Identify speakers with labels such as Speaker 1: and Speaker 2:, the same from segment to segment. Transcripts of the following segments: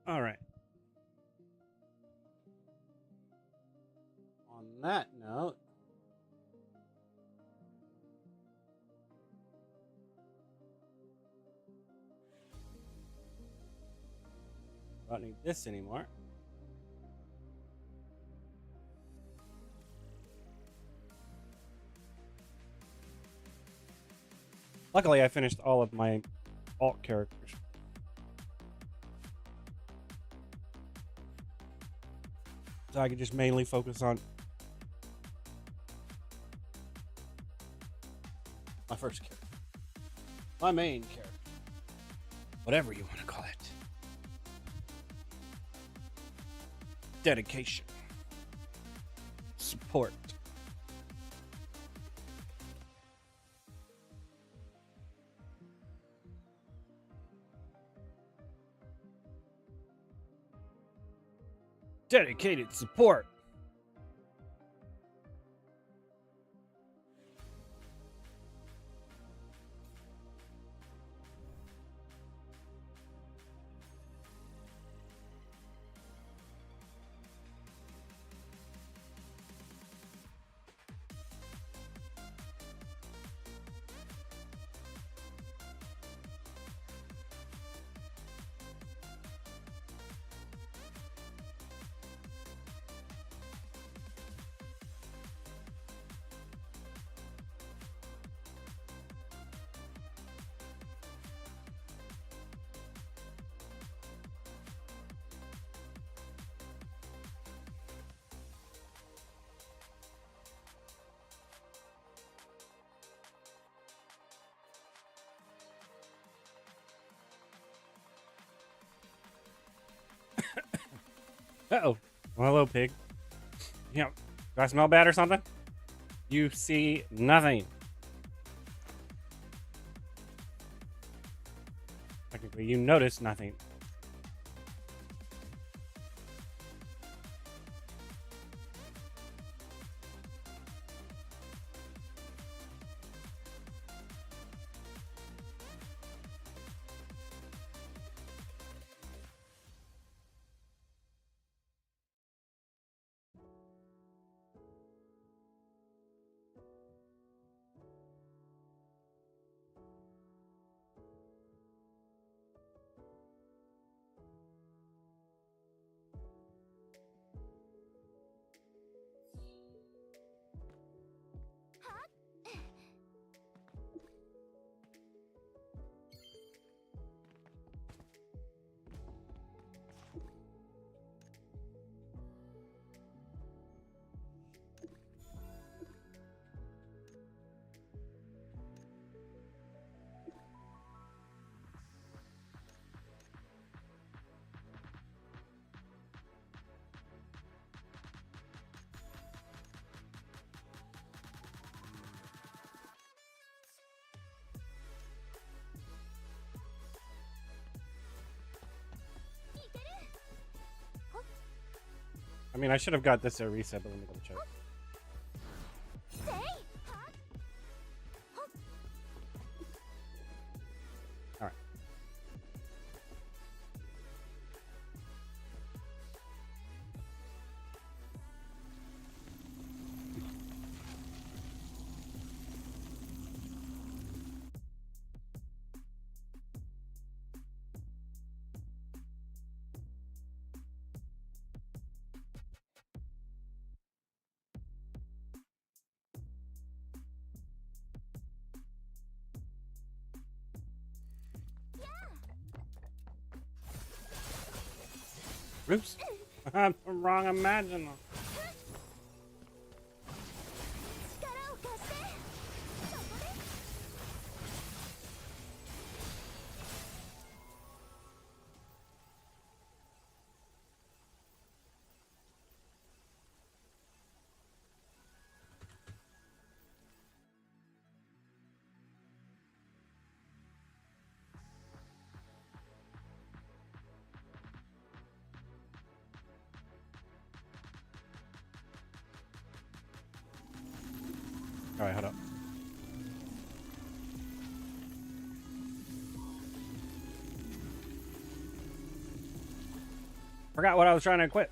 Speaker 1: All right. On that note, I don't need this anymore. Luckily, I finished all of my alt characters. So I could just mainly focus on my first character. My main character. Whatever you want to call it. Dedication. Support. Dedicated support. Uh-oh. Well, hello, pig. You know, do I smell bad or something? You see nothing. Technically, you notice nothing. I mean, I should have got this at reset, but let me double check. All right. Oops. I'm the wrong imaginer. All right, hold up. Forgot what I was trying to quit.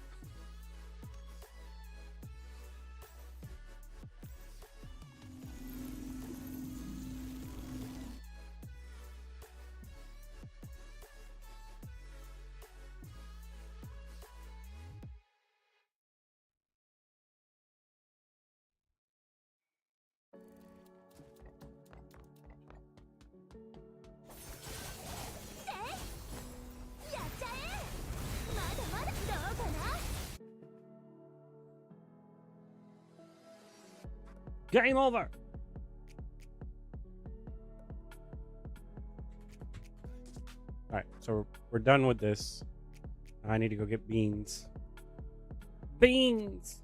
Speaker 1: Game over. All right, so we're done with this. I need to go get beans. Beans.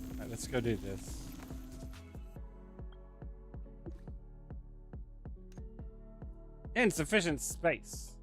Speaker 1: All right, let's go do this. Insufficient space.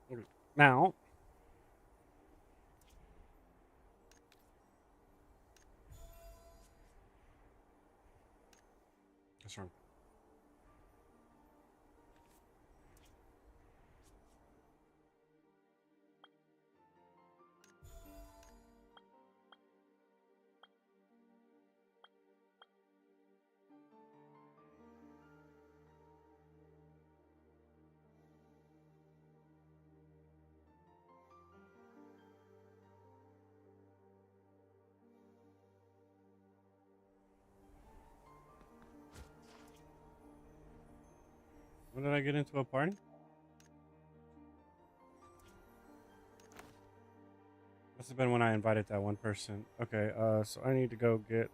Speaker 1: Excuse me. Now, what's wrong? When did I get into a party? Must have been when I invited that one person. Okay, so I need to go get...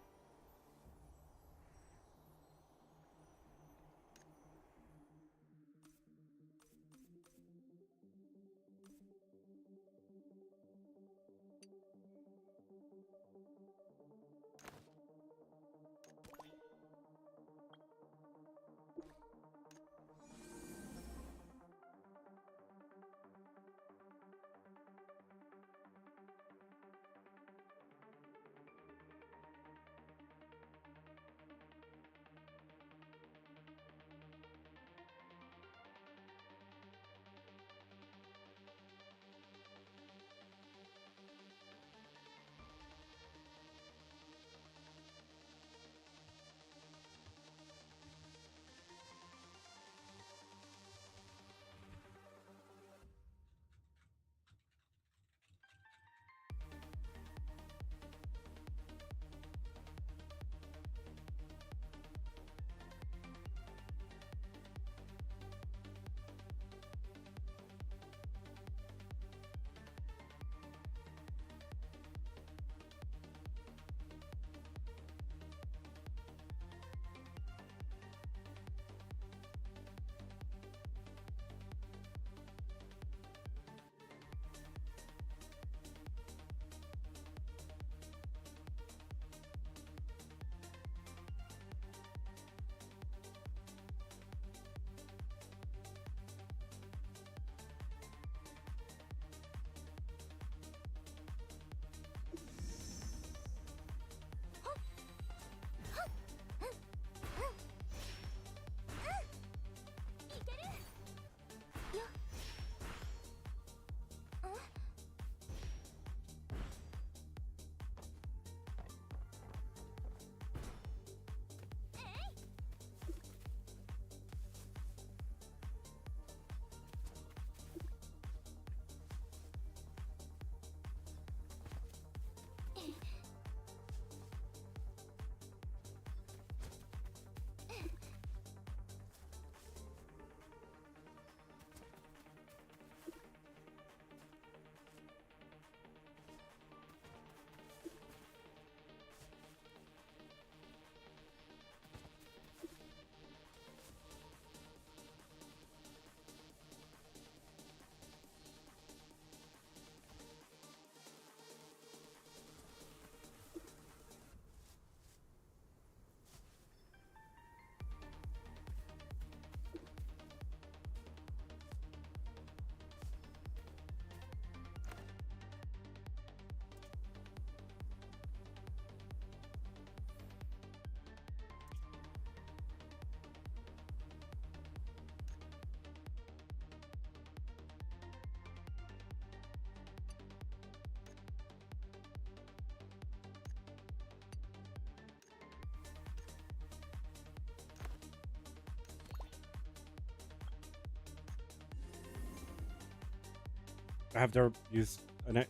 Speaker 1: I have to use... I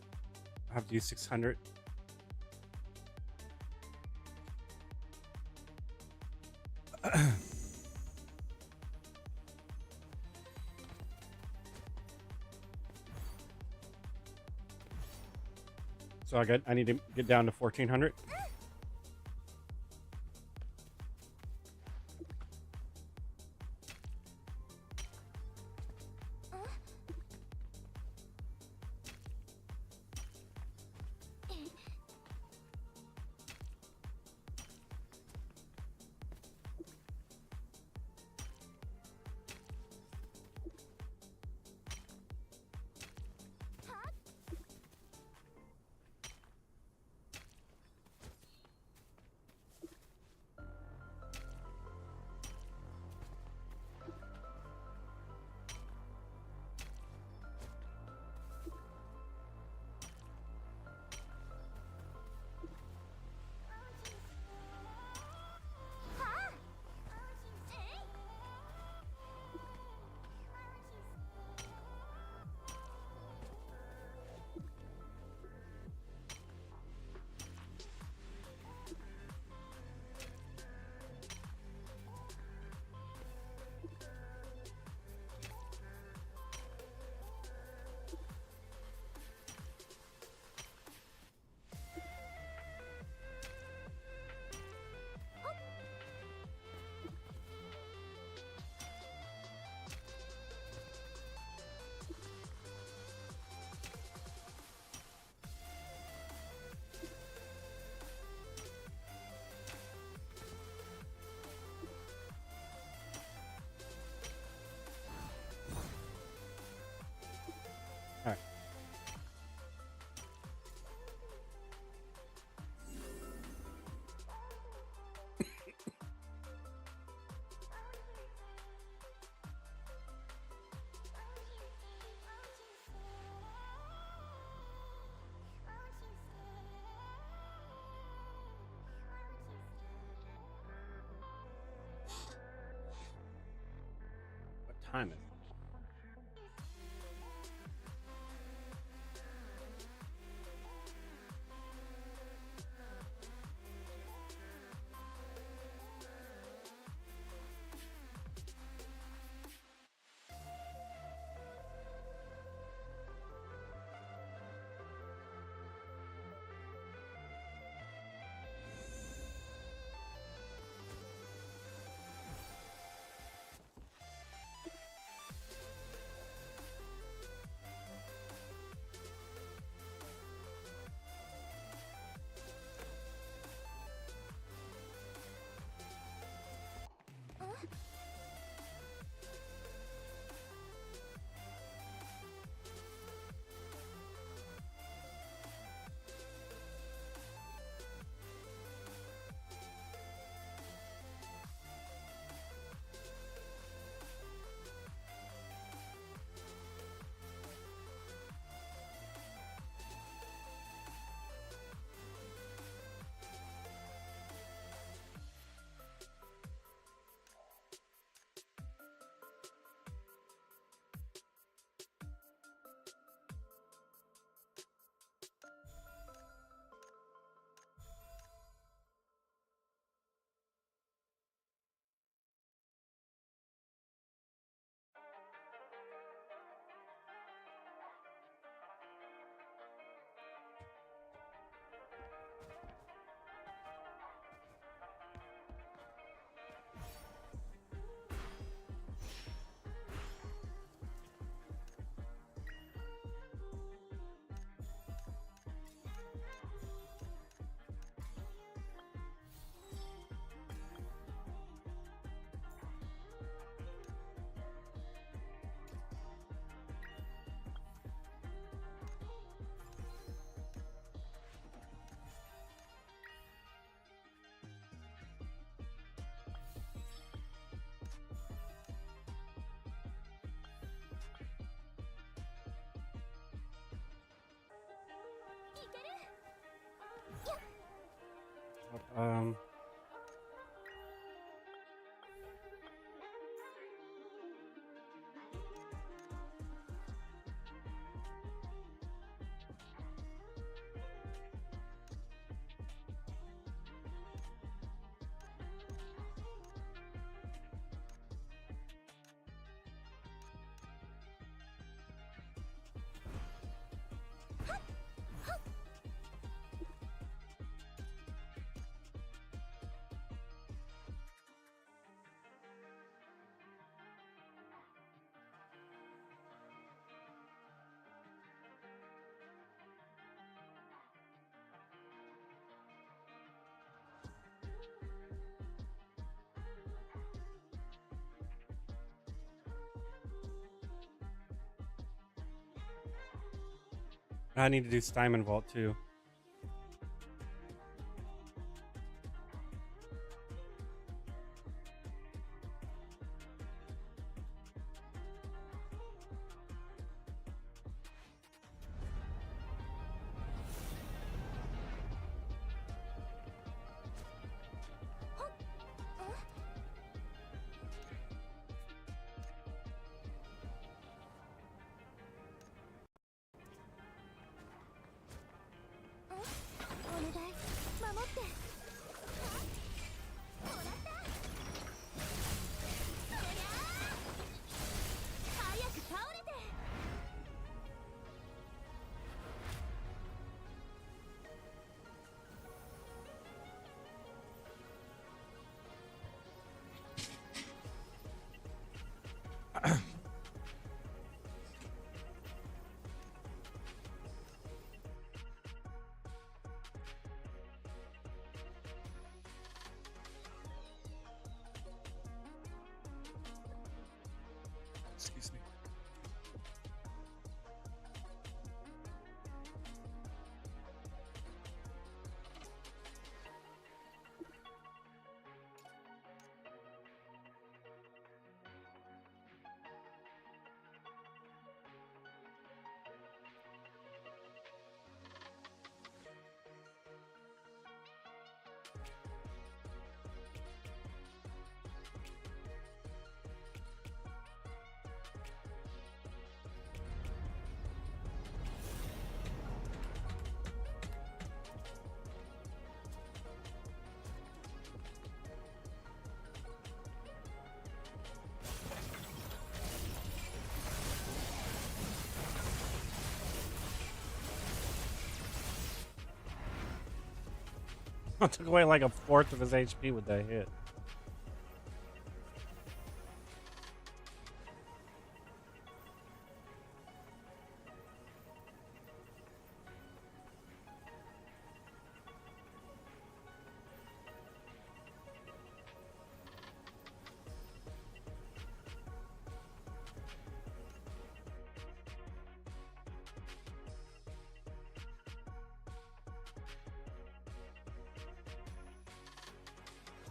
Speaker 1: have to use 600. So I need to get down to 1400. time is. Um. I need to do Stymon Vault too. Took away like a fourth of his HP with that hit.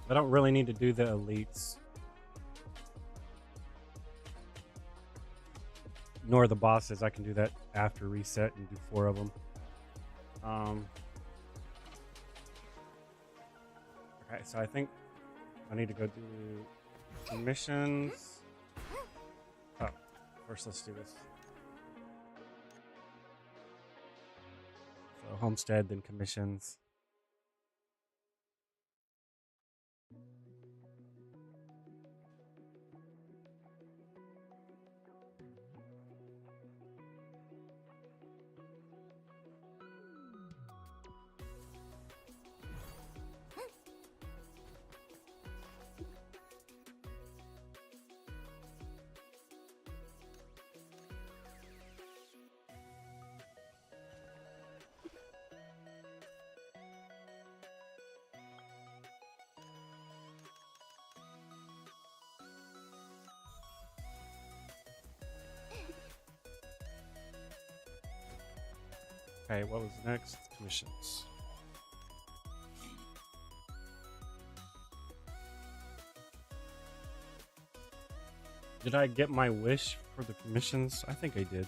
Speaker 1: I don't really need to do the elites. Nor the bosses. I can do that after reset and do 4 of them. Okay, so I think I need to go do missions. Oh, first let's do this. So homestead, then commissions. Okay, what was next? Commissions. Did I get my wish for the commissions? I think I did.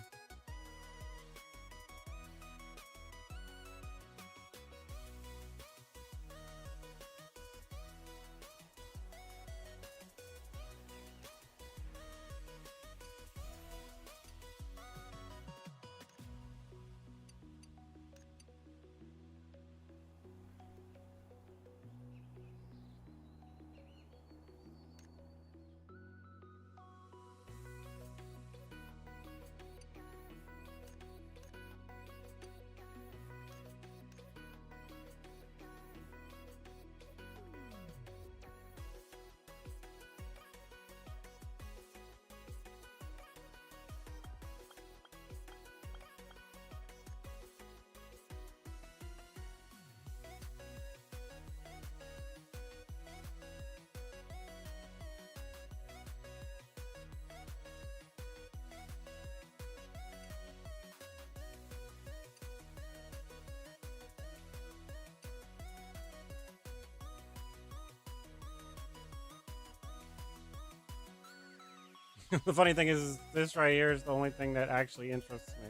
Speaker 1: The funny thing is, this right here is the only thing that actually interests me.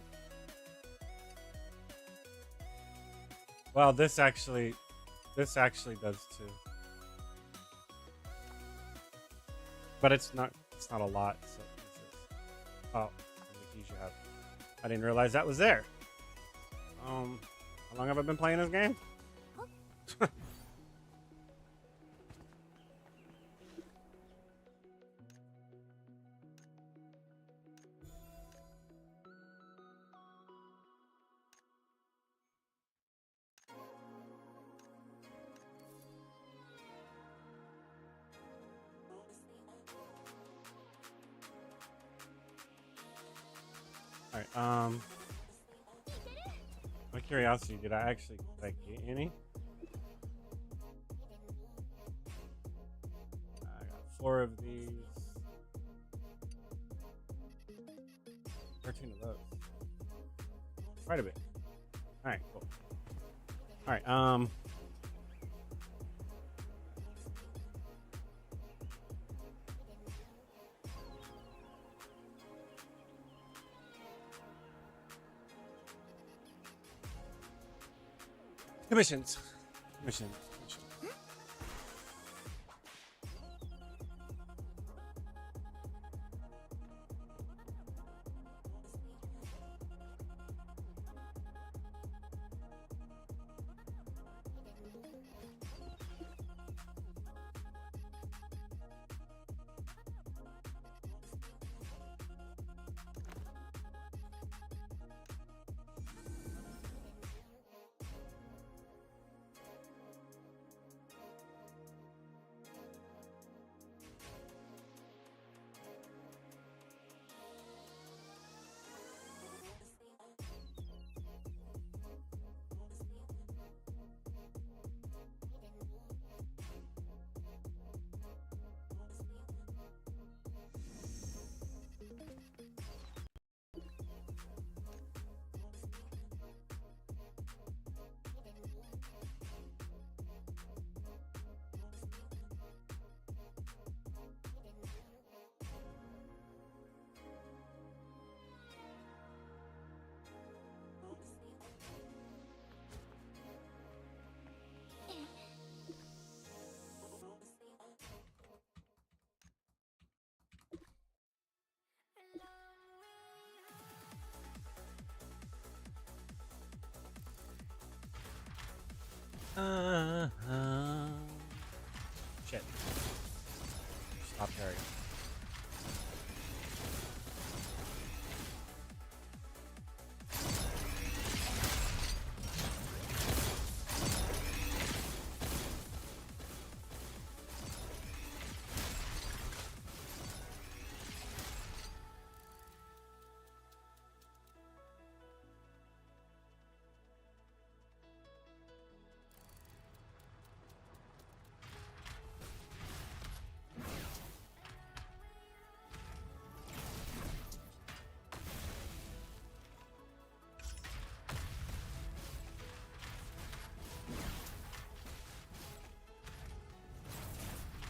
Speaker 1: Well, this actually does too. But it's not a lot. So oh, you have. I didn't realize that was there. How long have I been playing this game? Alright, my curiosity, did I actually like get any? I got 4 of these. 13 of those. Quite a bit. Alright, cool. Alright, Commissions. Shit. Stop parrying.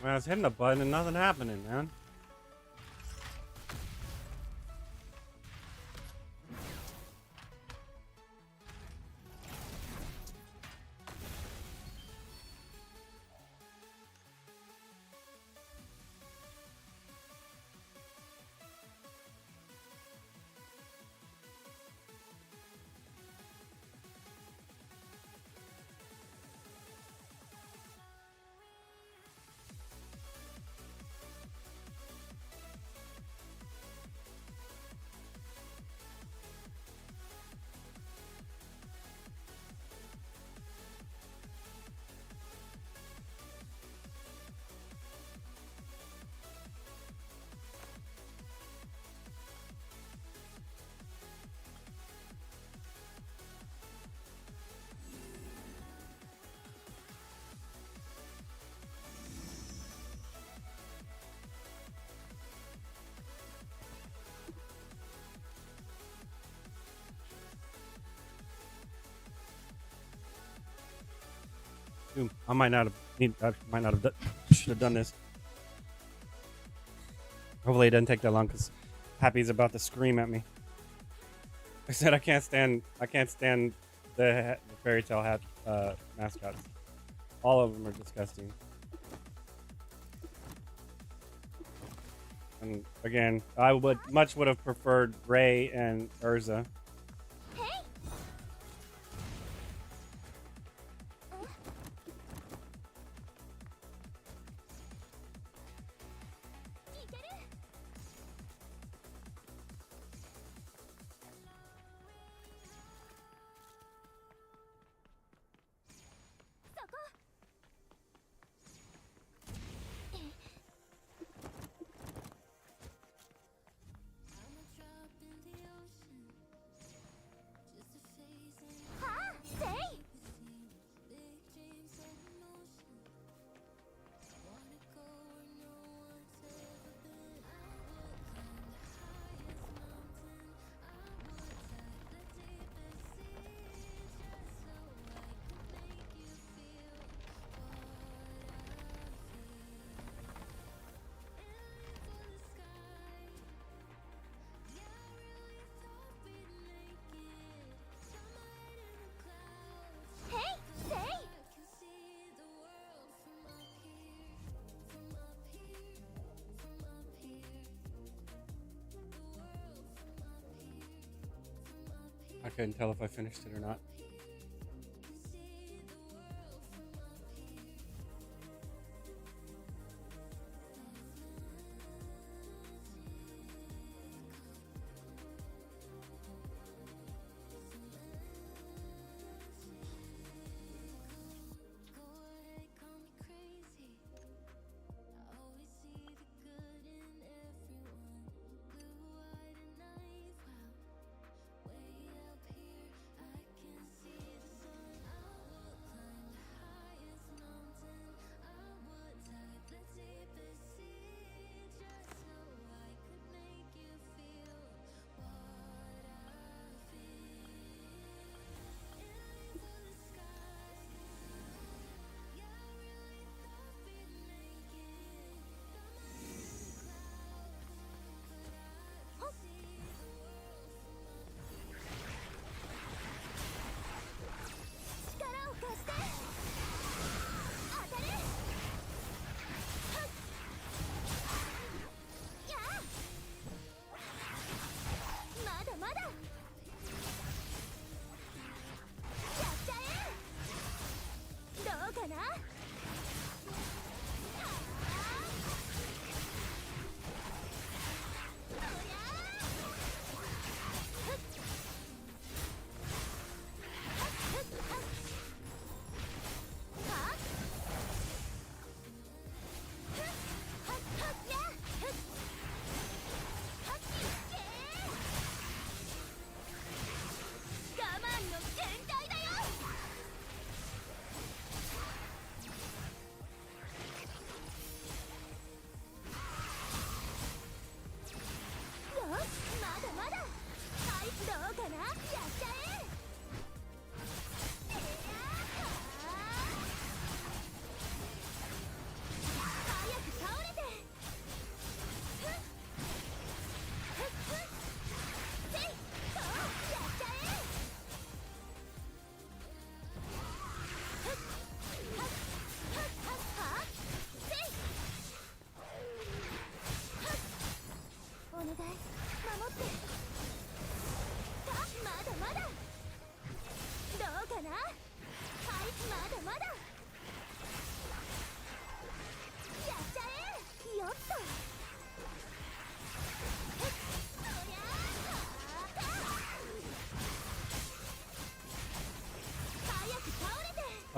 Speaker 1: Man, I was hitting the button and nothing happening, man. I might not have should have done this. Hopefully it doesn't take that long because Happy's about to scream at me. I said I can't stand the fairy tale mascots. All of them are disgusting. And again, I would have preferred Ray and Urza. I couldn't tell if I finished it or not.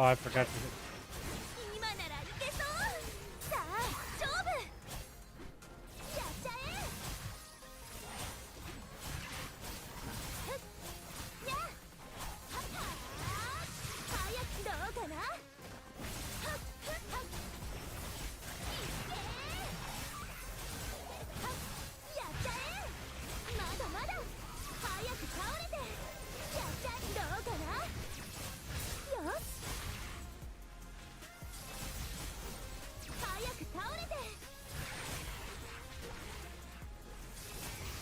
Speaker 1: Oh, I forgot to.
Speaker 2: 今ならいけそう。さあ勝負。やっちゃえ。ふっやっはっはー。早くどうかな。はっふっはっ。いけー。はっやっちゃえ。まだまだ。早く倒れて。やっちゃえ。どうかな。よし。早く倒れて。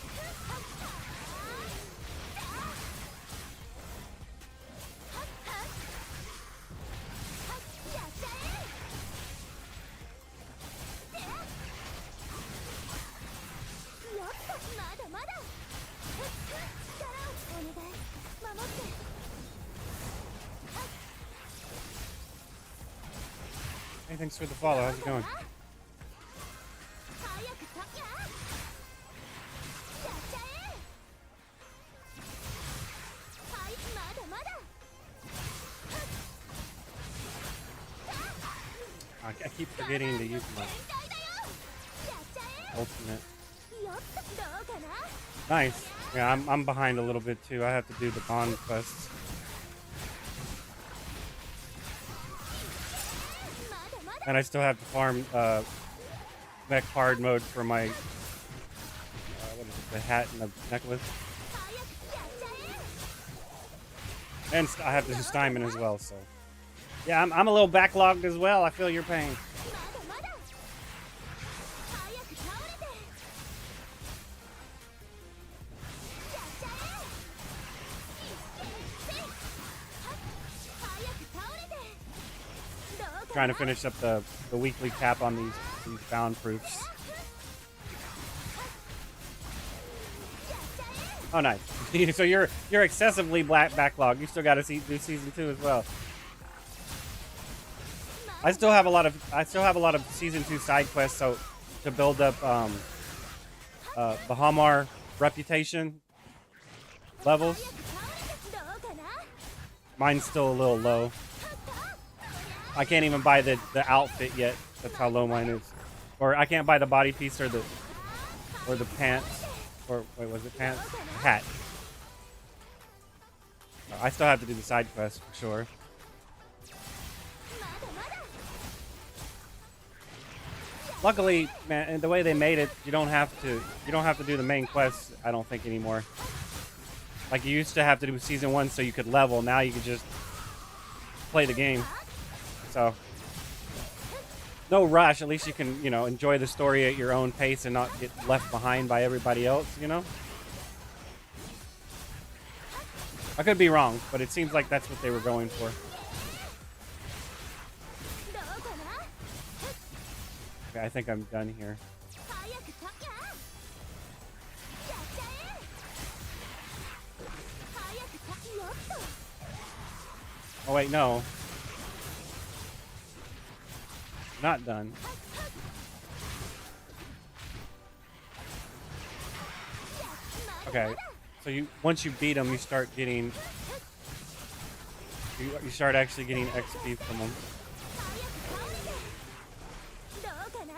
Speaker 2: ふっはっはー。さあはっはっはっやっちゃえ。でよっとまだまだ。ふっふっ力をお願い守って。はっ
Speaker 1: Hey, thanks for the follow. How's it going?
Speaker 2: 早くたやっちゃえ。はいまだまだ。
Speaker 1: I keep forgetting to use my
Speaker 2: 全開だよ。やっちゃえ。
Speaker 1: ultimate.
Speaker 2: よっとどうかな。
Speaker 1: Nice. Yeah, I'm behind a little bit too. I have to do the bond quests.
Speaker 2: まだまだ。
Speaker 1: And I still have to farm Mech Hard mode for my what is it, the hat and the necklace.
Speaker 2: 早くやっちゃえ。
Speaker 1: And I have to do Steinman as well, so. Yeah, I'm a little backlogged as well. I feel your pain.
Speaker 2: まだまだ。早く倒れて。やっちゃえ。いけせい。はっ早く倒れて。どうか
Speaker 1: Trying
Speaker 2: な。
Speaker 1: to finish up the weekly cap on these bound proofs.
Speaker 2: やっちゃえ。
Speaker 1: Oh, nice. So you're excessively backlog. You still got to do season 2 as well. I still have a lot of season 2 side quests, so to build up Bahamar reputation levels.
Speaker 2: 早く倒れて。どうかな。
Speaker 1: Mine's still a little low. I can't even buy the outfit yet. That's how low mine is. Or I can't buy the body piece or the pants. Or wait, was it pants? Hat. I still have to do the side quest for sure.
Speaker 2: まだまだ。
Speaker 1: Luckily, man, and the way they made it, you don't have to do the main quests, I don't think, anymore. Like you used to have to do season 1 so you could level. Now you can just play the game. So no rush. At least you can, enjoy the story at your own pace and not get left behind by everybody else, I could be wrong, but it seems like that's what they were going for.
Speaker 2: どうかな。
Speaker 1: Okay, I think I'm done here.
Speaker 2: 早くたや。やっちゃえ。早くたよっと。
Speaker 1: Oh wait, no. Not done. Okay, so once you beat them, you start getting you start actually getting XP from them.
Speaker 2: どうかな。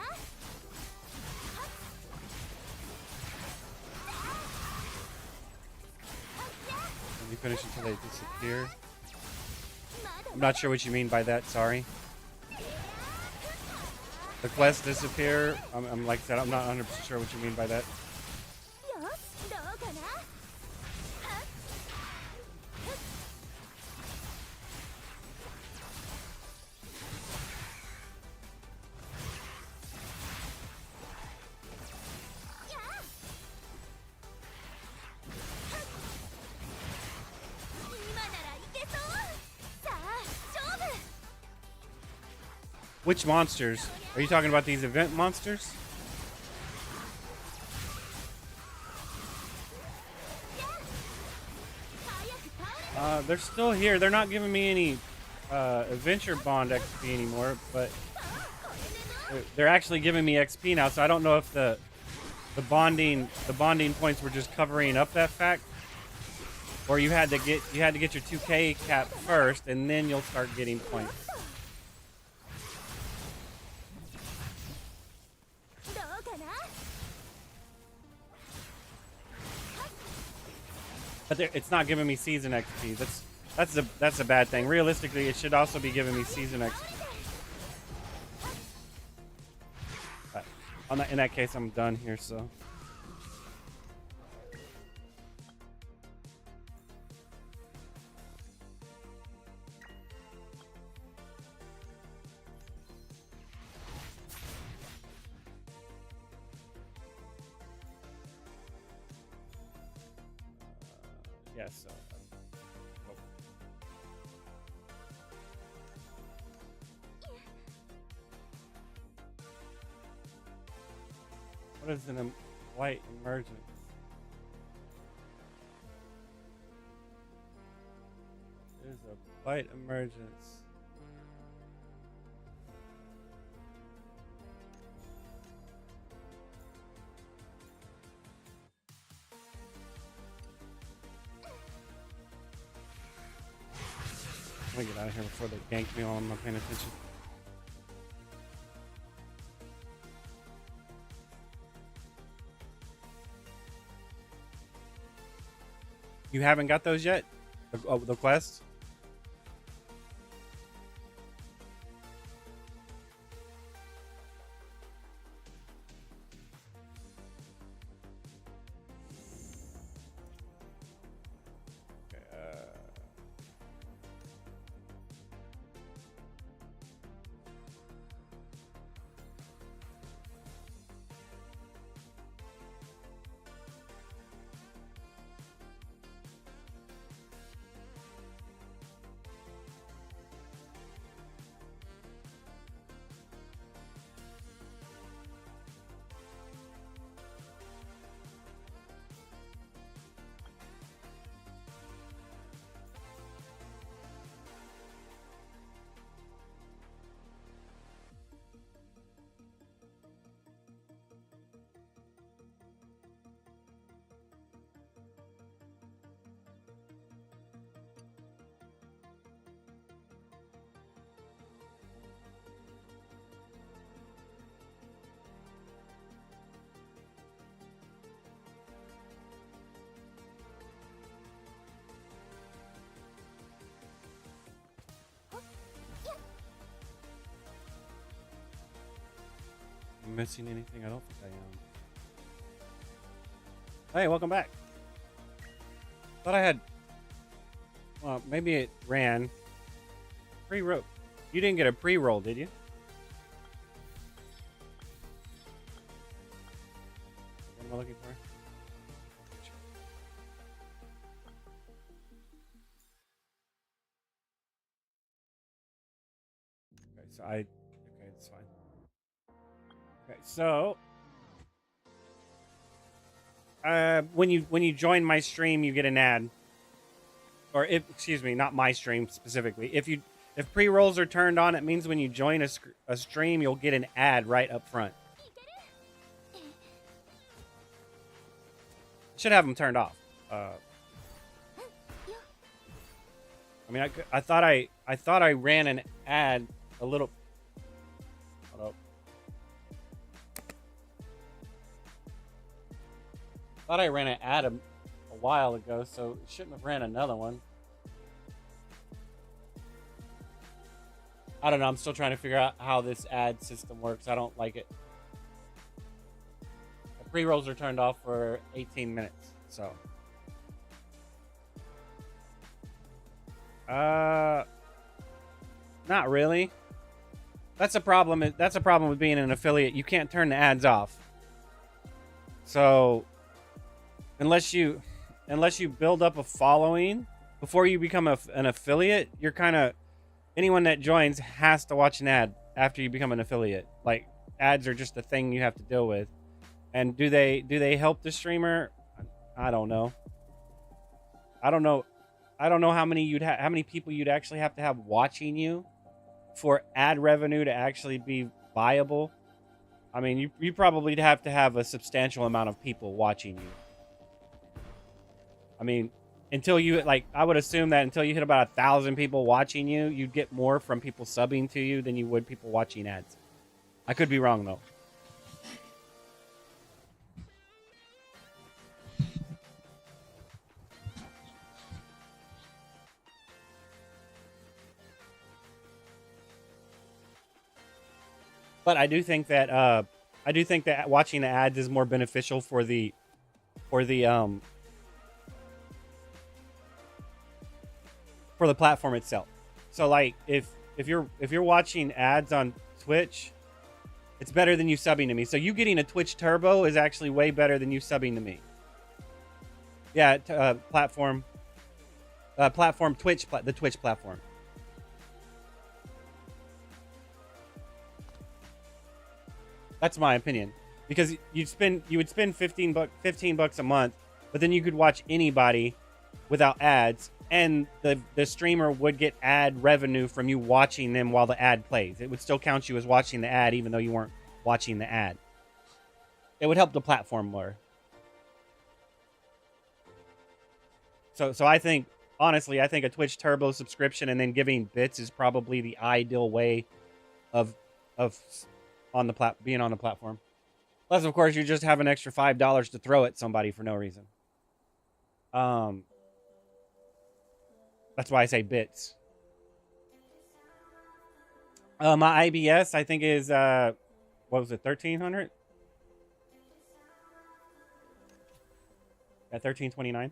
Speaker 1: And you finish until they disappear. I'm not sure what you mean by that. Sorry. The quests disappear. I'm like that. I'm not 100% sure what you mean by that.
Speaker 2: よしどうかな。 今ならいけそう。さあ勝負。
Speaker 1: Which monsters? Are you talking about these event monsters? They're still here. They're not giving me any adventure bond XP anymore, but they're actually giving me XP now. So I don't know if the bonding points were just covering up that fact, Or you had to get your 2K cap first, and then you'll start getting points. But it's not giving me season XP. That's a bad thing. Realistically, it should also be giving me season XP. In that case, I'm done here. So. Yes. So. What is an white emergence? There's a white emergence. Let me get out of here before they gank me while I'm not paying attention. You haven't got those yet? The quest? Missing anything? I don't think I am. Hey, welcome back. Thought I had. Well, maybe it ran. Pre-roll. You didn't get a pre-roll, did you? What am I looking for? Okay, so okay, it's fine. Okay, so when you join my stream, you get an ad. Or excuse me, not my stream specifically. If pre-rolls are turned on, it means when you join a stream, you'll get an ad right up front. Should have them turned off. I mean, I thought I ran an ad a little. Hold up. Thought I ran an ad a while ago, so shouldn't have ran another one. I don't know. I'm still trying to figure out how this ad system works. I don't like it. The pre-rolls are turned off for 18 minutes, so. Not really. That's a problem. That's a problem with being an affiliate. You can't turn the ads off. So, unless you build up a following before you become an affiliate, you're kind of, anyone that joins has to watch an ad after you become an affiliate. Like, ads are just a thing you have to deal with. And do they help the streamer? I don't know. I don't know how many people you'd actually have to have watching you for ad revenue to actually be viable. I mean, you probably have to have a substantial amount of people watching you. I mean, until you like, I would assume that until you hit about 1,000 people watching you, you'd get more from people subbing to you than you would people watching ads. I could be wrong though. But I do think that watching the ads is more beneficial for the platform itself. So like if you're watching ads on Twitch, it's better than you subbing to me. So you getting a Twitch Turbo is actually way better than you subbing to me. Yeah, platform Twitch, the Twitch platform. That's my opinion, because you would spend 15 bucks a month, but then you could watch anybody without ads, and the streamer would get ad revenue from you watching them while the ad plays. It would still count you as watching the ad even though you weren't watching the ad. It would help the platform more. So I think, honestly, I think a Twitch Turbo subscription and then giving bits is probably the ideal way of being on the platform. Unless, of course, you just have an extra $5 to throw at somebody for no reason. That's why I say bits. My IBS, I think, is what was it, 1,300? At 1,329.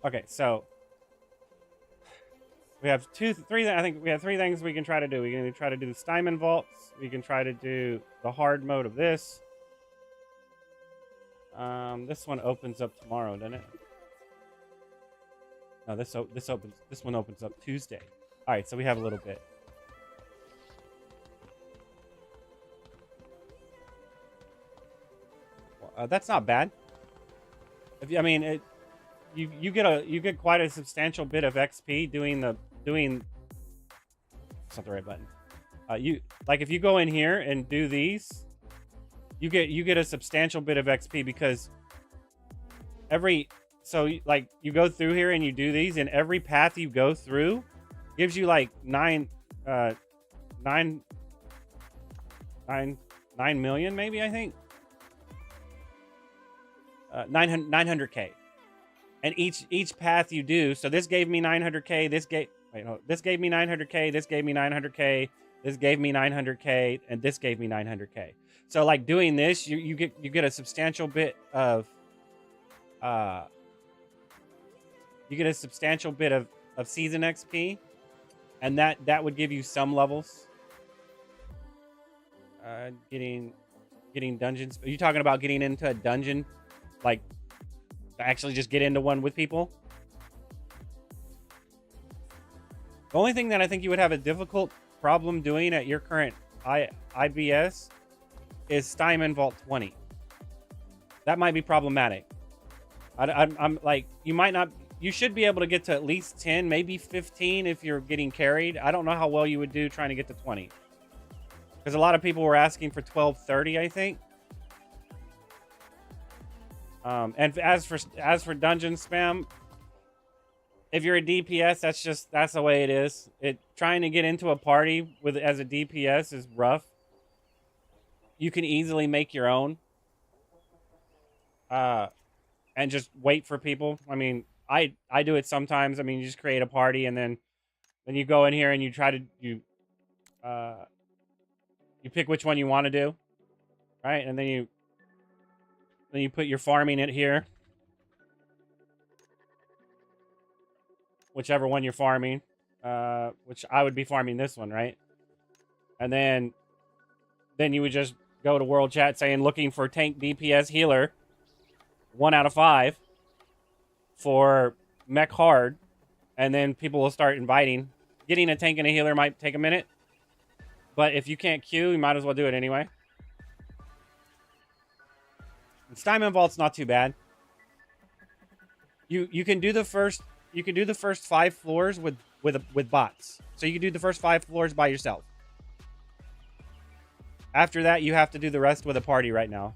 Speaker 1: Okay, so we have I think we have three things we can try to do. We can try to do the Steinman vaults. We can try to do the hard mode of this. This one opens up tomorrow, doesn't it? No, this one opens up Tuesday. All right, so we have a little bit. That's not bad. You get quite a substantial bit of XP doing. That's not the right button. If you go in here and do these, you get a substantial bit of XP because you go through here and you do these, and every path you go through gives you like 9 million, maybe, I think. 900k, and each path you do. So this gave me 900k. This gave me 900k. This gave me 900k. This gave me 900k, and this gave me 900k. So like doing this, you get a substantial bit of season XP, and that would give you some levels. Getting dungeons. Are you talking about getting into a dungeon? Like, to actually just get into one with people? The only thing that I think you would have a difficult problem doing at your current IBS is Steinman Vault 20. That might be problematic. I'm like, you should be able to get to at least 10, maybe 15 if you're getting carried. I don't know how well you would do trying to get to 20. Because a lot of people were asking for 1230, I think. And as for dungeon spam, if you're a DPS, that's the way it is. Trying to get into a party as a DPS is rough. You can easily make your own, and just wait for people. I mean, I do it sometimes. I mean, you just create a party and then you go in here and you try to you pick which one you want to do, right? And then you put your farming in here. Whichever one you're farming. Which I would be farming this one, right? And then you would just go to world chat saying looking for tank DPS healer 1 out of 5 for Mech Hard. And then people will start inviting. Getting a tank and a healer might take a minute. But if you can't queue, you might as well do it anyway. And Steinman Vault's not too bad. You can do the first 5 floors with bots. So you can do the first 5 floors by yourself. After that, you have to do the rest with a party right now.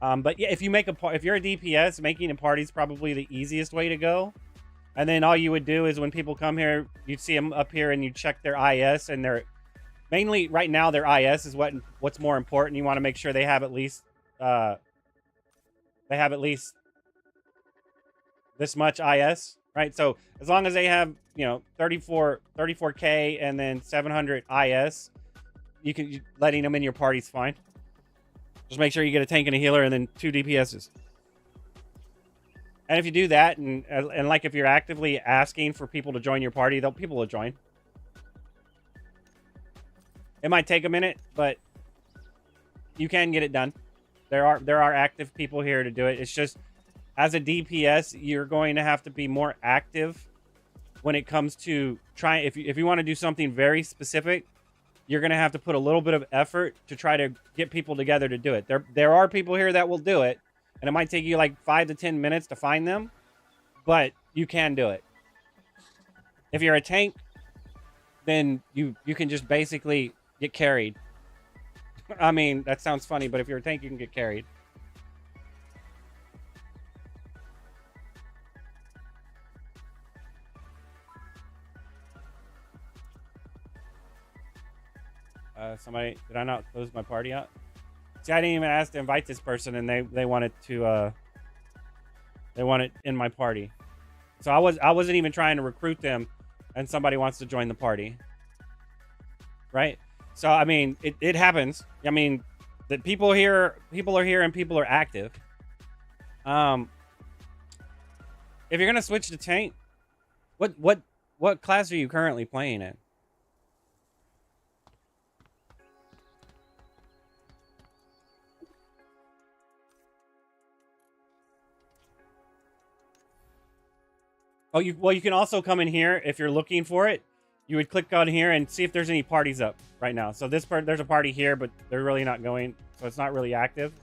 Speaker 1: But yeah, if you make if you're a DPS, making a party is probably the easiest way to go. And then all you would do is when people come here, you'd see them up here and you check their IS, and they're mainly right now their IS is what's more important. You want to make sure they have at least this much IS, right? So as long as they have, 34k and then 700 IS, letting them in your party's fine. Just make sure you get a tank and a healer and then 2 DPSs. And if you do that, and like if you're actively asking for people to join your party, people will join. It might take a minute, but you can get it done. There are active people here to do it. It's just, as a DPS, you're going to have to be more active when it comes to trying. If you want to do something very specific, you're going to have to put a little bit of effort to try to get people together to do it. There are people here that will do it, and it might take you like 5 to 10 minutes to find them, but you can do it. If you're a tank, then you can just basically get carried. I mean, that sounds funny, but if you're a tank, you can get carried. Somebody, did I not close my party out? See, I didn't even ask to invite this person, and they wanted to they want it in my party. So I wasn't even trying to recruit them, and somebody wants to join the party. Right? So I mean, it happens. I mean, that people are here and people are active. If you're gonna switch to tank, what class are you currently playing in? Oh, you can also come in here if you're looking for it. You would click on here and see if there's any parties up right now. So there's a party here, but they're really not going, so it's not really active.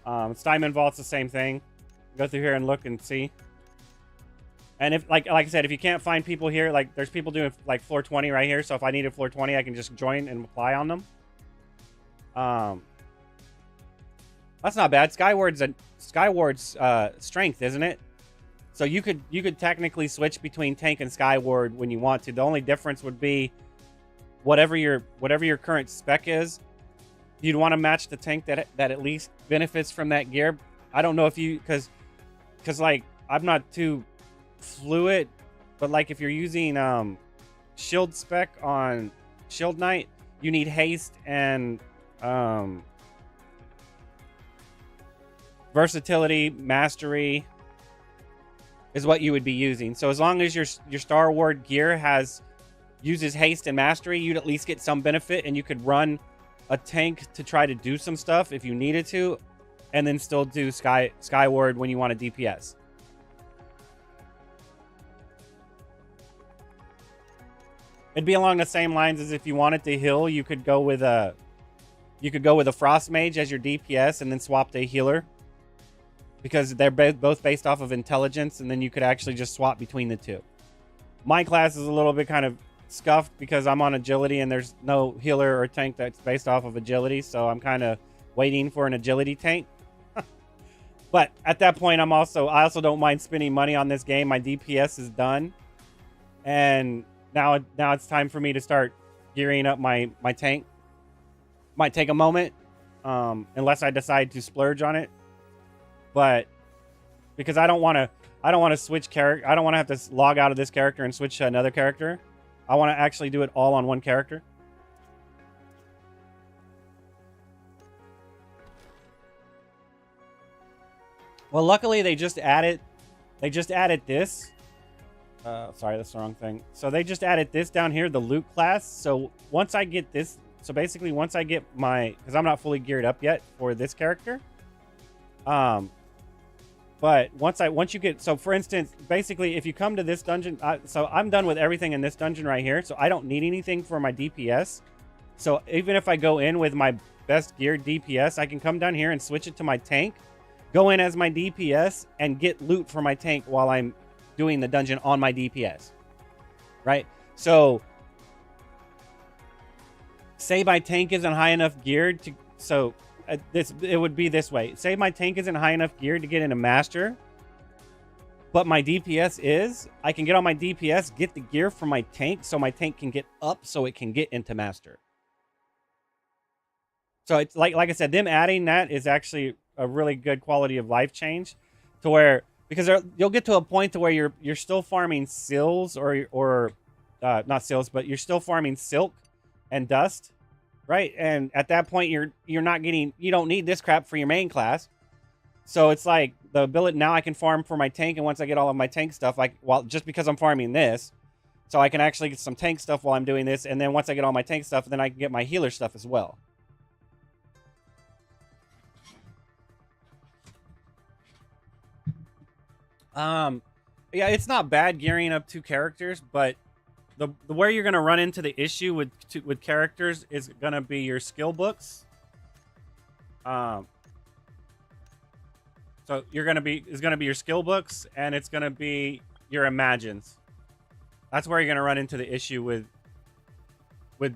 Speaker 1: Steinman Vault's the same thing. Go through here and look and see. And if like I said, if you can't find people here, like there's people doing like floor 20 right here. So if I needed floor 20, I can just join and apply on them. That's not bad. Skyward's strength, isn't it? So you could technically switch between tank and Skyward when you want to. The only difference would be whatever your current spec is. You'd want to match the tank that at least benefits from that gear. I don't know if you because like I'm not too fluid, but like if you're using shield spec on Shield Knight, you need haste and versatility, mastery is what you would be using. So as long as your Star Ward gear uses haste and mastery, you'd at least get some benefit, and you could run a tank to try to do some stuff if you needed to, and then still do Skyward when you want a DPS. It'd be along the same lines as if you wanted to heal, you could go with a Frost Mage as your DPS and then swap to a healer. Because they're both based off of intelligence, and then you could actually just swap between the two. My class is a little bit kind of scuffed because I'm on agility, and there's no healer or tank that's based off of agility, so I'm kind of waiting for an agility tank. But at that point, I also don't mind spending money on this game. My DPS is done, and now it's time for me to start gearing up my tank. Might take a moment, unless I decide to splurge on it. But because I don't want to switch character, I don't want to have to log out of this character and switch to another character. I want to actually do it all on one character. Well, luckily they just added this. Sorry, that's the wrong thing. So they just added this down here, the loot class. So once I get this, because I'm not fully geared up yet for this character. But once you get, so for instance, basically if you come to this dungeon, so I'm done with everything in this dungeon right here. So I don't need anything for my DPS. So even if I go in with my best geared DPS, I can come down here and switch it to my tank, go in as my DPS, and get loot for my tank while I'm doing the dungeon on my DPS. right? So say my tank isn't high enough geared to, so it would be this way. Say my tank isn't high enough geared to get into master, but my DPS is. I can get on my DPS, get the gear from my tank, so my tank can get up so it can get into master. So it's like I said, them adding that is actually a really good quality of life change, to where, because you'll get to a point to where you're still farming sills or not sills, but you're still farming silk and dust, right? And at that point you don't need this crap for your main class. So it's like the ability, now I can farm for my tank, and once I get all of my tank stuff, just because I'm farming this, so I can actually get some tank stuff while I'm doing this, and then once I get all my tank stuff, then I can get my healer stuff as well. Yeah, it's not bad gearing up 2 characters, but the where you're gonna run into the issue with characters is gonna be your skill books. So it's gonna be your skill books, and it's gonna be your imagines. That's where you're gonna run into the issue with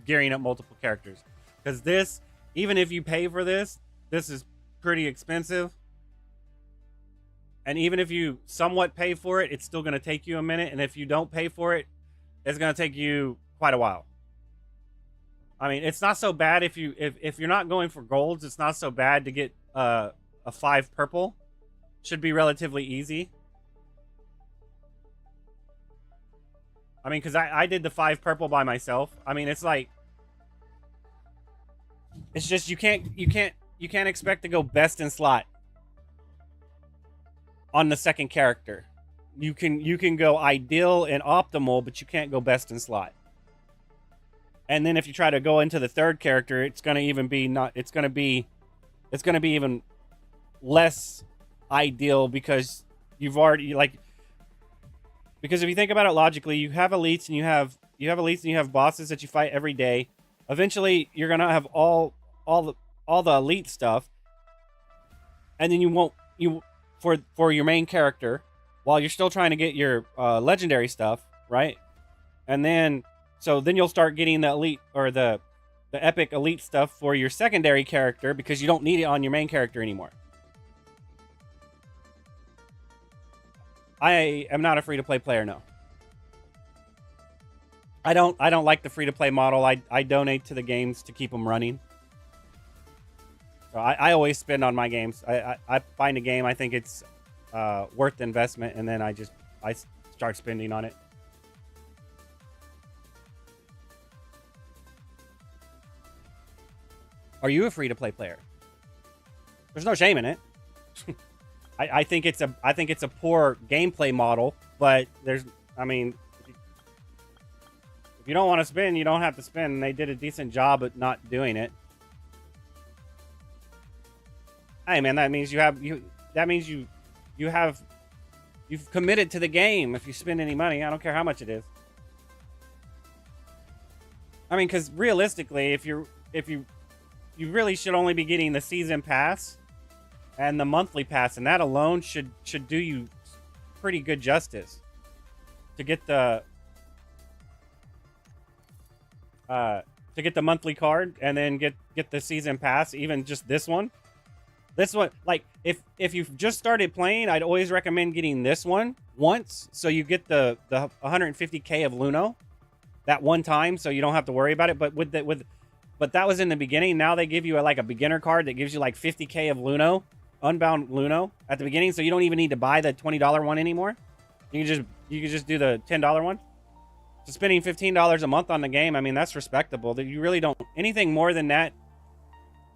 Speaker 1: gearing up multiple characters, because this, even if you pay for this is pretty expensive. And even if you somewhat pay for it, it's still going to take you a minute. And if you don't pay for it, it's going to take you quite a while. I mean, it's not so bad if you're not going for golds. It's not so bad to get a 5 purple. Should be relatively easy. I mean, because I did the 5 purple by myself. I mean, it's like, it's just you can't expect to go best in slot on the second character. You can go ideal and optimal, but you can't go best in slot. And then if you try to go into the third character, it's going to be even less ideal, because you've already, because if you think about it logically, you have elites and you have bosses that you fight every day. Eventually you're going to have all the elite stuff, and then for your main character, while you're still trying to get your legendary stuff, right? And then you'll start getting the elite, or the epic elite stuff for your secondary character, because you don't need it on your main character anymore. I am not a free-to-play player, no. I don't like the free-to-play model. I donate to the games to keep them running. So I always spend on my games. I find a game, I think it's worth the investment, and then I start spending on it. Are you a free-to-play player? There's no shame in it. I think it's a poor gameplay model, but if you don't want to spend, you don't have to spend, and they did a decent job at not doing it. Hey man, you've committed to the game if you spend any money. I don't care how much it is. I mean, because realistically, if you really should only be getting the season pass and the monthly pass, and that alone should do you pretty good justice to get the monthly card, and then get the season pass, even just this one. This one, like, if you've just started playing, I'd always recommend getting this one once, so you get the 150k of Luno that one time, so you don't have to worry about it. But but that was in the beginning. Now they give you a beginner card that gives you like 50k of Luno, unbound Luno at the beginning, so you don't even need to buy the $20 one anymore. You can just do the $10 one. So spending $15 a month on the game, I mean, that's respectable. That you really don't, anything more than that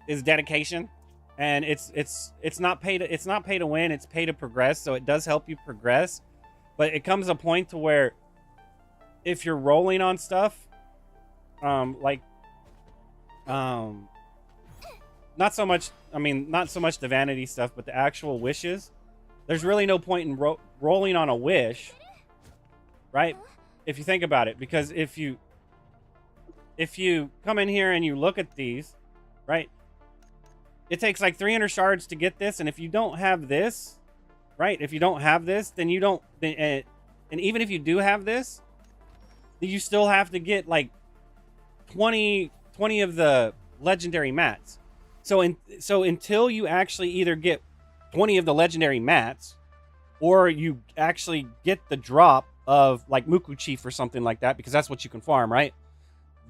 Speaker 1: is dedication. And it's not pay to win, it's pay to progress. So it does help you progress, but it comes a point to where if you're rolling on stuff, not so much the vanity stuff, but the actual wishes, there's really no point in rolling on a wish, right? If you think about it, because if you come in here and you look at these, right? It takes like 300 shards to get this, and if you don't have this, right? If you don't have this, then you don't. And even if you do have this, you still have to get like 20 of the legendary mats. So until you actually either get 20 of the legendary mats, or you actually get the drop of like Muku Chief or something like that, because that's what you can farm, right?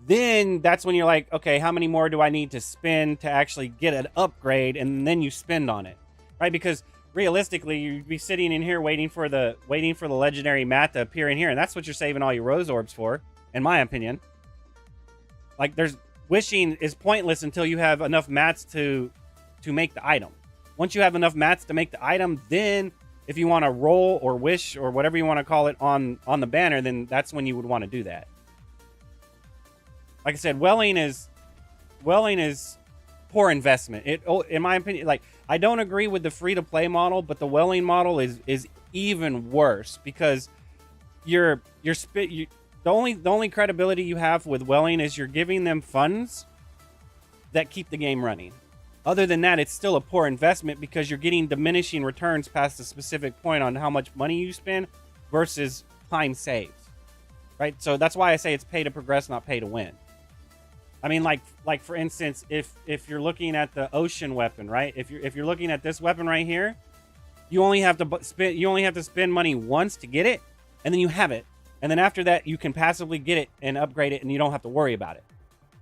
Speaker 1: Then that's when you're like, okay, how many more do I need to spend to actually get an upgrade? And then you spend on it, right? Because realistically, you'd be sitting in here waiting for the legendary mat to appear in here, and that's what you're saving all your rose orbs for, in my opinion. Like, wishing is pointless until you have enough mats to make the item. Once you have enough mats to make the item, then if you want to roll or wish or whatever you want to call it on the banner, then that's when you would want to do that. Like I said, welling is poor investment. In my opinion, like, I don't agree with the free-to-play model, but the welling model is even worse, because the only credibility you have with welling is you're giving them funds that keep the game running. Other than that, it's still a poor investment, because you're getting diminishing returns past a specific point on how much money you spend versus time saved, right? So that's why I say it's pay to progress, not pay to win. I mean, like for instance, if you're looking at the ocean weapon, right? If you're looking at this weapon right here, you only have to spend money once to get it, and then you have it. And then after that, you can passively get it and upgrade it, and you don't have to worry about it.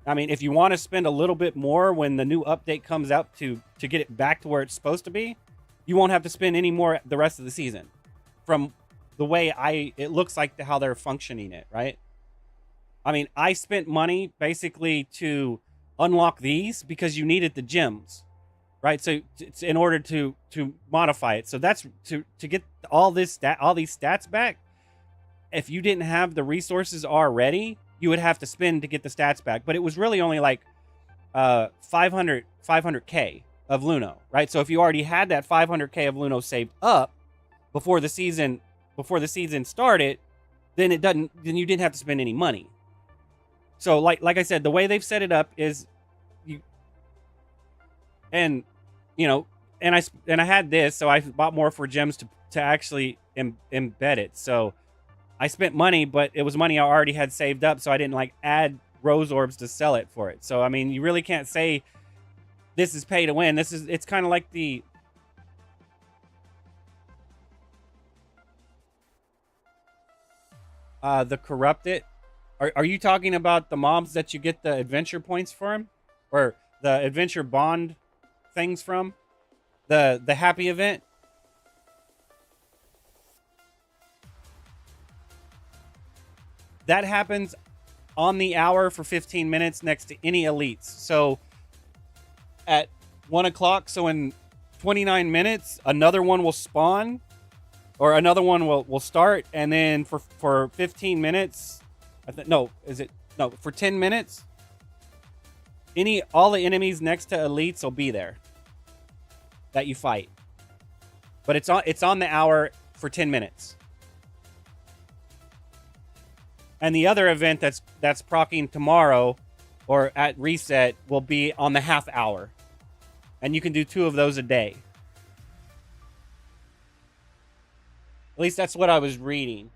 Speaker 1: I mean, if you want to spend a little bit more when the new update comes out to get it back to where it's supposed to be, you won't have to spend any more the rest of the season. From the way it looks like how they're functioning it, right? I mean, I spent money basically to unlock these because you needed the gems, right? So in order to modify it. So that's to get all these stats back. If you didn't have the resources already, you would have to spend to get the stats back. But it was really only like 500k of Luno, right? So if you already had that 500k of Luno saved up before the season started, then you didn't have to spend any money. So like I said, the way they've set it up is I had this, so I bought more for gems to actually embed it. So I spent money, but it was money I already had saved up, so I didn't like add rose orbs to sell it for it. So I mean, you really can't say this is pay to win. It's kind of like the corrupted. Are you talking about the mobs that you get the adventure points from, or the adventure bond things from, the happy event? That happens on the hour for 15 minutes next to any elites. So at 1 o'clock, so in 29 minutes, another one will spawn, or another one will start, and then for 15 minutes, for 10 minutes, all the enemies next to elites will be there that you fight. But it's on the hour for 10 minutes. And the other event that's proccing tomorrow or at reset will be on the half hour. And you can do 2 of those a day. At least that's what I was reading.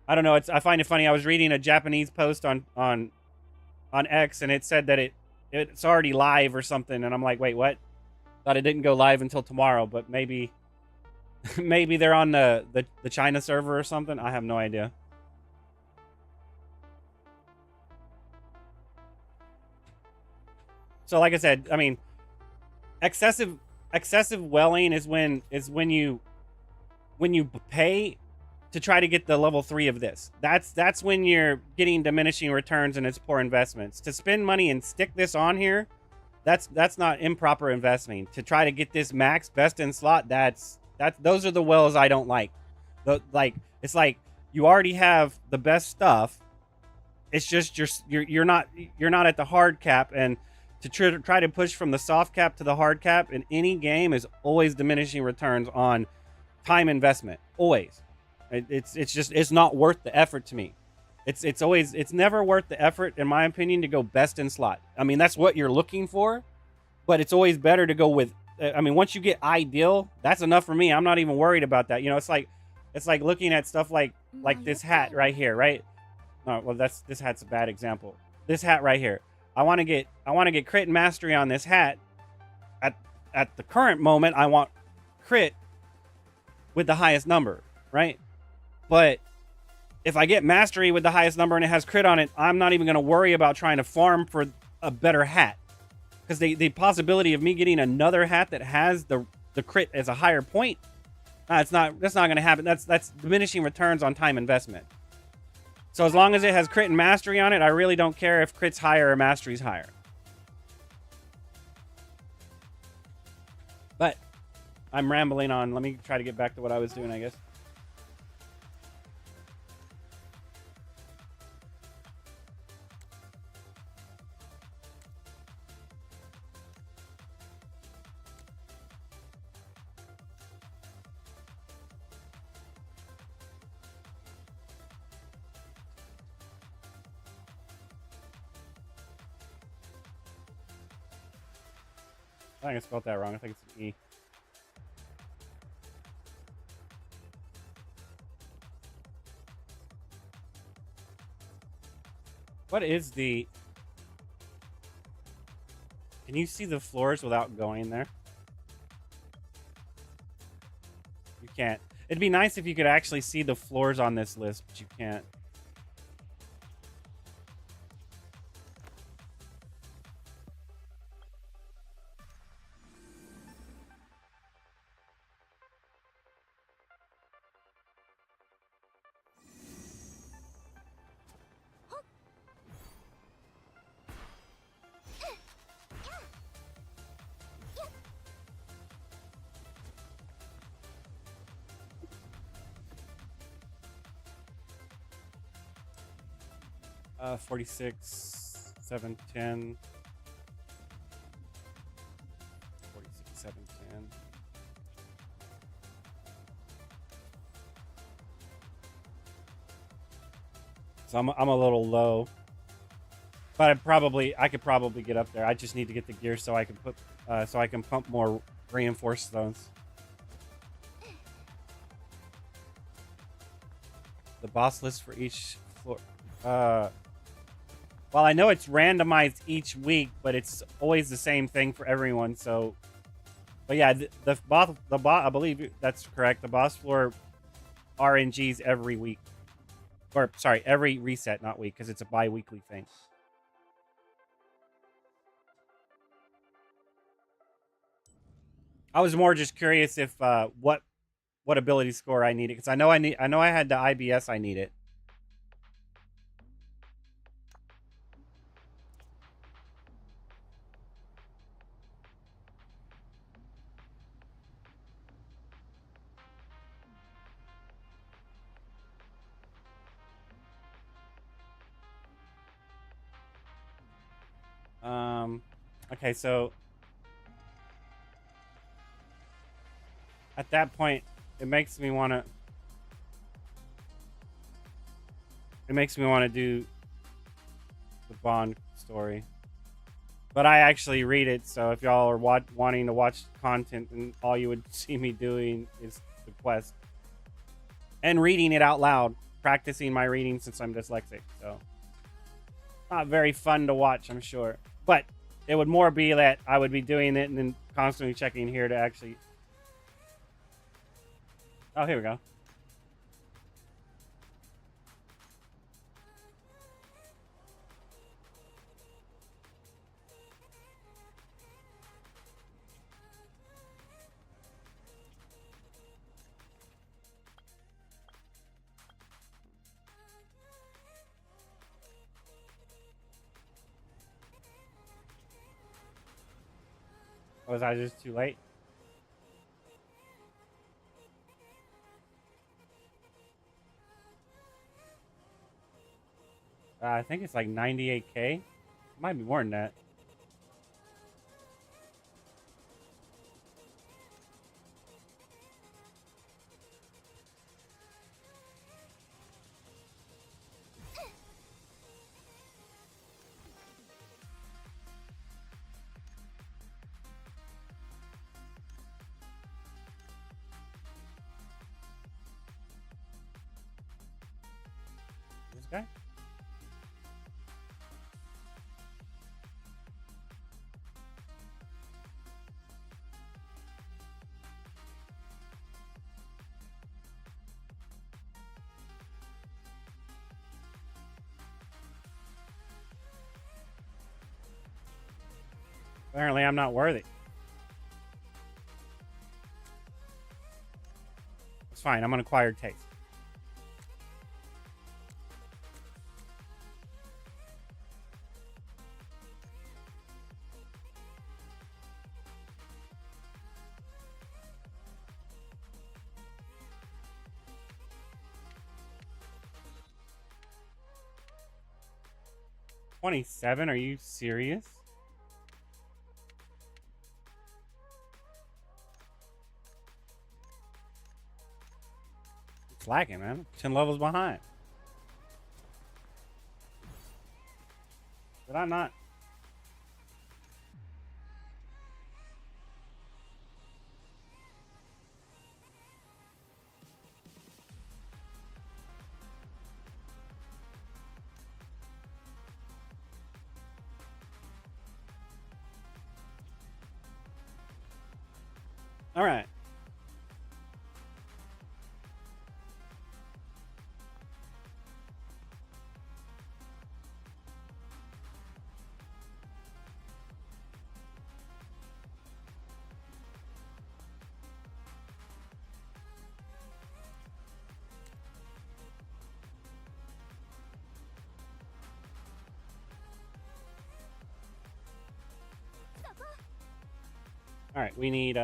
Speaker 1: I don't know. I find it funny. I was reading a Japanese post on X, and it said that it's already live or something. And I'm like, wait, what? Thought it didn't go live until tomorrow, but maybe they're on the China server or something. I have no idea. So like I said, I mean, excessive welling is when you pay to try to get the level 3 of this. That's when you're getting diminishing returns and it's poor investments. To spend money and stick this on here, that's not improper investing. To try to get this max best in slot, those are the wells I don't like. It's like you already have the best stuff. It's just you're not at the hard cap, and to try to push from the soft cap to the hard cap in any game is always diminishing returns on time investment. Always. It's not worth the effort to me. It's never worth the effort, in my opinion, to go best in slot. I mean, that's what you're looking for, but it's always better to go with, I mean, once you get ideal, that's enough for me. I'm not even worried about that. You know, it's like It's like looking at stuff like this hat right here, right? No, well, this hat's a bad example. This hat right here. I want to get crit and mastery on this hat. At the current moment, I want crit with the highest number, right? But if I get mastery with the highest number and it has crit on it, I'm not even going to worry about trying to farm for a better hat. Because the possibility of me getting another hat that has the crit as a higher point, that's not going to happen. That's diminishing returns on time investment. So as long as it has crit and mastery on it, I really don't care if crit's higher or mastery's higher. But I'm rambling on. Let me try to get back to what I was doing, I guess. I think I spelled that wrong. I think it's an E. What is the... Can you see the floors without going there? You can't. It'd be nice if you could actually see the floors on this list, but you can't. Uh, 46, 710. 46, 710. So I'm a little low. But I could probably get up there. I just need to get the gear so I can pump more reinforced stones. The boss list for each floor. Well, I know it's randomized each week, but it's always the same thing for everyone. So, but yeah, the boss, I believe that's correct. The boss floor RNGs every week, or sorry, every reset, not week, because it's a bi-weekly thing. I was more just curious if what ability score I needed, because I know I had the IBS I needed. Okay, so at that point, it makes me want to do the Bond story. But I actually read it, so if y'all are wanting to watch content, and all you would see me doing is the quest. And reading it out loud, practicing my reading since I'm dyslexic, so not very fun to watch, I'm sure. But it would more be that I would be doing it and then constantly checking here to actually... Oh, here we go. Was I just too late? I think it's like 98K. It might be more than that. this guy? Apparently, I'm not worthy. It's fine. I'm an acquired taste. $27? Are you serious? It's lacking, man. 10 levels behind. Did I not? All right. All right, we need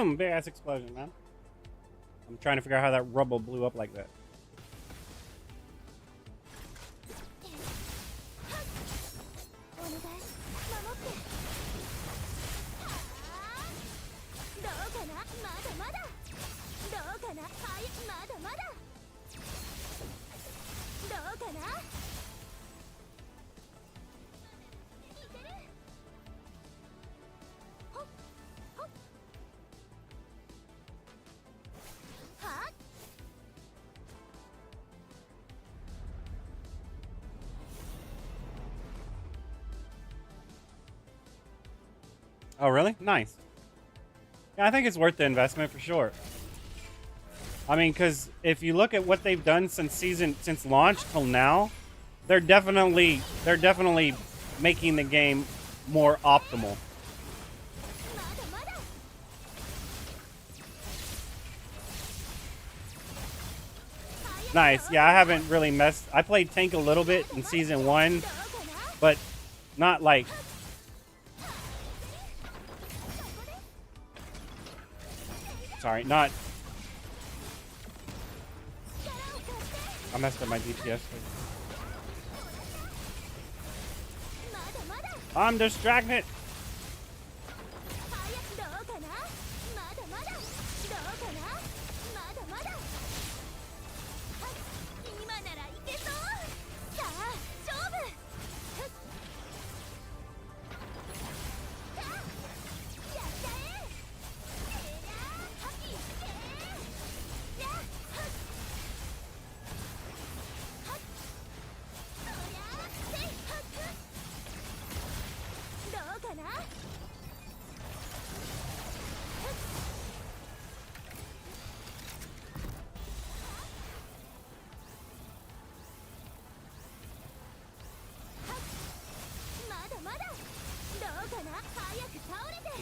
Speaker 1: boom, big ass explosion, man. I'm trying to figure out how that rubble blew up like that. Oh, really? Nice. Yeah, I think it's worth the investment for sure. I mean, because if you look at what they've done since launch till now, they're definitely making the game more optimal. Nice. Yeah, I haven't really messed. I played tank a little bit in season 1, but not like. Sorry, not. I messed up my DPS. I'm distracted.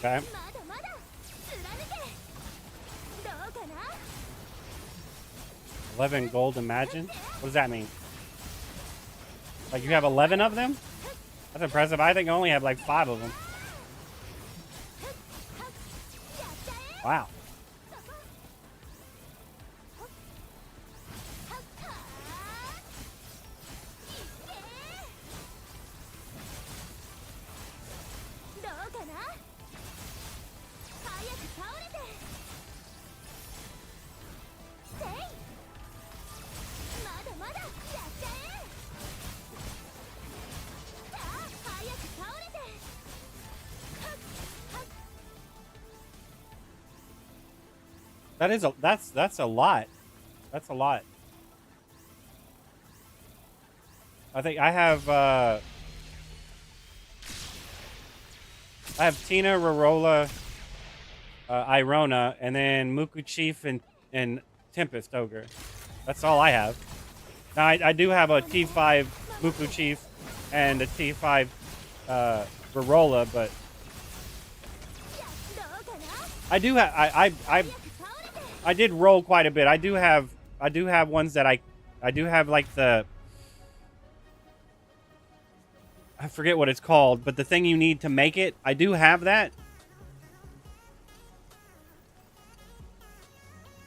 Speaker 1: Okay. 11 gold, imagine? What does that mean? Like, you have 11 of them? That's impressive. I think I only have like 5 of them. Wow. That's a lot. That's a lot. I think I have Tina, Rorola, Irona, and then Muku Chief and Tempest Ogre. That's all I have. Now I do have a T5 Muku Chief and a T5 Rorola, but I do have I did roll quite a bit. I do have ones that I do have like the, I forget what it's called, but the thing you need to make it, I do have that.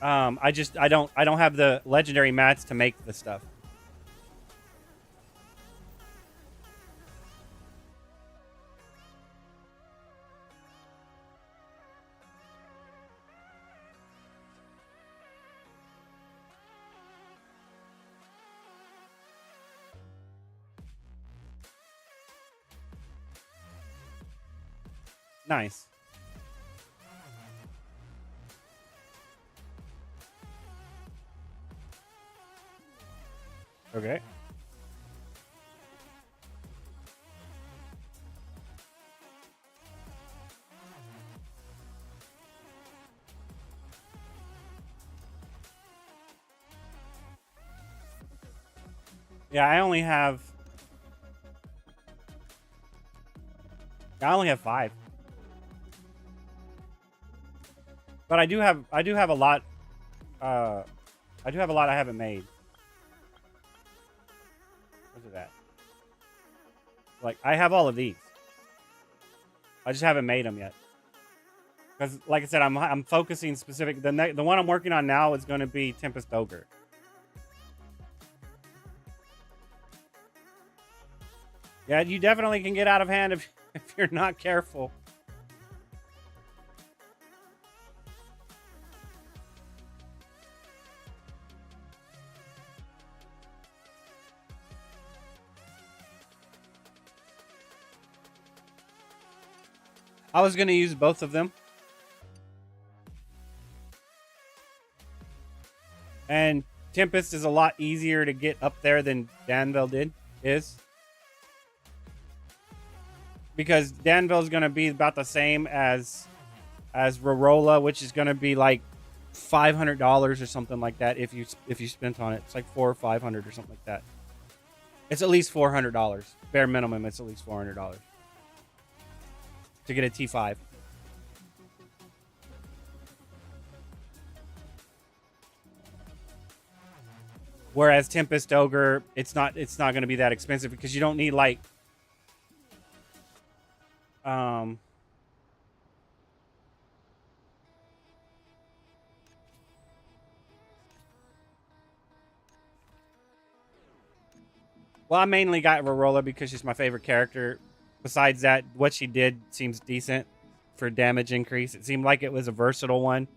Speaker 1: I don't have the legendary mats to make the stuff. Nice. Okay. Yeah, I only have 5. But I do have a lot I haven't made. What's that? Like, I have all of these. I just haven't made them yet. Because, like I said, I'm focusing specific. The one I'm working on now is going to be Tempest Ogre. Yeah, you definitely can get out of hand if you're not careful. I was going to use both of them. And Tempest is a lot easier to get up there than Danville is. because Danville's gonna be about the same as Rorola, which is gonna be like $500 or something like that if you spent on it. It's like $400 or $500 or something like that. It's at least $400. Bare minimum, it's at least $400 to get a T5. Whereas Tempest Ogre, it's not going to be that expensive because you don't need like well, I mainly got Rorola because she's my favorite character. Besides that, what she did seems decent for damage increase. It seemed like it was a versatile one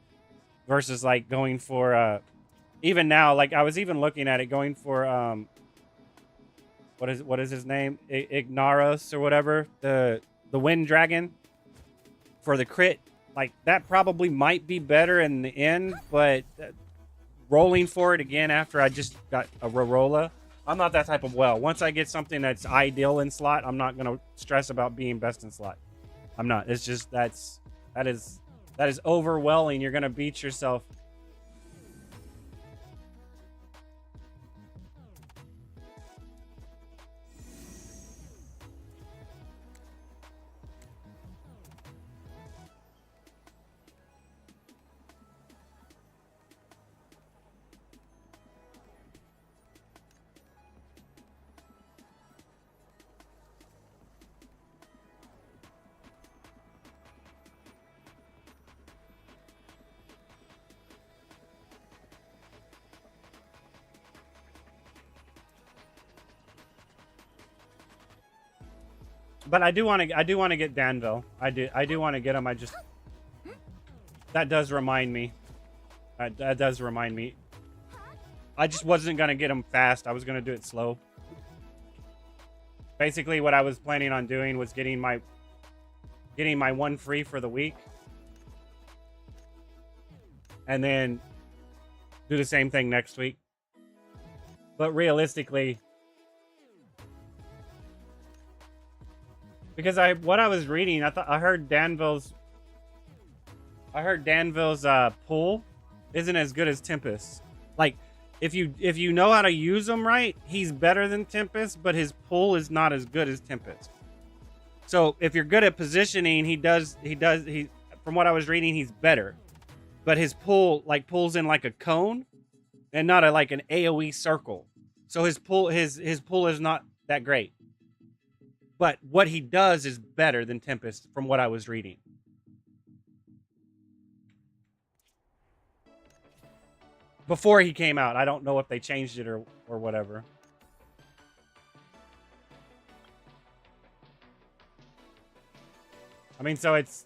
Speaker 1: versus like going for even now, like I was even looking at it going for what is his name? Ignaros or whatever, the Wind Dragon for the crit. Like that probably might be better in the end, but rolling for it again after I just got a Rorola, I'm not that type of well. Once I get something that's ideal in slot, I'm not gonna stress about being best in slot. I'm not. It's just that is overwhelming. You're gonna beat yourself. But I do want to get Danville. I do want to get him. That does remind me. That does remind me. I just wasn't gonna get him fast. I was gonna do it slow. Basically, what I was planning on doing was getting my one free for the week, and then do the same thing next week. But realistically, because what I was reading, I heard Danville's pull isn't as good as Tempest. Like if you know how to use him right, he's better than Tempest, but his pull is not as good as Tempest. So if you're good at positioning, he from what I was reading, he's better. But his pull pulls in like a cone and not like an AoE circle. So his pull is not that great. But what he does is better than Tempest from what I was reading. Before he came out. I don't know if they changed it or whatever. I mean, so it's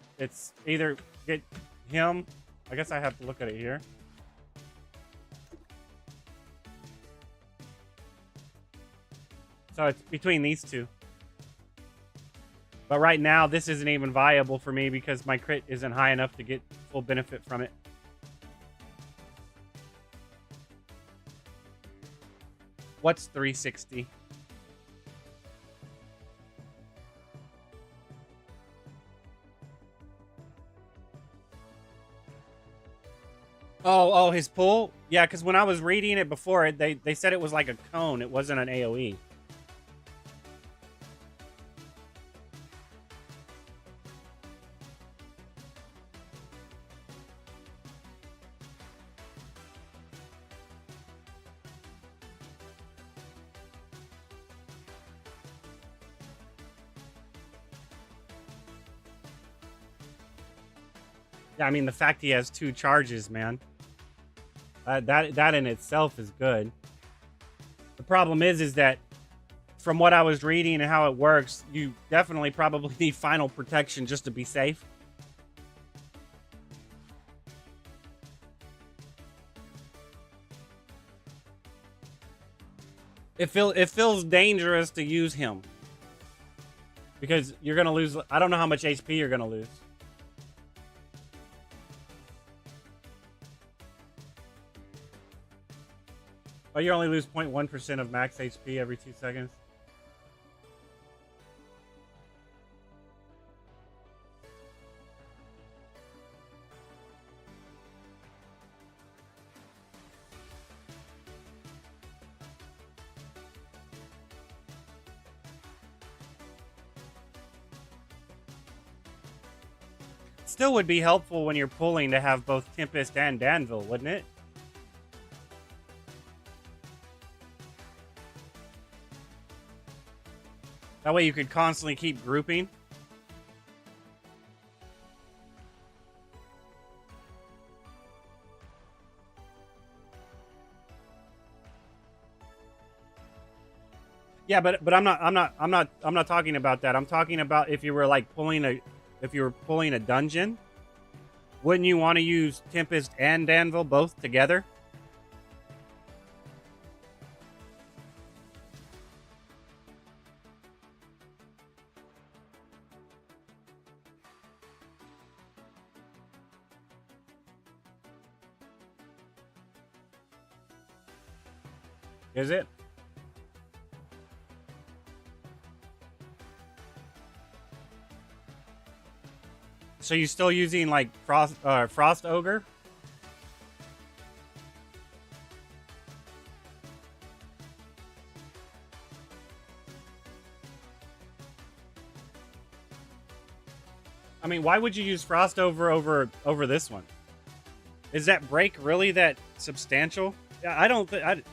Speaker 1: either get him. I guess I have to look at it here. So it's between these two. But right now, this isn't even viable for me because my crit isn't high enough to get full benefit from it. What's 360? Oh, his pull? Yeah, because when I was reading it before, they said it was like a cone. It wasn't an AoE. I mean, the fact he has 2 charges, man. That in itself is good. The problem is that from what I was reading and how it works, you definitely probably need final protection just to be safe. It feels dangerous to use him. Because you're going to lose... I don't know how much HP you're going to lose. Oh, you only lose 0.1% of max HP every 2 seconds. still would be helpful when you're pulling to have both Tempest and Danville, wouldn't it? That way you could constantly keep grouping. Yeah, but I'm not talking about that. I'm talking about if you were like if you were pulling a dungeon, wouldn't you want to use Tempest and Danville both together? Is it? So you still using like Frost Ogre? I mean, why would you use Frost over this one? Is that break really that substantial? Yeah, I don't think.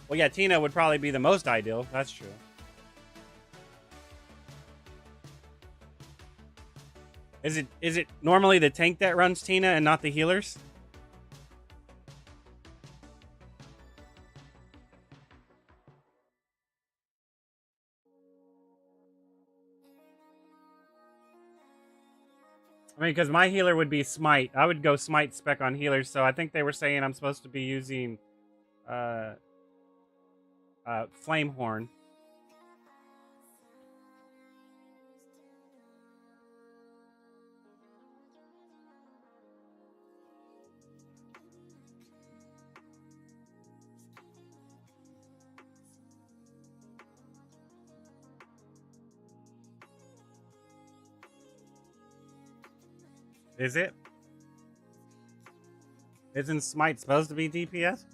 Speaker 1: Well, yeah, Tina would probably be the most ideal. That's true. Is it normally the tank that runs Tina and not the healers? I mean, because my healer would be Smite. I would go Smite spec on healers, so I think they were saying I'm supposed to be using Flamehorn. Is it? Isn't Smite supposed to be DPS?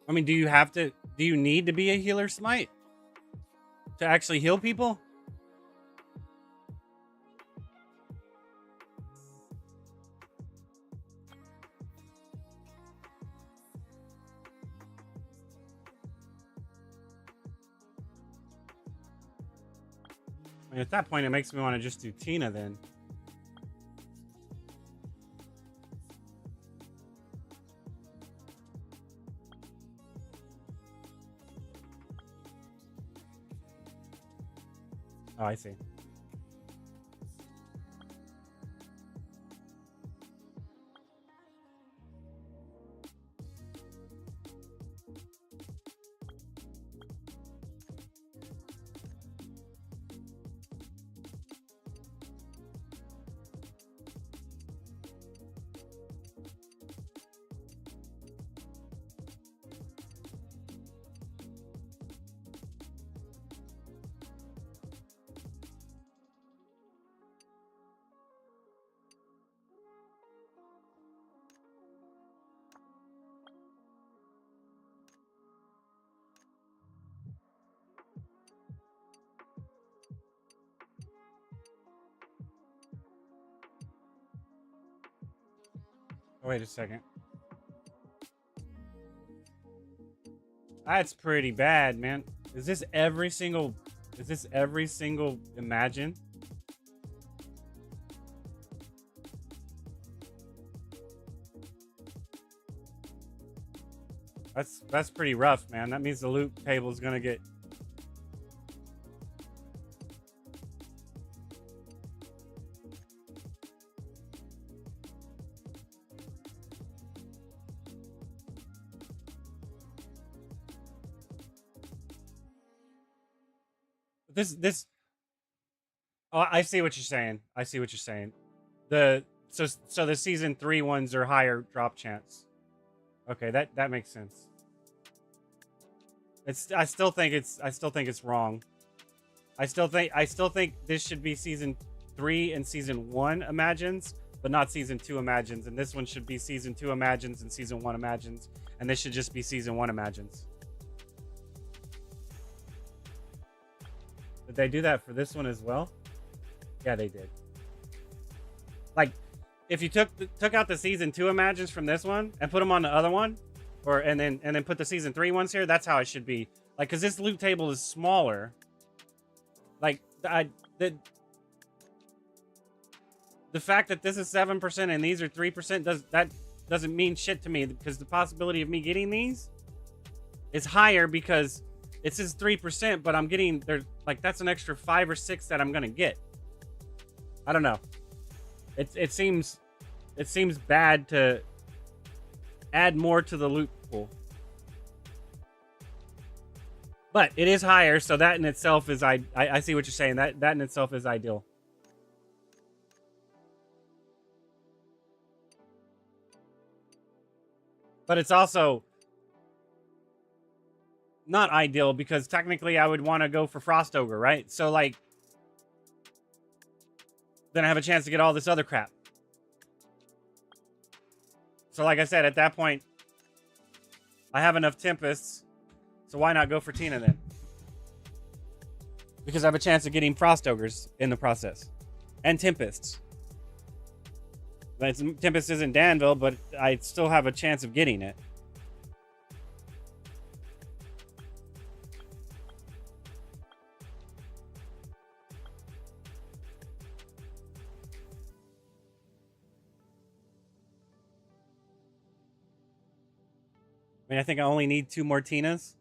Speaker 1: I mean, do you need to be a healer Smite to actually heal people? I mean, at that point, it makes me want to just do Tina then. Oh, I see. Oh, wait a second. That's pretty bad, man. Is this every single Imagine? That's pretty rough, man. That means the loot table is gonna get. This. Oh, I see what you're saying. I see what you're saying. So the season 3 ones are higher drop chance. Okay, that makes sense. I still think it's wrong. I still think this should be season 3 and season 1 imagines, but not season 2 imagines, and this one should be season 2 imagines and season 1 imagines, and this should just be season 1 imagines. Did they do that for this one as well? Yeah, they did. Like, if you took out the season 2 imagines from this one and put them on the other one, and then put the season 3 ones here, that's how it should be. Like, because this loot table is smaller. Like, the fact that this is 7% and these are 3% doesn't mean shit to me, because the possibility of me getting these is higher because it says 3%, but I'm getting that's an extra 5 or 6 that I'm gonna get. I don't know. It seems bad to add more to the loot pool, but it is higher, so that in itself is I see what you're saying. That in itself is ideal. But it's also not ideal because technically I would want to go for Frost Ogre, right? So like, then I have a chance to get all this other crap. So like I said, at that point, I have enough Tempests, so why not go for Tina then? Because I have a chance of getting Frost Ogres in the process. And Tempests. Tempest isn't Danville, but I still have a chance of getting it. I mean, I think I only need 2 more Tinas.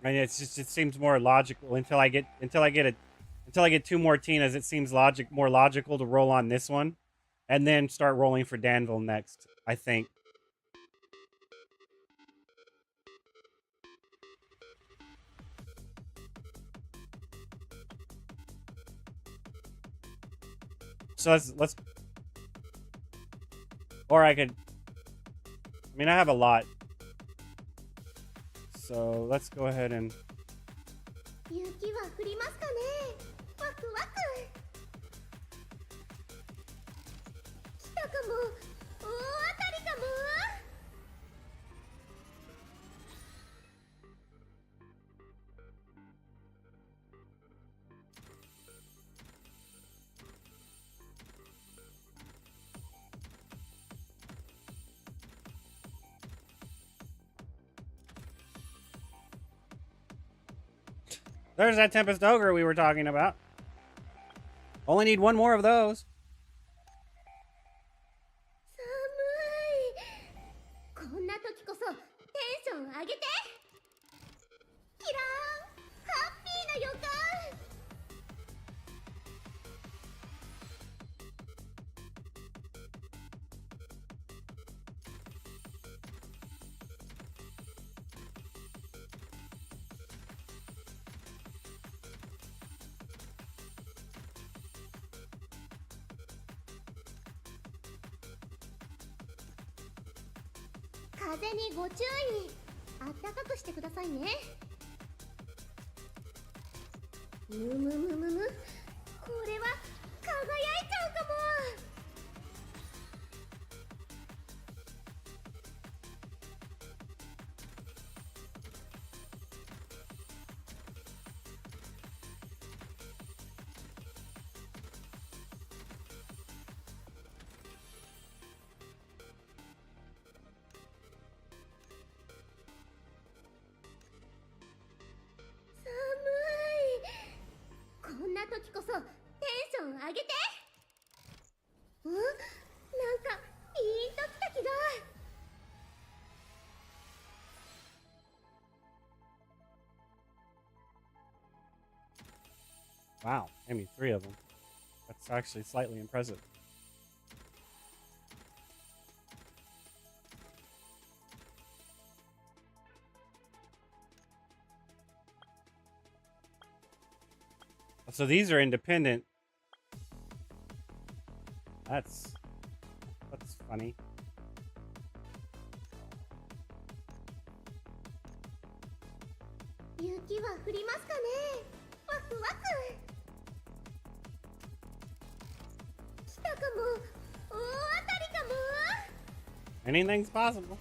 Speaker 1: I mean, it seems more logical until I get 2 more Tinas. It seems more logical to roll on this one, and then start rolling for Danville next, I think. So let's. Or I could. I mean, I have a lot. So let's go ahead and.
Speaker 2: 雪は降りますかね。ワクワク。来たかも。大当たりかも。
Speaker 1: There's that Tempest Ogre we were talking about. Only need 1 more of those.
Speaker 2: 寒い。こんな時こそテンション上げて。キラーン、ハッピーな予感。風にご注意。あったかくしてくださいね。むむむむむ。これは輝いちゃうかも。こんな時こそテンション上げて。
Speaker 1: Wow, I mean 3 of them. That's actually slightly impressive. So these are independent. That's funny.
Speaker 2: 雪は降りますかね。ワクワク。来たかも。大当たりかも。
Speaker 1: Anything's possible.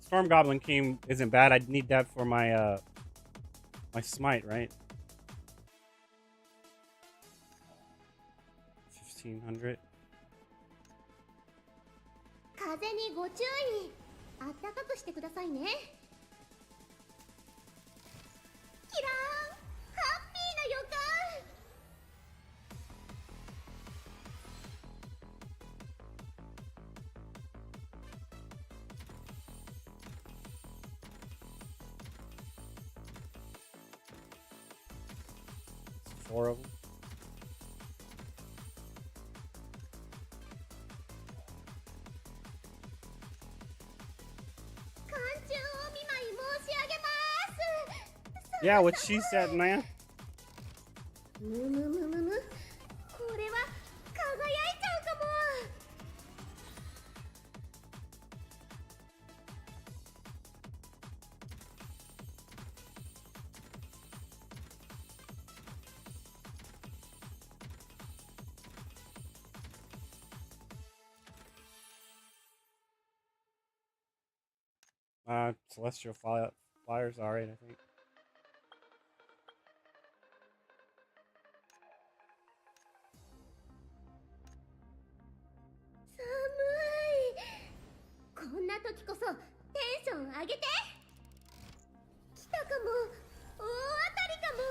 Speaker 1: Storm Goblin King isn't bad. I'd need that for my my smite, right? 1500.
Speaker 2: 風にご注意。あったかくしてくださいね。キラーン、ハッピーな予感。
Speaker 1: 4 of them.
Speaker 2: 寒中お見舞い申し上げます。
Speaker 1: Yeah, what she said, man.
Speaker 2: むむむむむ。これは輝いちゃうかも。
Speaker 1: Celestial Flyers, alright, I think.
Speaker 2: 寒い。こんな時こそテンション上げて。来たかも。大当たりかも。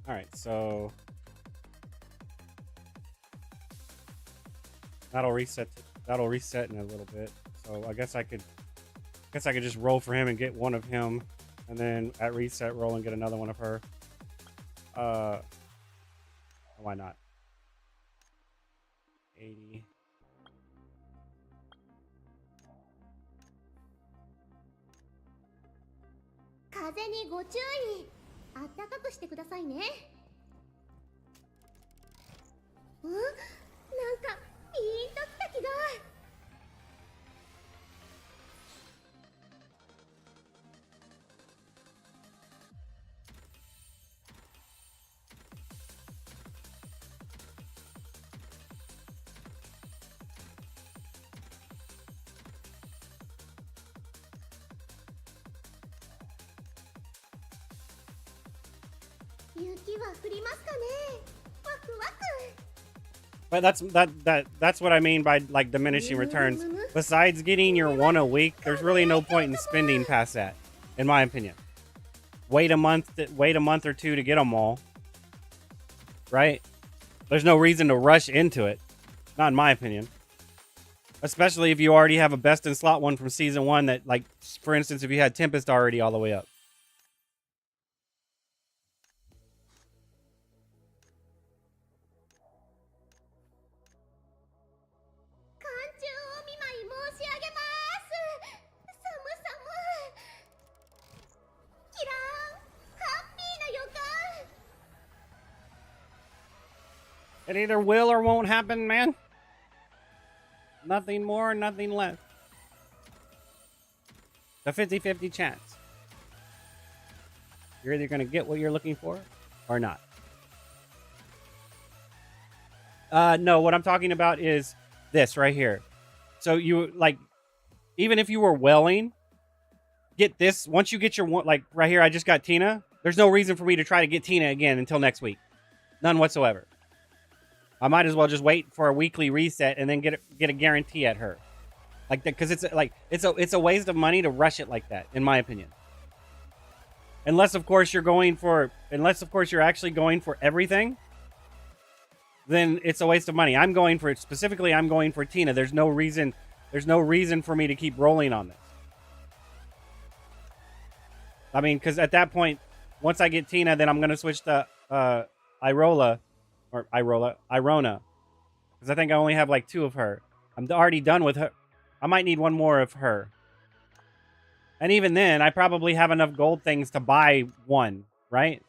Speaker 1: Alright, so that'll reset in a little bit. So I guess I could just roll for him and get one of him, and then at reset roll and get another one of her. Why not? 80.
Speaker 2: 風にご注意。あったかくしてくださいね。なんかピーンときた気が。 雪は降りますかね。ワクワク。
Speaker 1: But that's what I mean by like diminishing returns. Besides getting your one a week, there's really no point in spending past that, in my opinion. Wait a month or two to get them all. Right? There's no reason to rush into it. Not in my opinion. Especially if you already have a best in slot one from season 1 that, like, for instance, if you had Tempest already all the way up. 'It either will or won't happen, man. Nothing more, nothing less. The 50-50 chance. You're either going to get what you're looking for or not. No, what I'm talking about is This right here. So you like, even if you were welling, get this. Once you get your one, like right here, I just got Tina. There's no reason for me to try to get Tina again until next week. None whatsoever. I might as well just wait for a weekly reset and then get a guarantee at her, like that, because it's a waste of money to rush it like that, in my opinion. Unless of course you're actually going for everything, then it's a waste of money. I'm going for Tina. There's no reason for me to keep rolling on this. I mean, because at that point, once I get Tina, then I'm gonna switch to Irona, because I think I only have like 2 of her. I'm already done with her. I might need 1 more of her. And even then, I probably have enough gold things to buy 1, right?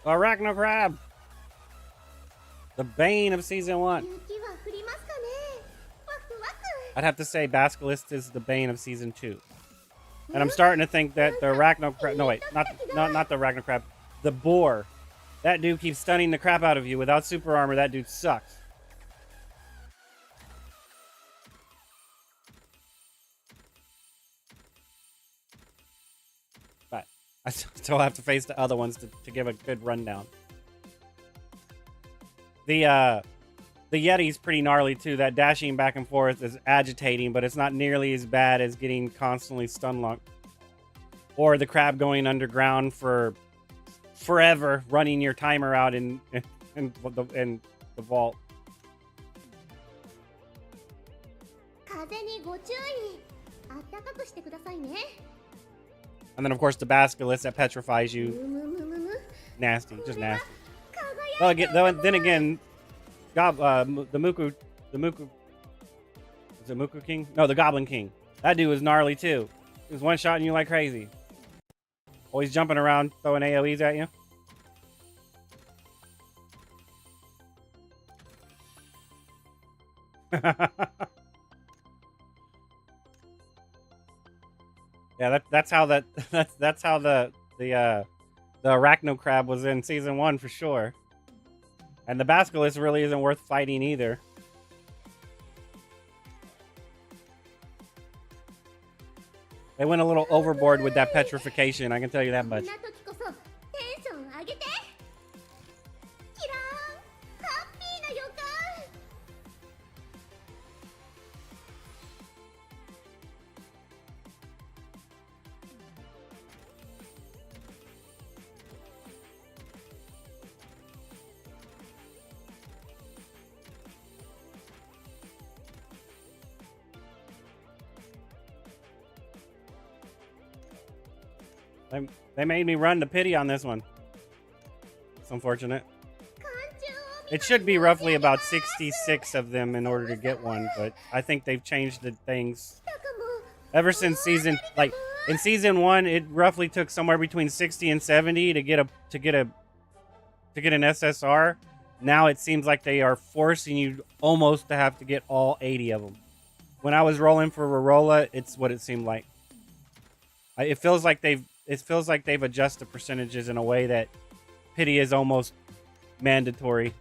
Speaker 1: Arachno Crab! The bane of season 1. I'd have to say Basilisk is the bane of season 2. And I'm starting to think that the Arachno Crab... No, wait. Not the Arachno Crab. The Boar. That dude keeps stunning the crap out of you. Without super armor, that dude sucks. But I still have to face the other ones to give a good rundown. The Yeti's pretty gnarly too. That dashing back and forth is agitating, but it's not nearly as bad as getting constantly stun locked. Or the crab going underground for forever, running your timer out in the vault. And then of course the basilisk that petrifies you. Nasty, just nasty. Well, then again, the Muku, is it Muku King? No, the Goblin King. That dude was gnarly too. He was one-shotting you like crazy. Always jumping around, throwing AoEs at you. Yeah, that's how the Arachno Crab was in season 1 for sure. And the Basilisk really isn't worth fighting either. They went a little overboard with that petrification, I can tell you that much. They made me run to pity on this one. It's unfortunate. It should be roughly about 66 of them in order to get one, but I think they've changed the things ever since in season 1. It roughly took somewhere between 60 and 70 to get an SSR. Now it seems like they are forcing you almost to have to get all 80 of them. When I was rolling for Rorola, it's what it seemed like. It feels like they've adjusted percentages in a way that pity is almost mandatory.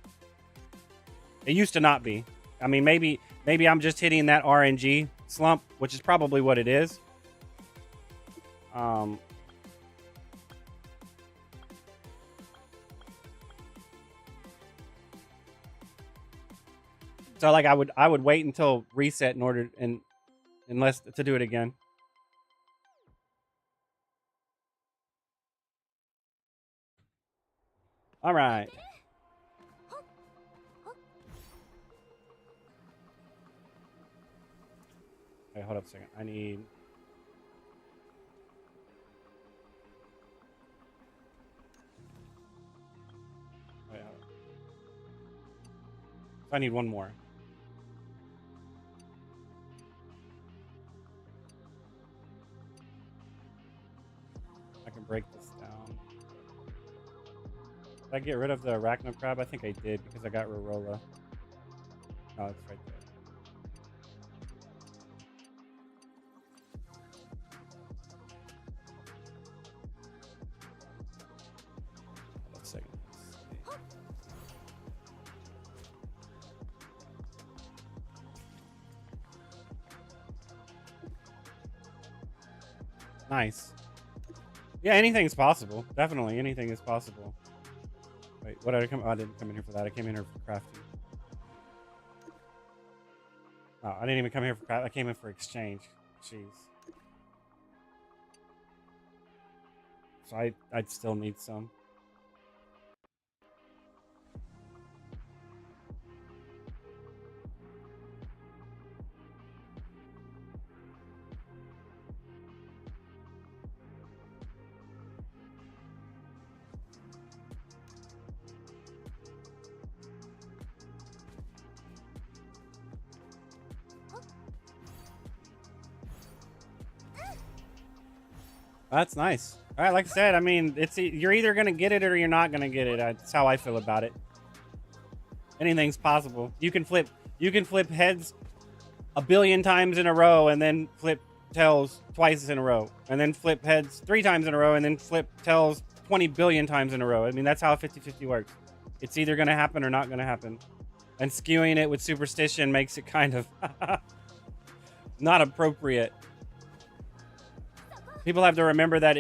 Speaker 1: It used to not be. I mean, maybe I'm just hitting that RNG slump, which is probably what it is. So like I would wait until reset in order unless to do it again. All right. Okay, hold up a second. I need So I need one more. I can break this down. Did I get rid of the arachno crab? I think I did because I got Rorola. No, it's right there. Hold on a second. Nice. Yeah, anything's possible. Definitely, anything is possible. Wait, what did I come? Oh, I didn't come in here for that. I came in here for crafting. Oh, I didn't even come here for craft. I came in for exchange. Jeez. So I'd still need some. That's nice. All right, like I said, I mean, you're either gonna get it or you're not gonna get it. That's how I feel about it. Anything's possible. You can flip heads a billion times in a row, and then flip tails twice in a row, and then flip heads 3 times in a row, and then flip tails 20 billion times in a row. I mean, that's how a 50-50 works. It's either gonna happen or not gonna happen. And skewing it with superstition makes it kind of not appropriate. People have to remember that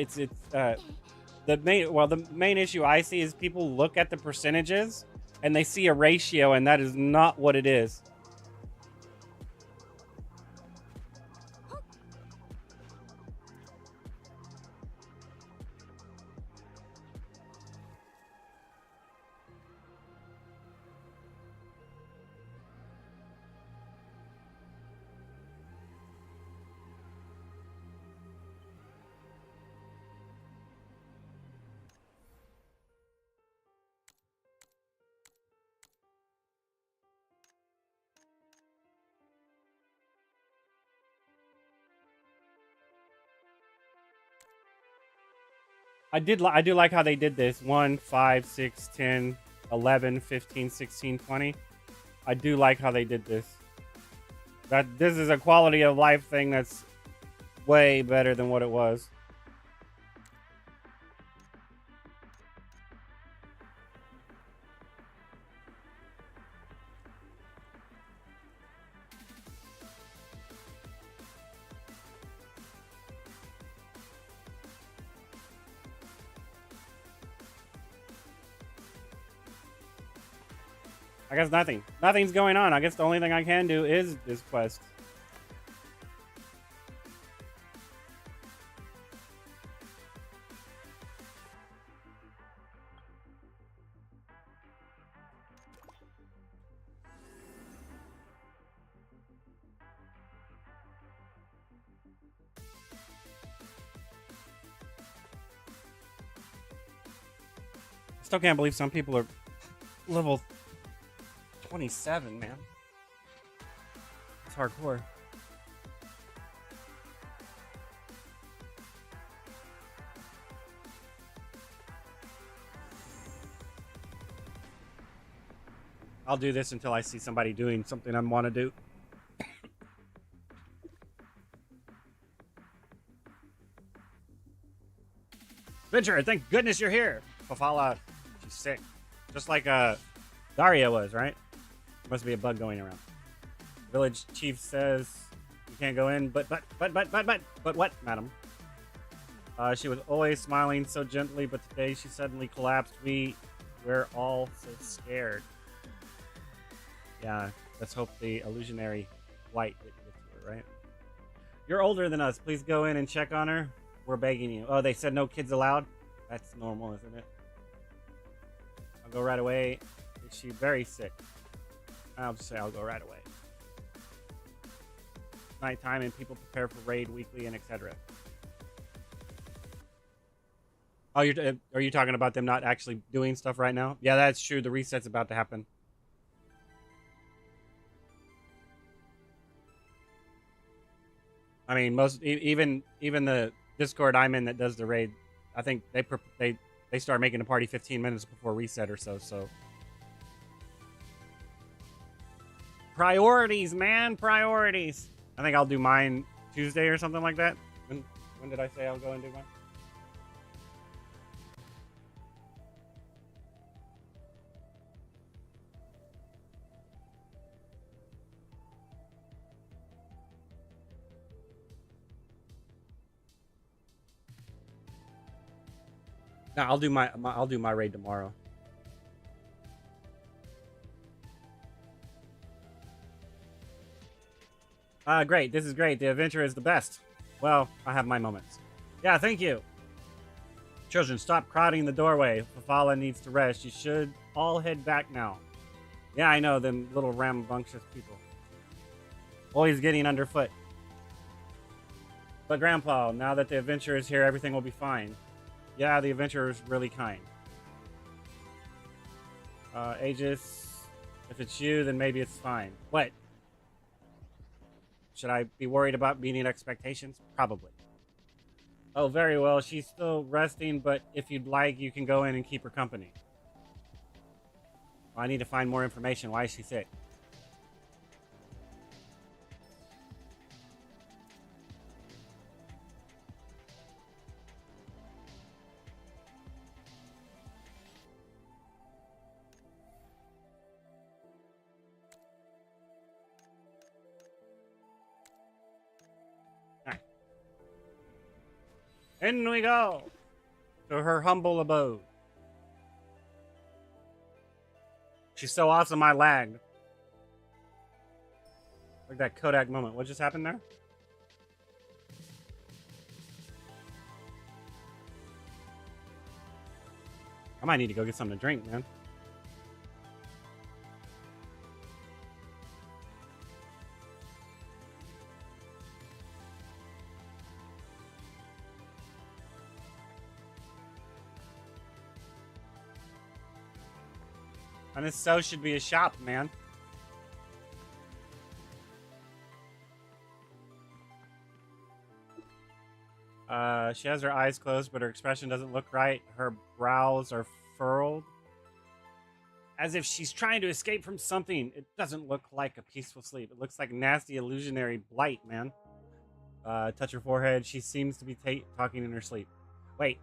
Speaker 1: the main issue I see is people look at the percentages and they see a ratio, and that is not what it is. I do like how they did this 1, 5, 6, 10, 11, 15, 16, 20. I do like how they did this. This is a quality of life thing that's way better than what it was. I guess nothing. Nothing's going on. I guess the only thing I can do is this quest. Still can't believe some people are level 27, man. It's hardcore. I'll do this until I see somebody doing something I want to do. Venture, thank goodness you're here. Fafala, she's sick. Just like Daria was, right? Must be a bug going around. Village chief says you can't go in, but what, madam? She was always smiling so gently, but today she suddenly collapsed. We're all so scared. Yeah, let's hope the illusionary light gets to her, right? You're older than us. Please go in and check on her. We're begging you. Oh, they said no kids allowed? That's normal, isn't it? I'll go right away. Is she very sick? I'll just say I'll go right away. Nighttime and people prepare for raid weekly and etc. Oh, are you talking about them not actually doing stuff right now? Yeah, that's true. The reset's about to happen. I mean, even the Discord I'm in that does the raid, I think they start making the party 15 minutes before reset or so. So priorities, man, priorities. I think I'll do mine Tuesday or something like that. When did I say I'll go and do mine? No, I'll do my raid tomorrow. Great. This is great. The adventure is the best. Well, I have my moments. Yeah, thank you. Children, stop crowding the doorway. Fafala needs to rest. You should all head back now. Yeah, I know, them little rambunctious people. Always getting underfoot. But Grandpa, now that the adventure is here, everything will be fine. Yeah, the adventurer is really kind. Aegis, if it's you, then maybe it's fine. What? Should I be worried about meeting expectations? Probably. Oh, very well. She's still resting, but if you'd like, you can go in and keep her company. Well, I need to find more information. Why is she sick? In we go to her humble abode. She's so awesome, I lagged. Like that Kodak moment. What just happened there? I might need to go get something to drink, man. And this so should be a shop, man. She has her eyes closed, but her expression doesn't look right. Her brows are furrowed, as if she's trying to escape from something. It doesn't look like a peaceful sleep. It looks like nasty illusionary blight, man. Touch her forehead. She seems to be talking in her sleep. Wait,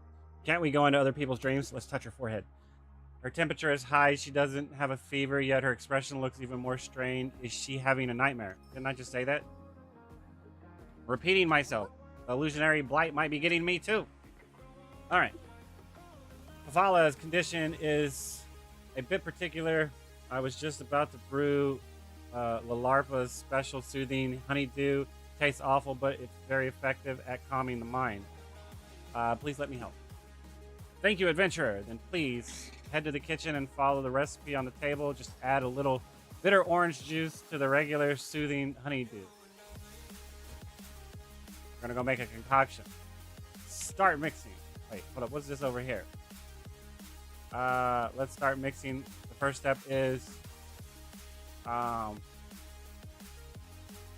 Speaker 1: can't we go into other people's dreams? Let's touch her forehead. Her temperature is high. She doesn't have a fever, yet her expression looks even more strained. Is she having a nightmare? Didn't I just say that? Repeating myself. The illusionary blight might be getting me too. Alright. Fafala's condition is a bit particular. I was just about to brew Lalarpa's special soothing honeydew. Tastes awful, but it's very effective at calming the mind. Please let me help. Thank you, adventurer. Then please head to the kitchen and follow the recipe on the table. Just add a little bitter orange juice to the regular soothing honeydew. We're gonna go make a concoction. Start mixing. Wait, hold up. What's this over here? Let's start mixing. The first step is, I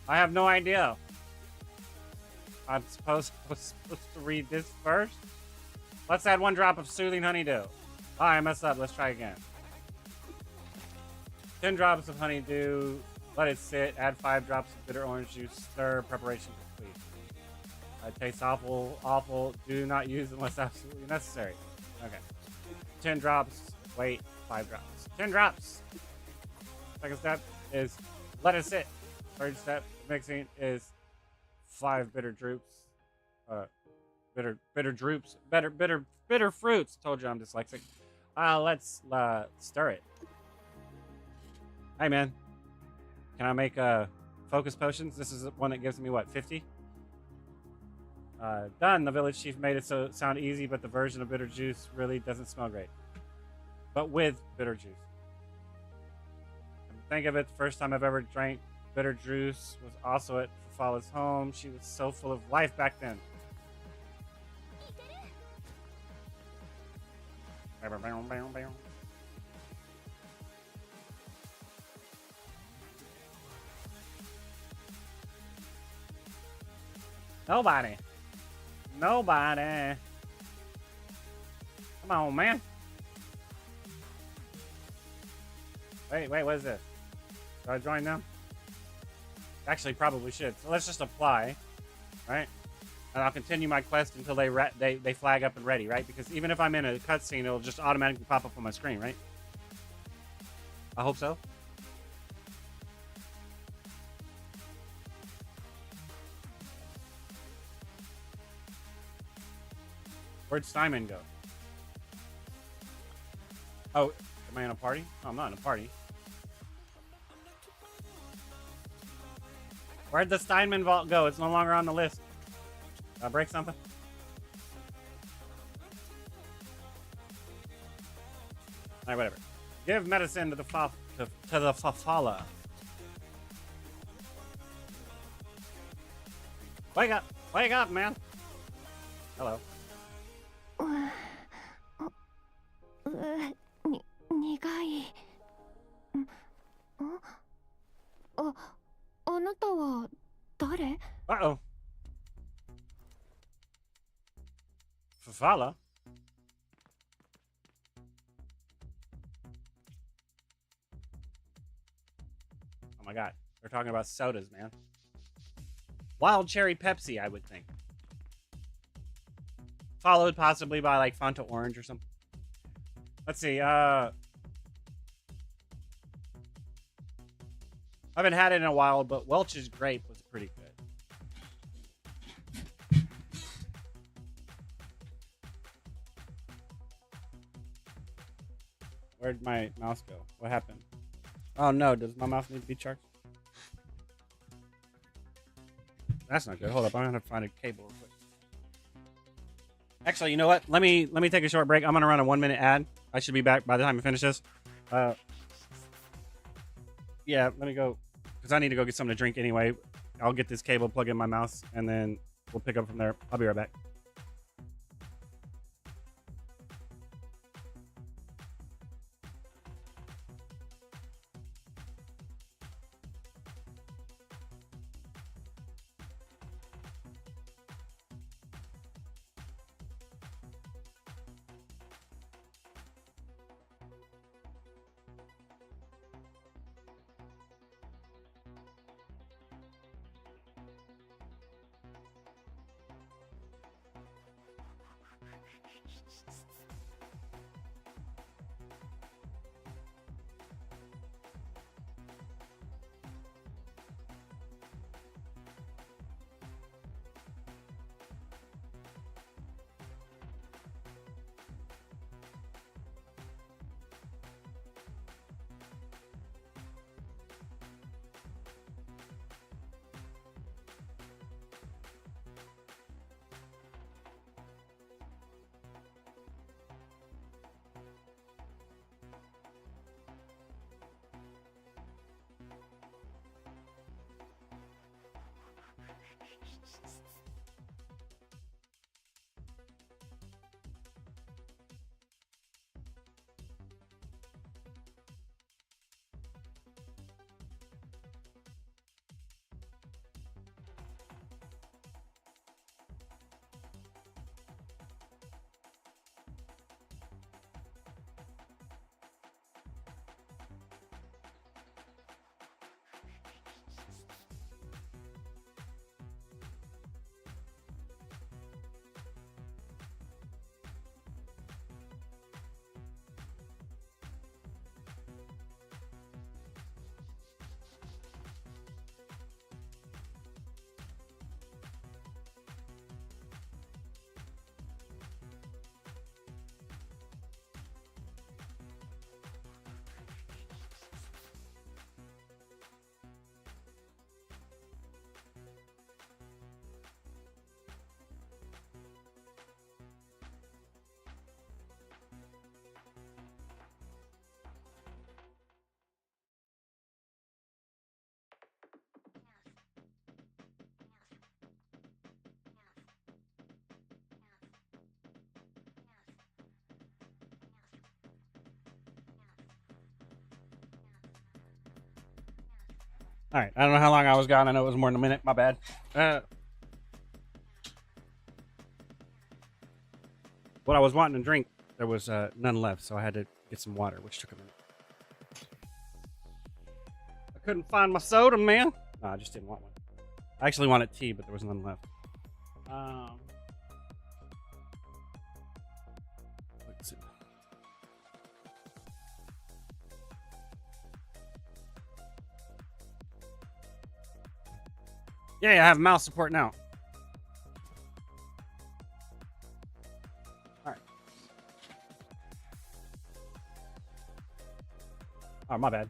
Speaker 1: have no idea. I was supposed to read this first. Let's add 1 drop of soothing honeydew. Oh, I messed up. Let's try again. 10 drops of honeydew. Let it sit. Add 5 drops of bitter orange juice. Stir. Preparation complete. It tastes awful. Awful. Do not use unless absolutely necessary. Okay. 10 drops. Wait. 5 drops. 10 drops. Second step is let it sit. Third step, mixing, is 5 bitter droops. Bitter fruits. Told you I'm dyslexic. Let's stir it. Hey, man. Can I make focus potions? This is one that gives me, what, 50? Done. The village chief made it so sound easy, but the version of bitter juice really doesn't smell great. But with bitter juice. Think of it, the first time I've ever drank bitter juice was also at Fafala's home. She was so full of life back then. Nobody. Nobody. Come on, man. Wait, what is this? Do I join them? Actually, probably should. So let's just apply, right? And I'll continue my quest until they flag up and ready, right? Because even if I'm in a cutscene, it'll just automatically pop up on my screen, right? I hope so. Where'd Simon go? Oh, am I in a party? Oh, I'm not in a party. Where'd the Steinman vault go? It's no longer on the list. Did I break something? Alright, whatever. Give medicine to the Fafala. Wake up, man. Hello.
Speaker 2: 苦い。あなたは誰？
Speaker 1: Uh-oh. Fafala? Oh my god. They're talking about sodas, man. Wild cherry Pepsi, I would think. Followed possibly by like Fanta Orange or something. Let's see, I haven't had it in a while, but Welch's grape was pretty good. Where'd my mouse go? What happened? Oh no, does my mouse need to be charged? That's not good. Hold up, I'm gonna have to find a cable real quick. Actually, you know what? Let me take a short break. I'm gonna run a 1-minute ad. I should be back by the time I finish this. Yeah, let me go, because I need to go get something to drink anyway. I'll get this cable, plug in my mouse, and then we'll pick up from there. I'll be right back. All right, I don't know how long I was gone. I know it was more than a minute. My bad. what I was wanting to drink, there was none left, so I had to get some water, which took a minute. I couldn't find my soda, man. No, I just didn't want one. I actually wanted tea, but there was none left. Let's see. Yeah, I have mouse support now. All right. Oh, my bad.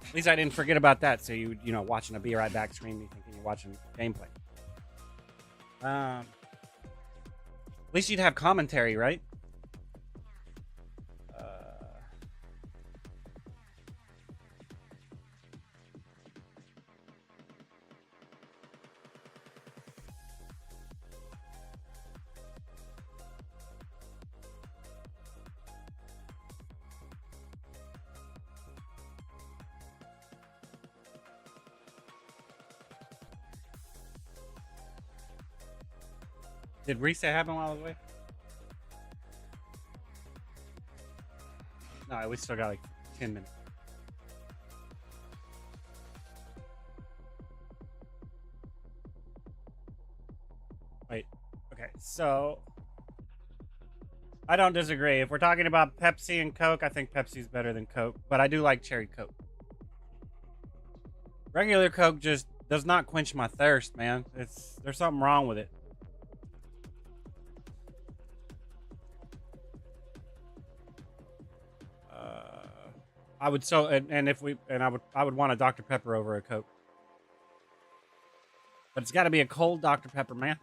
Speaker 1: At least I didn't forget about that. So you know, watching a Be Right Back screen, me thinking you're watching gameplay. At least you'd have commentary, right? Did reset happen while I was away? No, we still got like 10 minutes. Wait, okay, so I don't disagree. If we're talking about Pepsi and Coke, I think Pepsi's better than Coke, but I do like cherry Coke. Regular Coke just does not quench my thirst, man. There's something wrong with it. I would I would want a Dr. Pepper over a Coke. But it's got to be a cold Dr. Pepper, man.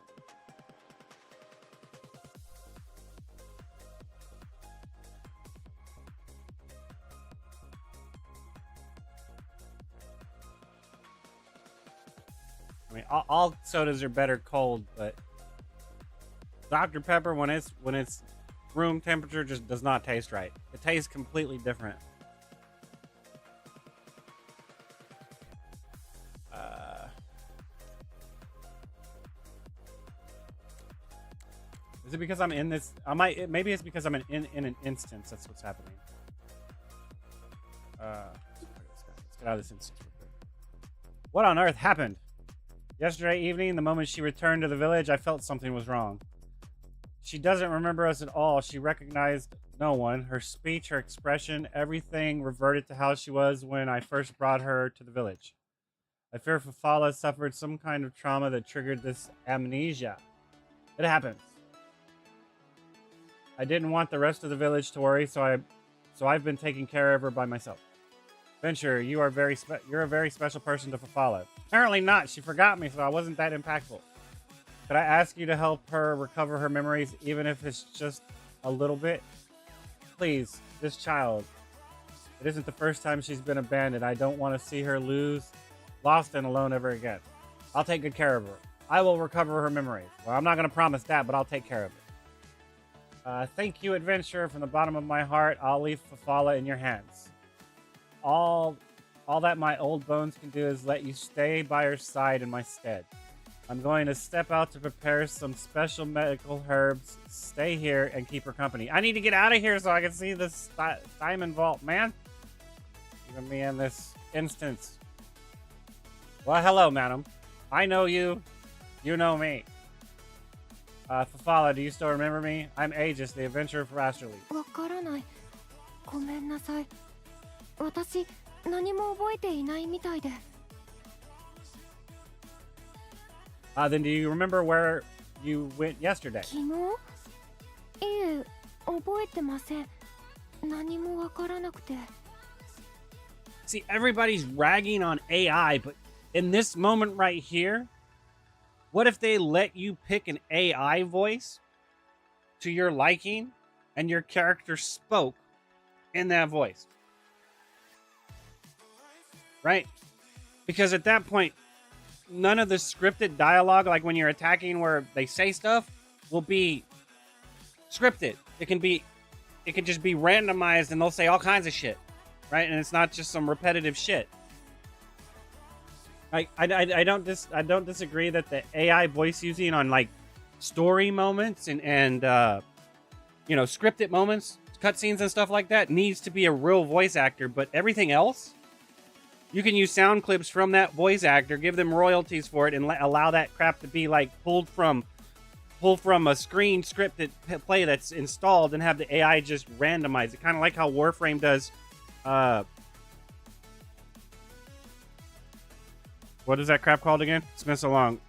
Speaker 1: I mean, all sodas are better cold, but Dr. Pepper, when it's room temperature, just does not taste right. It tastes completely different. Is it because I'm in this? Maybe it's because I'm in an instance. That's what's happening. Let's get out of this instance real quick. What on earth happened? Yesterday evening, the moment she returned to the village, I felt something was wrong. She doesn't remember us at all. She recognized no one. Her speech, her expression, everything reverted to how she was when I first brought her to the village. I fear Fafala suffered some kind of trauma that triggered this amnesia. It happens. I didn't want the rest of the village to worry, so I've been taking care of her by myself. Venture, you're a very special person to Fafala. Apparently not. She forgot me, so I wasn't that impactful. Could I ask you to help her recover her memories, even if it's just a little bit? Please, this child. It isn't the first time she's been abandoned. I don't want to see her lost and alone ever again. I'll take good care of her. I will recover her memories. Well, I'm not going to promise that, but I'll take care of it. Thank you, adventurer, from the bottom of my heart. I'll leave Fafala in your hands. All that my old bones can do is let you stay by her side in my stead. I'm going to step out to prepare some special medical herbs. Stay here and keep her company. I need to get out of here so I can see this diamond vault, man. Even me in this instance. Well, hello, madam. I know you. You know me. Fafala, do you still remember me? I'm Aegis, the adventurer for Astrally.
Speaker 2: わからない。ごめんなさい。私、何も覚えていないみたいで。
Speaker 1: Then do you remember where you went yesterday?
Speaker 2: 昨日？いえ、覚えてません。何もわからなくて。
Speaker 1: See, everybody's ragging on AI, but in this moment right here, what if they let you pick an AI voice to your liking and your character spoke in that voice? Right? Because at that point, none of the scripted dialogue, like when you're attacking where they say stuff, will be scripted. It can just be randomized and they'll say all kinds of shit. Right? And it's not just some repetitive shit. I don't disagree that the AI voice using on like story moments and you know, scripted moments, cutscenes and stuff like that needs to be a real voice actor. But everything else, you can use sound clips from that voice actor, give them royalties for it, and allow that crap to be like pulled from a screen scripted play that's installed, and have the AI just randomize it, kind of like how Warframe does. What is that crap called again? It's been so long.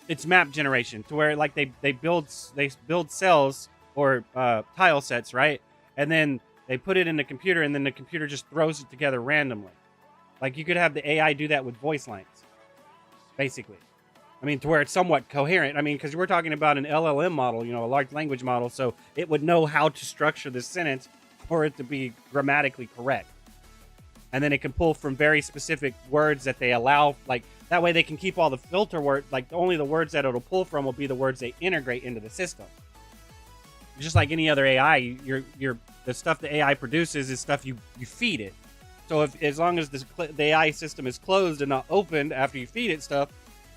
Speaker 1: It's map generation, to where like they build cells or tile sets, right? And then they put it in the computer, and then the computer just throws it together randomly. Like you could have the AI do that with voice lines, basically. I mean, to where it's somewhat coherent. I mean, because we're talking about an LLM model, you know, a large language model, so it would know how to structure the sentence for it to be grammatically correct. And then it can pull from very specific words that they allow, like that way they can keep all the filter words, like only the words that it'll pull from will be the words they integrate into the system. Just like any other AI, the stuff the AI produces is stuff you feed it. So as long as the AI system is closed and not opened after you feed it stuff,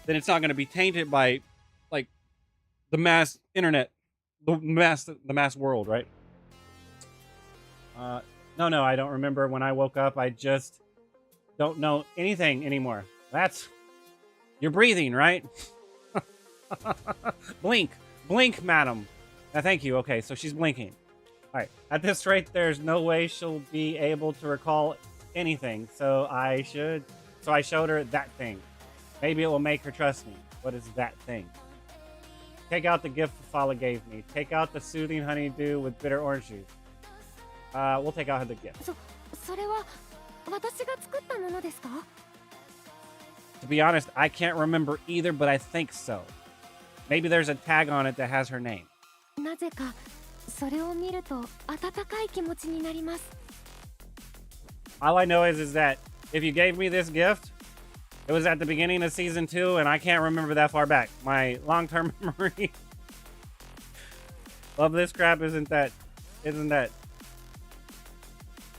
Speaker 1: then it's not going to be tainted by like the mass internet, the mass world, right? No, I don't remember when I woke up. I just don't know anything anymore. You're breathing, right? Blink, madam. Thank you. Okay, so she's blinking. All right. At this rate, there's no way she'll be able to recall anything. So I showed her that thing. Maybe it will make her trust me. What is that thing? Take out the gift Fala gave me. Take out the soothing honeydew with bitter orange juice. We'll take out the gift. To be honest, I can't remember either, but I think so. Maybe there's a tag on it that has her name. All I know is that if you gave me this gift, it was at the beginning of season 2, and I can't remember that far back. My long-term memory of this crap isn't that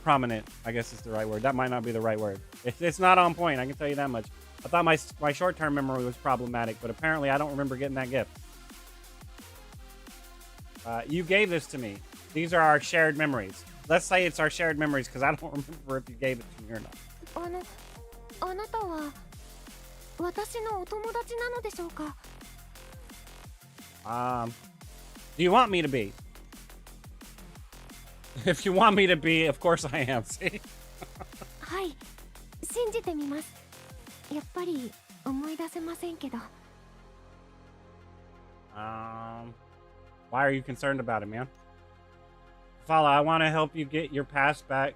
Speaker 1: prominent, I guess is the right word. That might not be the right word. It's not on point, I can tell you that much. I thought my short-term memory was problematic, but apparently I don't remember getting that gift. You gave this to me. These are our shared memories. Let's say it's our shared memories, because I don't remember if you gave it to me or not. Do you want me to be? If you want me to be, of course I am. See? Why are you concerned about it, man? Fala, I want to help you get your past back.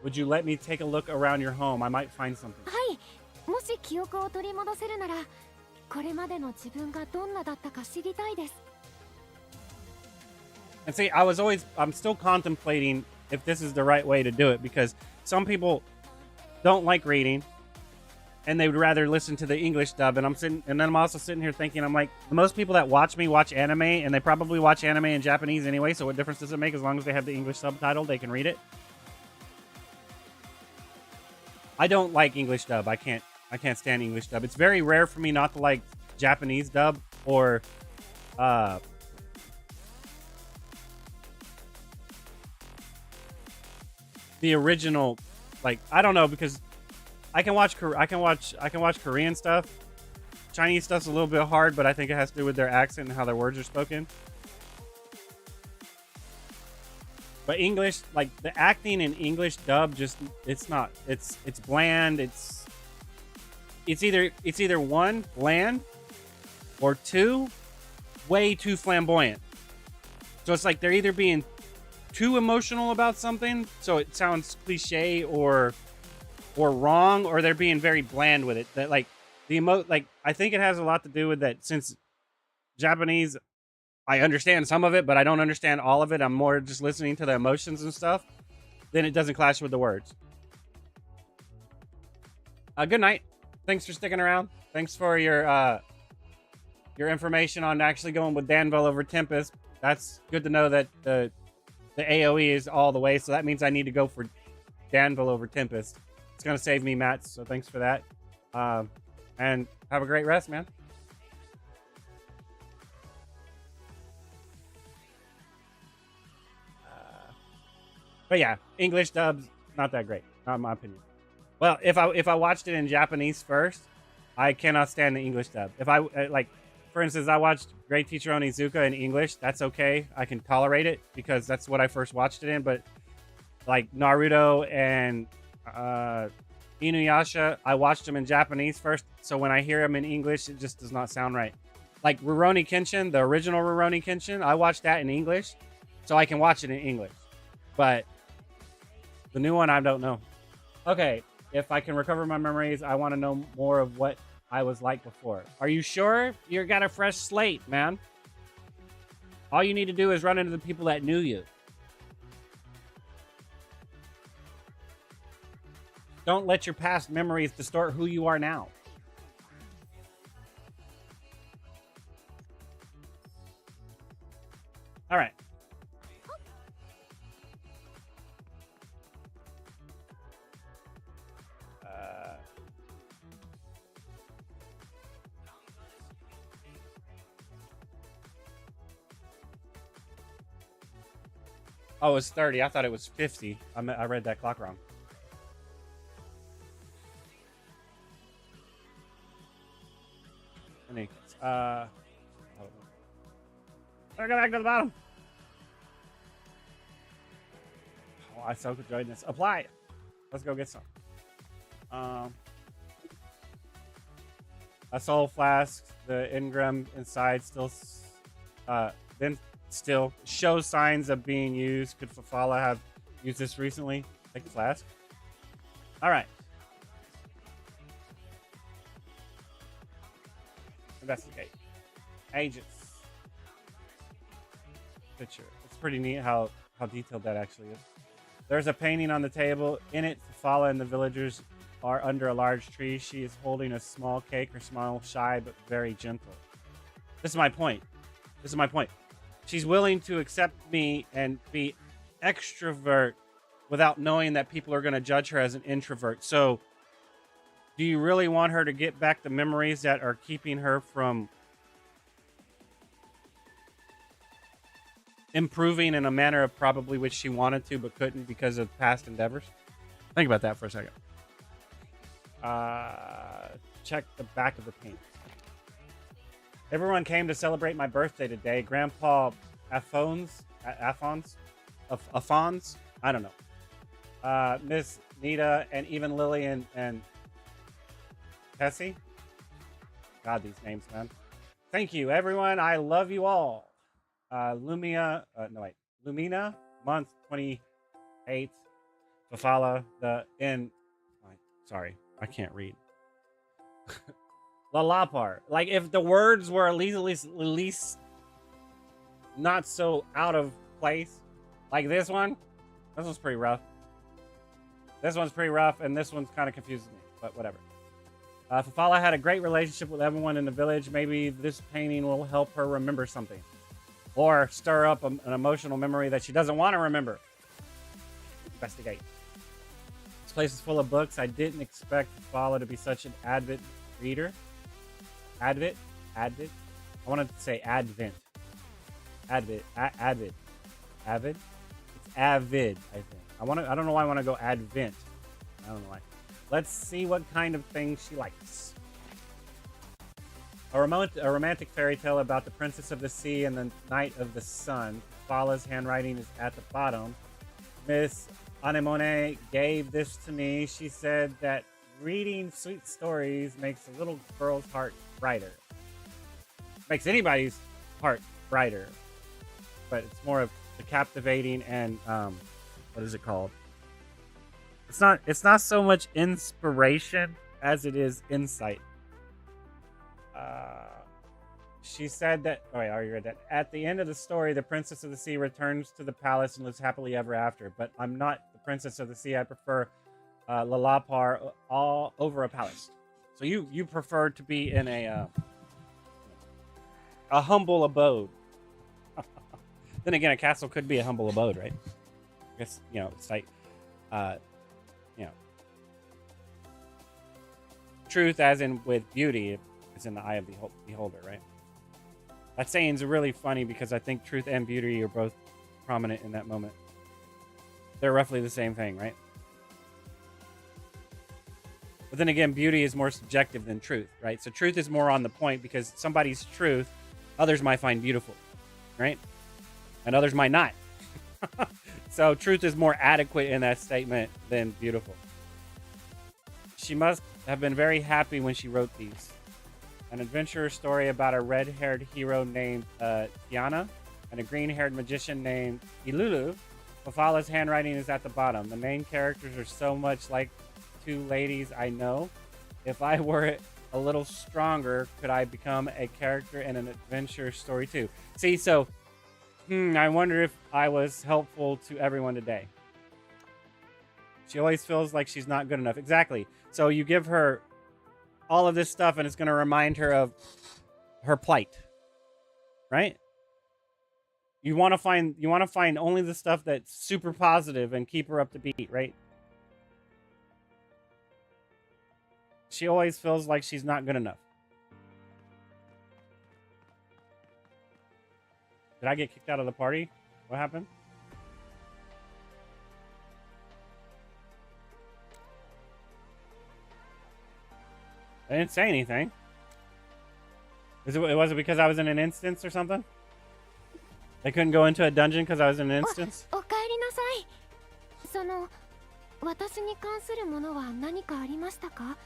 Speaker 1: Would you let me take a look around your home? I might find something. And see, I'm still contemplating if this is the right way to do it, because some people don't like reading and they would rather listen to the English dub. And then I'm also sitting here thinking, I'm like, most people that watch me watch anime, and they probably watch anime in Japanese anyway. So what difference does it make? As long as they have the English subtitle, they can read it. I don't like English dub. I can't stand English dub. It's very rare for me not to like Japanese dub or the original. Like, I don't know, because I can watch Korean stuff. Chinese stuff's a little bit hard, but I think it has to do with their accent and how their words are spoken. But English, like the acting in English dub, it's bland. It's either one, bland, or two, way too flamboyant. So it's like they're either being too emotional about something, so it sounds cliche or wrong, or they're being very bland with it. That like I think it has a lot to do with that, since Japanese, I understand some of it, but I don't understand all of it. I'm more just listening to the emotions and stuff. Then it doesn't clash with the words. Good night. Thanks for sticking around. Thanks for your information on actually going with Danville over Tempest. That's good to know that the AoE is all the way, so that means I need to go for Danville over Tempest. It's going to save me mats, so thanks for that. And Have a great rest, man. But yeah, English dubs not that great, not in my opinion. Well, if I watched it in Japanese first, I cannot stand the English dub. If I like, for instance, I watched Great Teacher Onizuka in English. That's okay. I can tolerate it because that's what I first watched it in. But like Naruto and Inuyasha, I watched them in Japanese first. So when I hear them in English, it just does not sound right. Like Rurouni Kenshin, the original Rurouni Kenshin, I watched that in English, so I can watch it in English. But the new one, I don't know. Okay, if I can recover my memories, I want to know more of what I was like before. Are you sure? You got a fresh slate, man. All you need to do is run into the people that knew you. Don't let your past memories distort who you are now. All right. Oh, it was 30. I thought it was 50. I read that clock wrong. I'll go back to the bottom. Oh, I so enjoyed this. Apply. Let's go get some. A soul flask. The engram inside still, then still shows signs of being used. Could Fafala have used this recently? Take the flask. All right. Investigate. Agents. Picture. It's pretty neat how detailed that actually is. There's a painting on the table. In it, Fafala and the villagers are under a large tree. She is holding a small cake. Her smile shy but very gentle. This is my point. She's willing to accept me and be extrovert without knowing that people are going to judge her as an introvert. So, do you really want her to get back the memories that are keeping her from improving in a manner of probably which she wanted to but couldn't because of past endeavors? Think about that for a second. Check the back of the paint. Everyone came to celebrate my birthday today. Grandpa Afons, I don't know. Miss Nita and even Lily and Tessie. God, these names, man. Thank you, everyone. I love you all. Lumina, month 28. Fafala, sorry, I can't read. Lalapar. Like, if the words were at least not so out of place. Like this one's pretty rough. This one's pretty rough, and this one's kind of confuses me, but whatever. Fafala had a great relationship with everyone in the village. Maybe this painting will help her remember something. Or stir up an emotional memory that she doesn't want to remember. Investigate. This place is full of books. I didn't expect Fafala to be such an avid reader. Avid? I wanted to say advent. Avid. It's avid, I think. I don't know why I want to go advent. I don't know why. Let's see what kind of things she likes. A romantic fairy tale about the Princess of the Sea and the Knight of the Sun. Fala's handwriting is at the bottom. Miss Anemone gave this to me. She said that reading sweet stories makes a little girl's heart brighter. Makes anybody's heart brighter. But it's more of the captivating and what is it called? It's not so much inspiration as it is insight. She said that I already read that. At the end of the story, the Princess of the Sea returns to the palace and lives happily ever after. But I'm not the Princess of the Sea. I prefer Lalapar all over a palace. So you prefer to be in a humble abode. Then again, a castle could be a humble abode, right? I guess, it's like, truth as in with beauty. is in the eye of the beholder, right? That saying's really funny because I think truth and beauty are both prominent in that moment. They're roughly the same thing, right? But then again, beauty is more subjective than truth, right? So truth is more on the point because somebody's truth, others might find beautiful, right? And others might not. So truth is more adequate in that statement than beautiful. She must have been very happy when she wrote these. An adventure story about a red-haired hero named Tiana and a green-haired magician named Ilulu. Fafala's handwriting is at the bottom. The main characters are so much like two ladies I know. If I were a little stronger, could I become a character in an adventure story too? See, so I wonder if I was helpful to everyone today. She always feels like she's not good enough. Exactly. So you give her all of this stuff and it's going to remind her of her plight, right? You want to find only the stuff that's super positive and keep her up to beat, right? She always feels like she's not good enough. Did I get kicked out of the party? What happened? I didn't say anything. Was it because I was in an instance or something? They couldn't go into a dungeon because I was in an instance?
Speaker 2: おかえりなさい。その私に関するものは何かありましたか？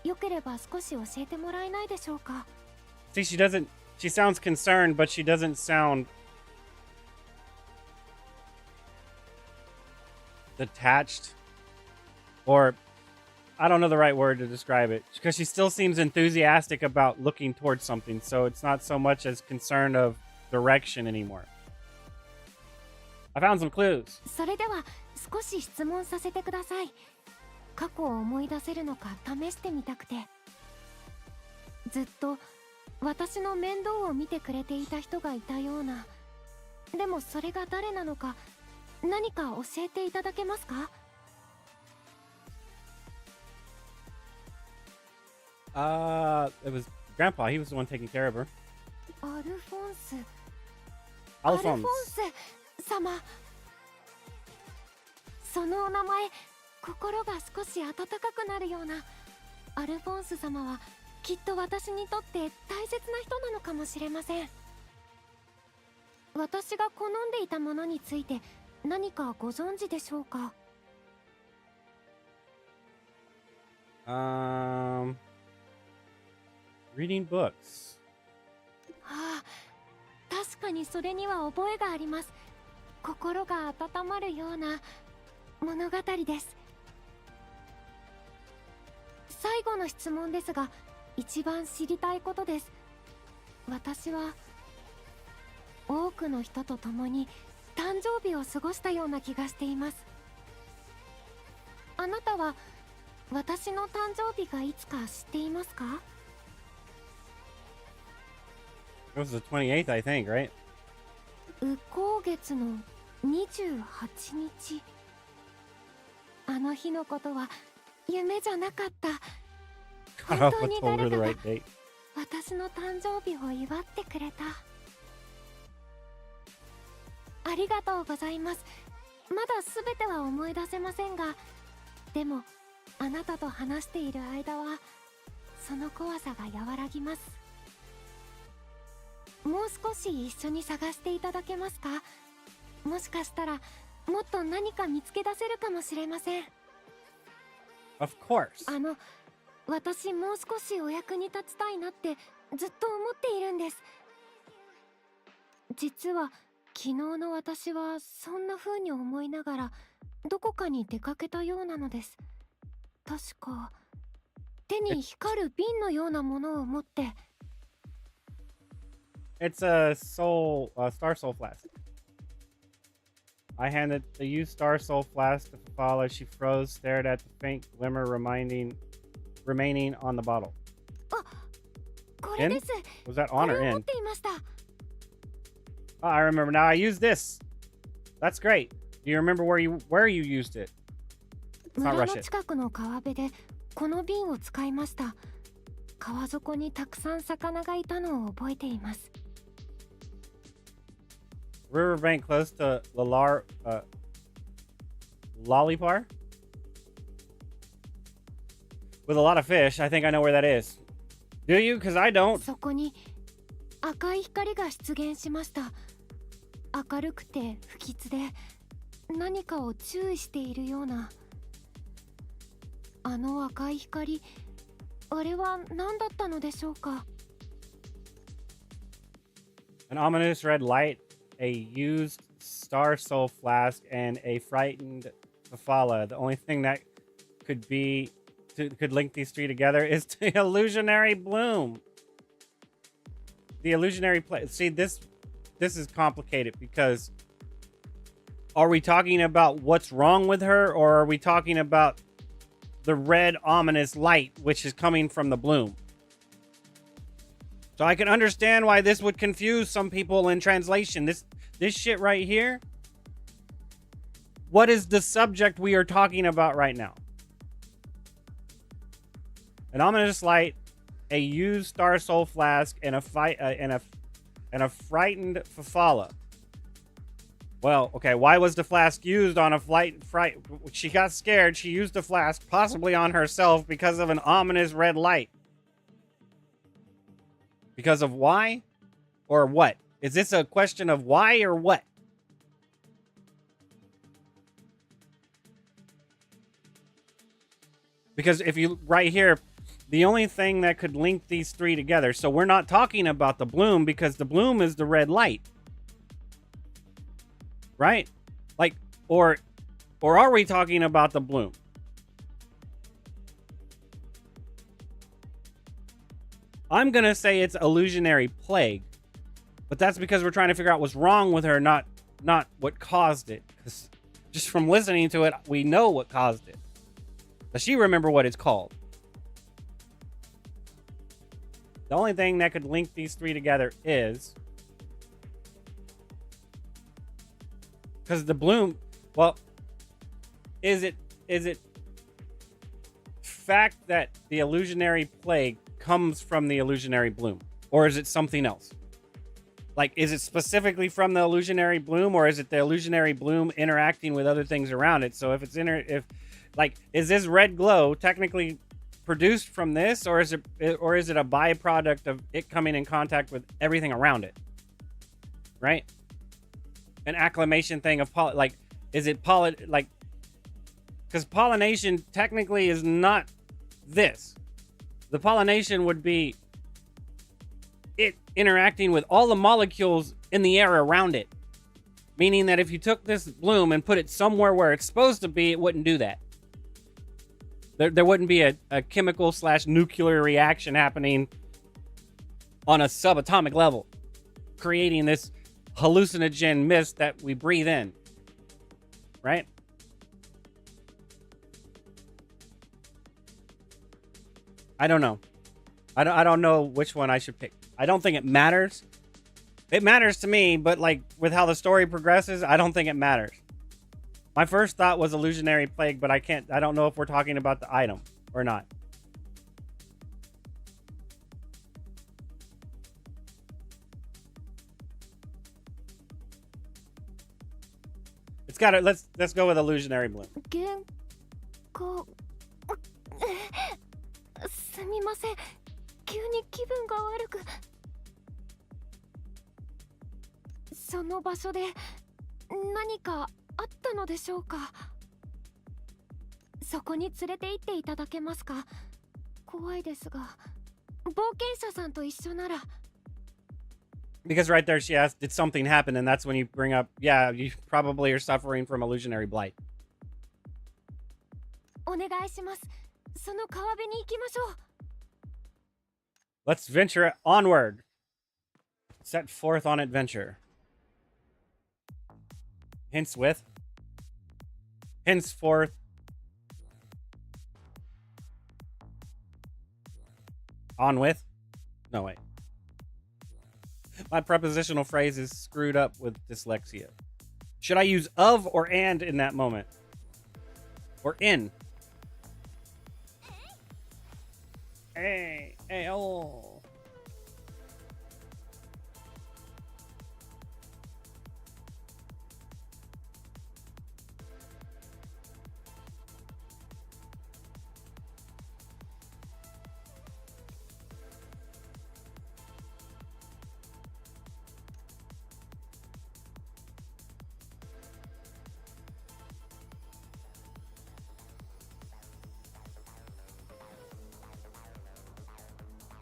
Speaker 2: よければ少し教えてもらえないでしょうか？
Speaker 1: See, she sounds concerned, but she doesn't sound detached. Or, I don't know the right word to describe it. Because she still seems enthusiastic about looking towards something. So it's not so much as concern of direction anymore. I found some clues.
Speaker 2: それでは少し質問させてください。過去を思い出せるのか試してみたくて。ずっと私の面倒を見てくれていた人がいたような。でもそれが誰なのか何か教えていただけますか？
Speaker 1: It was Grandpa. He was the one taking care of her.
Speaker 2: アルフォンス。
Speaker 1: Alphonse.
Speaker 2: 様。そのお名前、心が少し温かくなるような。アルフォンス様はきっと私にとって大切な人なのかもしれません。私が好んでいたものについて何かご存知でしょうか？
Speaker 1: Reading books.
Speaker 2: ああ、確かにそれには覚えがあります。心が温まるような物語です。最後の質問ですが、一番知りたいことです。私は多くの人と共に誕生日を過ごしたような気がしています。あなたは私の誕生日がいつか知っていますか？
Speaker 1: It was the 28th, I think, right?
Speaker 2: 右後月の28日。あの日のことは夢じゃなかった。
Speaker 1: I
Speaker 2: 本
Speaker 1: don't
Speaker 2: 当
Speaker 1: know
Speaker 2: に
Speaker 1: if I told
Speaker 2: 誰
Speaker 1: her the
Speaker 2: かが
Speaker 1: right date.
Speaker 2: 私の誕生日を祝ってくれた。ありがとうございます。まだ全ては思い出せませんが、でもあなたと話している間はその怖さが和らぎます。もう少し一緒に探していただけますか？もしかしたらもっと何か見つけ出せるかもしれません。
Speaker 1: Of course.
Speaker 2: 私もう少しお役に立ちたいなってずっと思っているんです。実は昨日の私はそんな風に思いながらどこかに出かけたようなのです。確か手に光る瓶のようなものを持って。
Speaker 1: It's a Star Soul Flask. I handed the used Star Soul Flask to Fafala. She froze, stared at the faint glimmer remaining on the bottle.
Speaker 2: あ、これです。
Speaker 1: Was that
Speaker 2: こ
Speaker 1: on
Speaker 2: れ
Speaker 1: or
Speaker 2: を持
Speaker 1: in?
Speaker 2: っていました。
Speaker 1: Oh, I remember now. I used this. That's great. Do you remember where you used it? Let's not
Speaker 2: 村
Speaker 1: rush
Speaker 2: の
Speaker 1: it.
Speaker 2: 近くの川辺でこの瓶を使いました。川底にたくさん魚がいたのを覚えています。
Speaker 1: Riverbank close to Lollipar? With a lot of fish. I think I know where that is. Do you? Because I don't.
Speaker 2: そこに赤い光が出現しました。明るくて不吉で何かを注意しているような。あの赤い光、あれは何だったのでしょうか。
Speaker 1: An ominous red light, a used star soul flask, and a frightened Fafala. The only thing that could link these three together is the illusionary bloom. The illusionary play. See, this is complicated because are we talking about what's wrong with her, or are we talking about the red ominous light which is coming from the bloom? So I can understand why this would confuse some people in translation. This shit right here. What is the subject we are talking about right now? An ominous light, a used star soul flask, and a frightened Fafala. Well, okay, why was the flask used on a fright? She got scared. She used the flask possibly on herself because of an ominous red light. Because of why? Or what? Is this a question of why or what? Because if you, right here, the only thing that could link these three together, so we're not talking about the bloom because the bloom is the red light. Right? Like, or are we talking about the bloom? I'm going to say it's illusionary plague, but that's because we're trying to figure out what's wrong with her, not what caused it. Because just from listening to it, we know what caused it. Does she remember what it's called? The only thing that could link these three together is because the bloom, well, is it fact that the illusionary plague comes from the illusionary bloom, or is it something else? Like, is it specifically from the illusionary bloom, or is it the illusionary bloom interacting with other things around it? So if it's is this red glow technically produced from this, or is it a byproduct of it coming in contact with everything around it? Right? An acclimation thing of is it because pollination technically is not this. The pollination would be it interacting with all the molecules in the air around it, meaning that if you took this bloom and put it somewhere where it's supposed to be, it wouldn't do that. There wouldn't be a chemical / nuclear reaction happening on a subatomic level, creating this hallucinogen mist that we breathe in, right? I don't know. I don't know which one I should pick. I don't think it matters. It matters to me, but like with how the story progresses, I don't think it matters. My first thought was illusionary plague, but I don't know if we're talking about the item or not. It's got it. Let's go with illusionary bloom.
Speaker 2: すみません。急に気分が悪く。その場所で何かあったのでしょうか。そこに連れて行っていただけますか。怖いですが、冒険者さんと一緒なら。
Speaker 1: Because right there she asked, did something happen? And that's when you bring up, yeah, you probably are suffering from illusionary blight.
Speaker 2: お願いします。その川辺に行きましょう。
Speaker 1: Let's venture onward. Set forth on adventure. Henceforth. On with? No, wait. My prepositional phrase is screwed up with dyslexia. Should I use of or and in that moment? Or in? Hey. Hey, oh.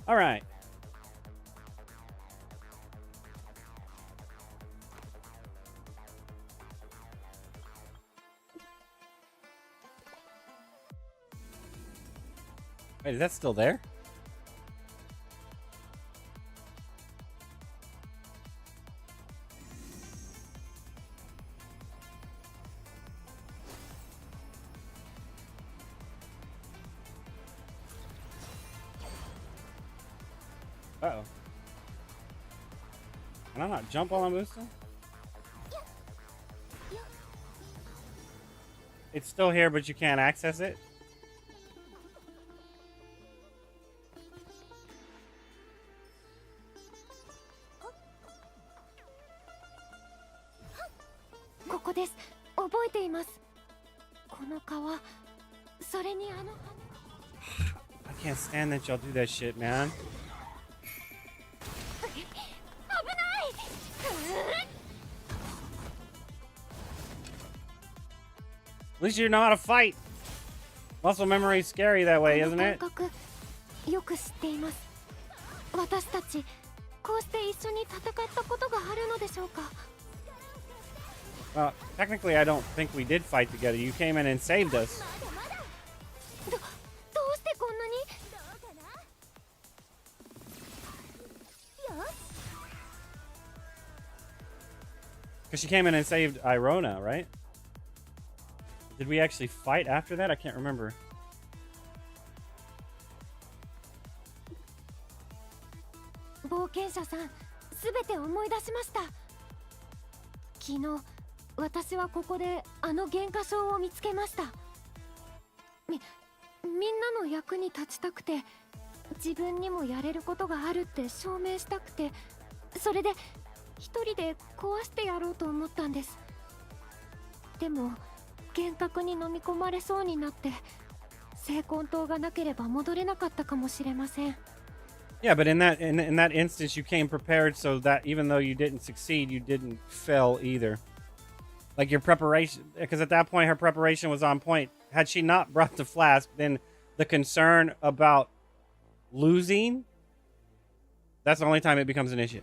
Speaker 1: All right. Wait, is that still there? Uh-oh. Can I not jump while I'm boosting? It's still here, but you can't access it? I can't stand that y'all do that shit, man. At least you know how to fight. Muscle memory is scary that way, isn't it? Well, technically, I don't think we did fight together. You came in and saved us. Because she came in and saved Irona, right? Did we actually fight after that? I can't remember. Yeah, but in that instance, you came prepared, so that even though you didn't succeed, you didn't fail either. Like your preparation, because at that point her preparation was on point. Had she not brought the flask, then the concern about losing, that's the only time it becomes an issue.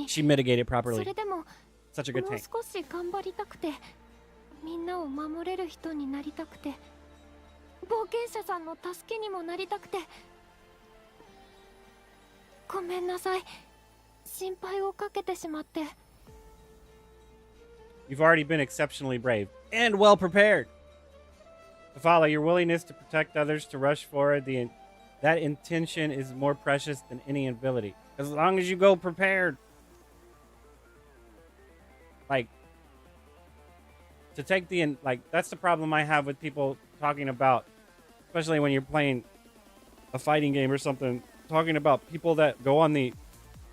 Speaker 1: She mitigated properly. Such a good tank. You've already been exceptionally brave and well prepared. To follow your willingness to protect others, to rush forward, that intention is more precious than any ability. As long as you go prepared. Like, to take that's the problem I have with people talking about, especially when you're playing a fighting game or something, talking about people that go on the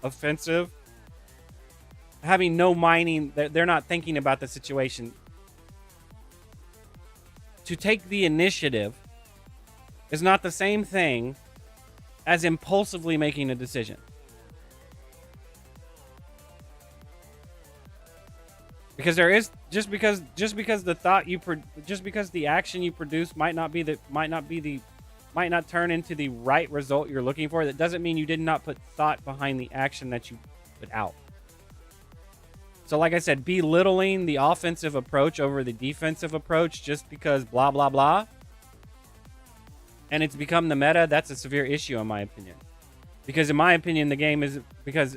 Speaker 1: offensive, having no mining, they're not thinking about the situation. To take the initiative is not the same thing as impulsively making a decision. Because there is just because the thought just because the action you produce might not turn into the right result you're looking for, that doesn't mean you did not put thought behind the action that you put out. So like I said, belittling the offensive approach over the defensive approach just because blah, blah, blah, and it's become the meta, that's a severe issue in my opinion. Because in my opinion, the game is, because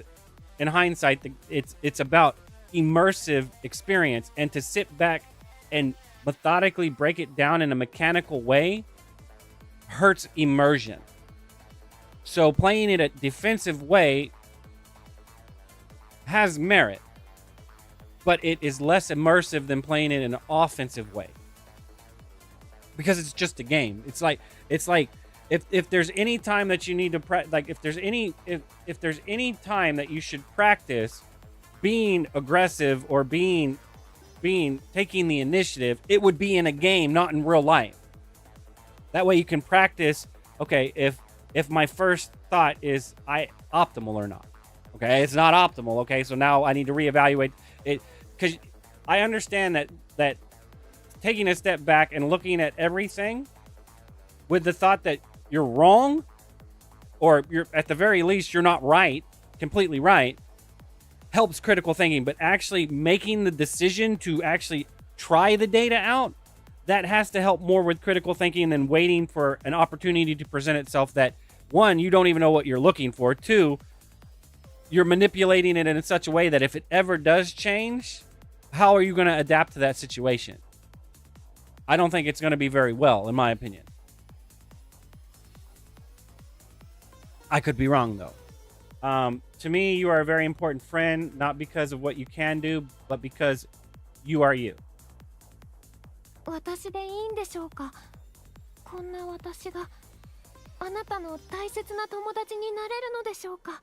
Speaker 1: in hindsight, it's about immersive experience, and to sit back and methodically break it down in a mechanical way hurts immersion. So playing it a defensive way has merit, but it is less immersive than playing it in an offensive way. because it's just a game. It's like if there's any time that you need to like if there's any time that you should practice being aggressive or being taking the initiative, it would be in a game, not in real life. That way you can practice, okay, if my first thought is optimal or not. Okay, it's not optimal. Okay, so now I need to reevaluate it, because I understand that taking a step back and looking at everything with the thought that you're wrong, or you're at the very least you're not right, completely right, helps critical thinking. But actually making the decision to actually try the data out, that has to help more with critical thinking than waiting for an opportunity to present itself that, one, you don't even know what you're looking for, two, you're manipulating it in such a way that if it ever does change, how are you going to adapt to that situation? I don't think it's going to be very well, in my opinion. I could be wrong, though. To me, you are a very important friend, not because of what you can do, but because you are you.
Speaker 2: 私でいいんでしょうか。こんな私があなたの大切な友達になれるのでしょうか。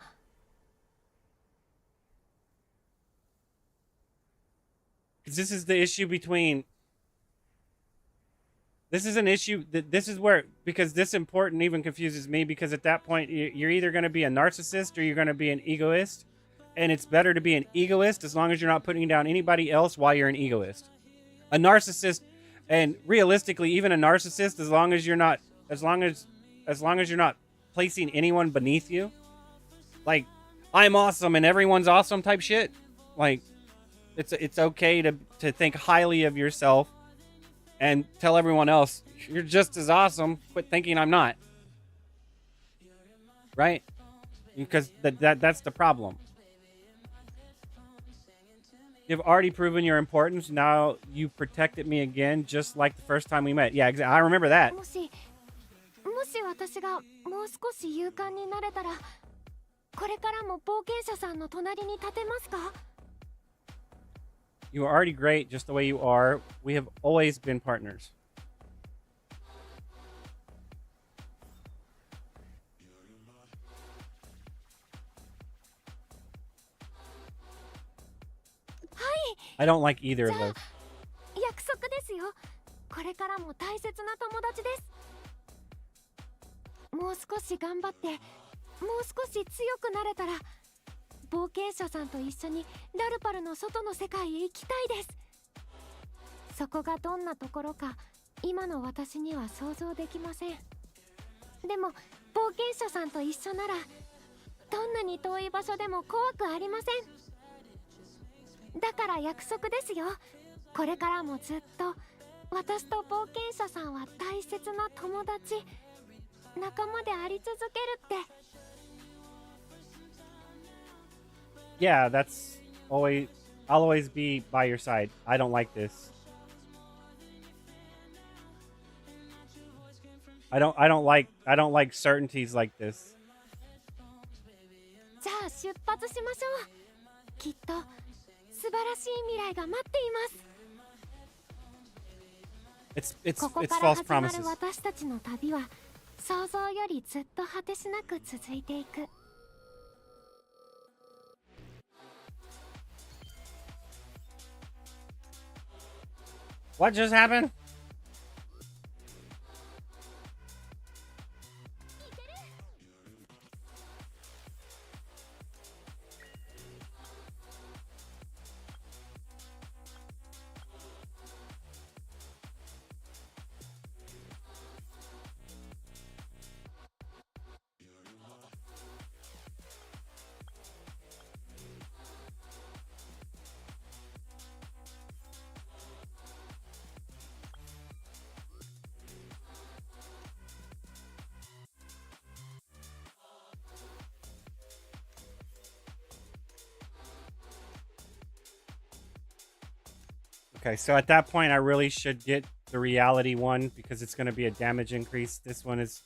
Speaker 1: This is the issue between. This is an issue that this is where, because this important even confuses me, because at that point you're either going to be a narcissist or you're going to be an egoist, and it's better to be an egoist as long as you're not putting down anybody else while you're an egoist. A narcissist, and realistically even a narcissist, as long as you're not placing anyone beneath you, like I'm awesome and everyone's awesome type shit, like it's okay to think highly of yourself and tell everyone else you're just as awesome. Quit thinking I'm not. Right? Because that's the problem. You've already proven your importance. Now you protected me again, just like the first time we met. Yeah, exactly. I remember that.
Speaker 2: もし私がもう少し勇敢になれたら、これからも冒険者さんの隣に立てますか?
Speaker 1: You are already great just the way you are. We have always been partners. I don't like either of those.
Speaker 2: 約束ですよ。これからも大切な友達です。もう少し頑張って、もう少し強くなれたら、冒険者さんと一緒にラルパルの外の世界へ行きたいです。そこがどんなところか今の私には想像できません。でも冒険者さんと一緒ならどんなに遠い場所でも怖くありません。だから約束ですよ。これからもずっと私と冒険者さんは大切な友達、仲間であり続けるって。
Speaker 1: Yeah, that's always. I'll always be by your side. I don't like this. I don't like certainties like this.
Speaker 2: じゃあ出発しましょう。きっと素晴らしい未来が待っています。ここから始まる私たちの旅は想像よりずっと果てしなく続いていく。
Speaker 1: What just happened? Okay, so at that point, I really should get the reality one because it's going to be a damage increase. This one is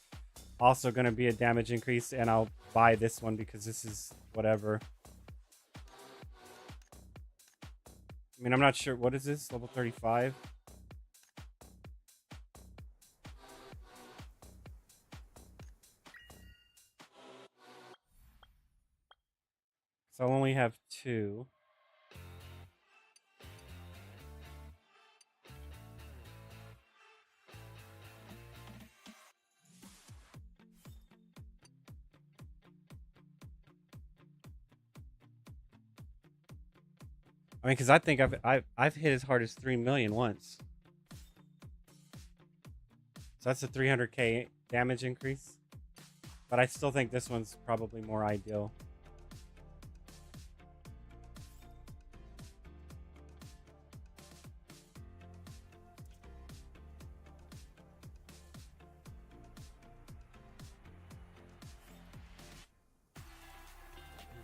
Speaker 1: also going to be a damage increase, and I'll buy this one because this is whatever. I mean, I'm not sure. What is this? Level 35? I'll only have 2. I mean, because I think I've hit as hard as 3 million once. So that's a 300k damage increase. But I still think this one's probably more ideal.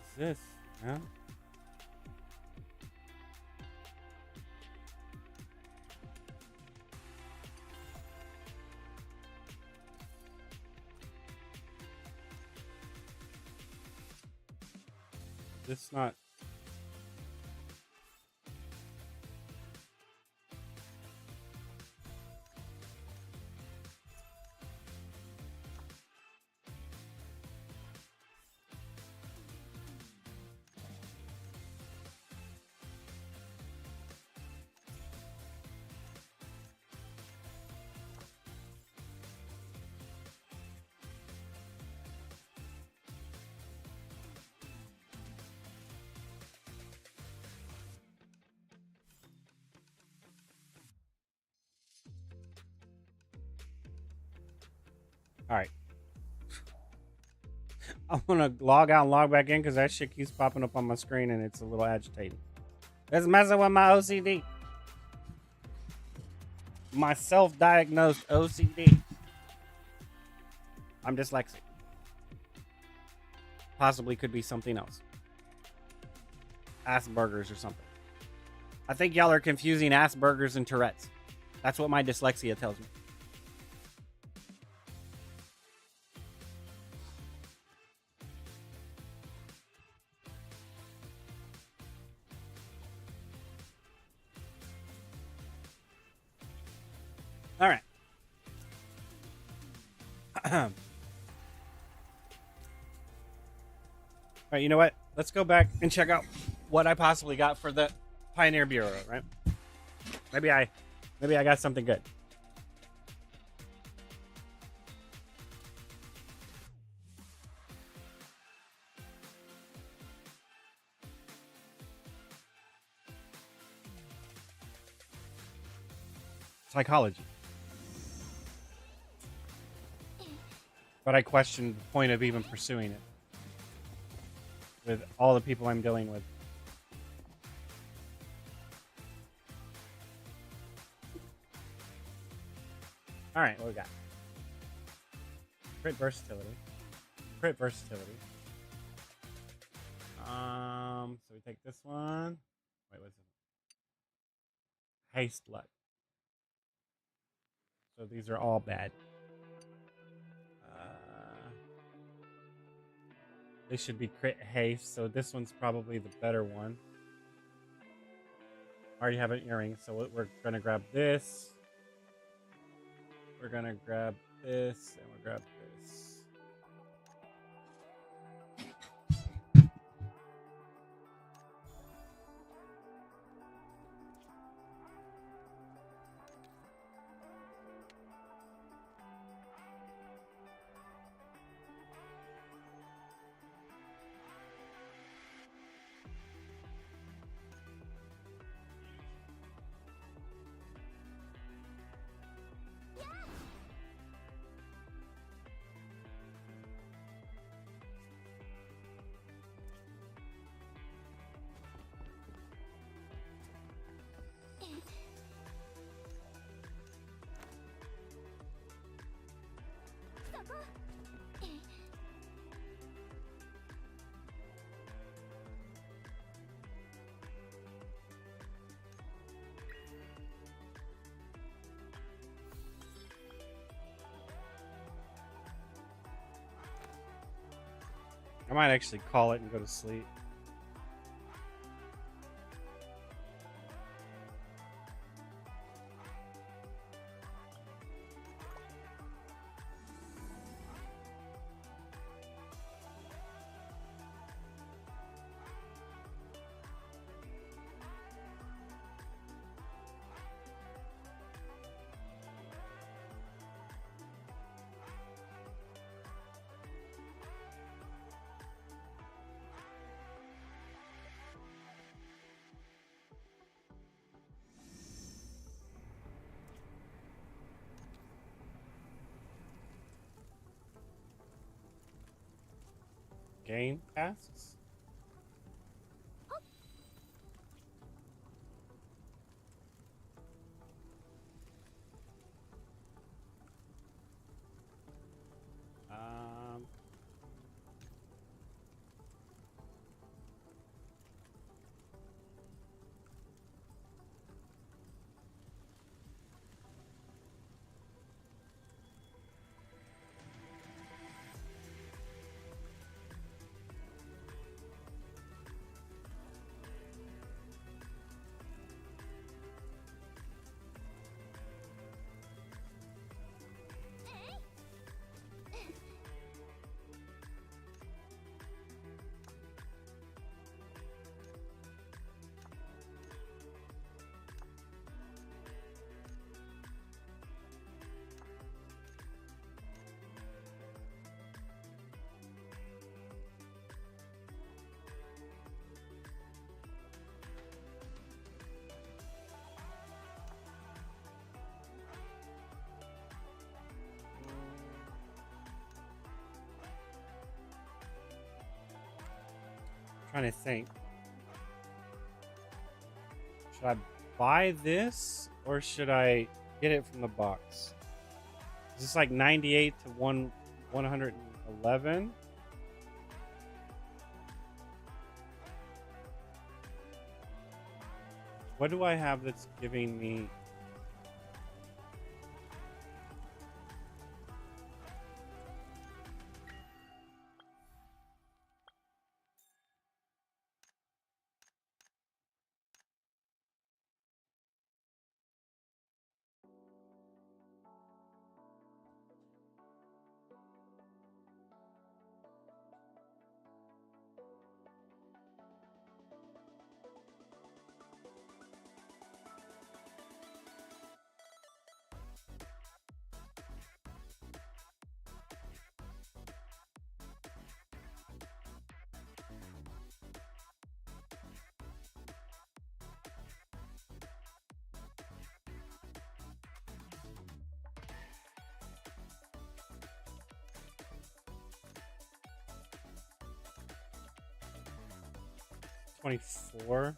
Speaker 1: What's this? Huh? This not. All right. I'm gonna log out and log back in because that shit keeps popping up on my screen and it's a little agitating. It's messing with my OCD. My self-diagnosed OCD. I'm dyslexic. Possibly could be something else. Asperger's or something. I think y'all are confusing Asperger's and Tourette's. That's what my dyslexia tells me. All right. All right, you know what? Let's go back and check out what I possibly got for the Pioneer Bureau, right? Maybe I got something good. Psychology. But I question the point of even pursuing it with all the people I'm dealing with. All right, what we got? Crit versatility. Crit versatility. So we take this one. Wait, what's it? Haste luck. So these are all bad. They should be crit haste, so this one's probably the better one. I already have an earring, so we're gonna grab this. We're gonna grab this, and we'll grab this. I might actually call it and go to sleep. gain tasks. Um, trying to think. Should I buy this or should I get it from the box? Is this like 98 to 111? What do I have that's giving me? $24.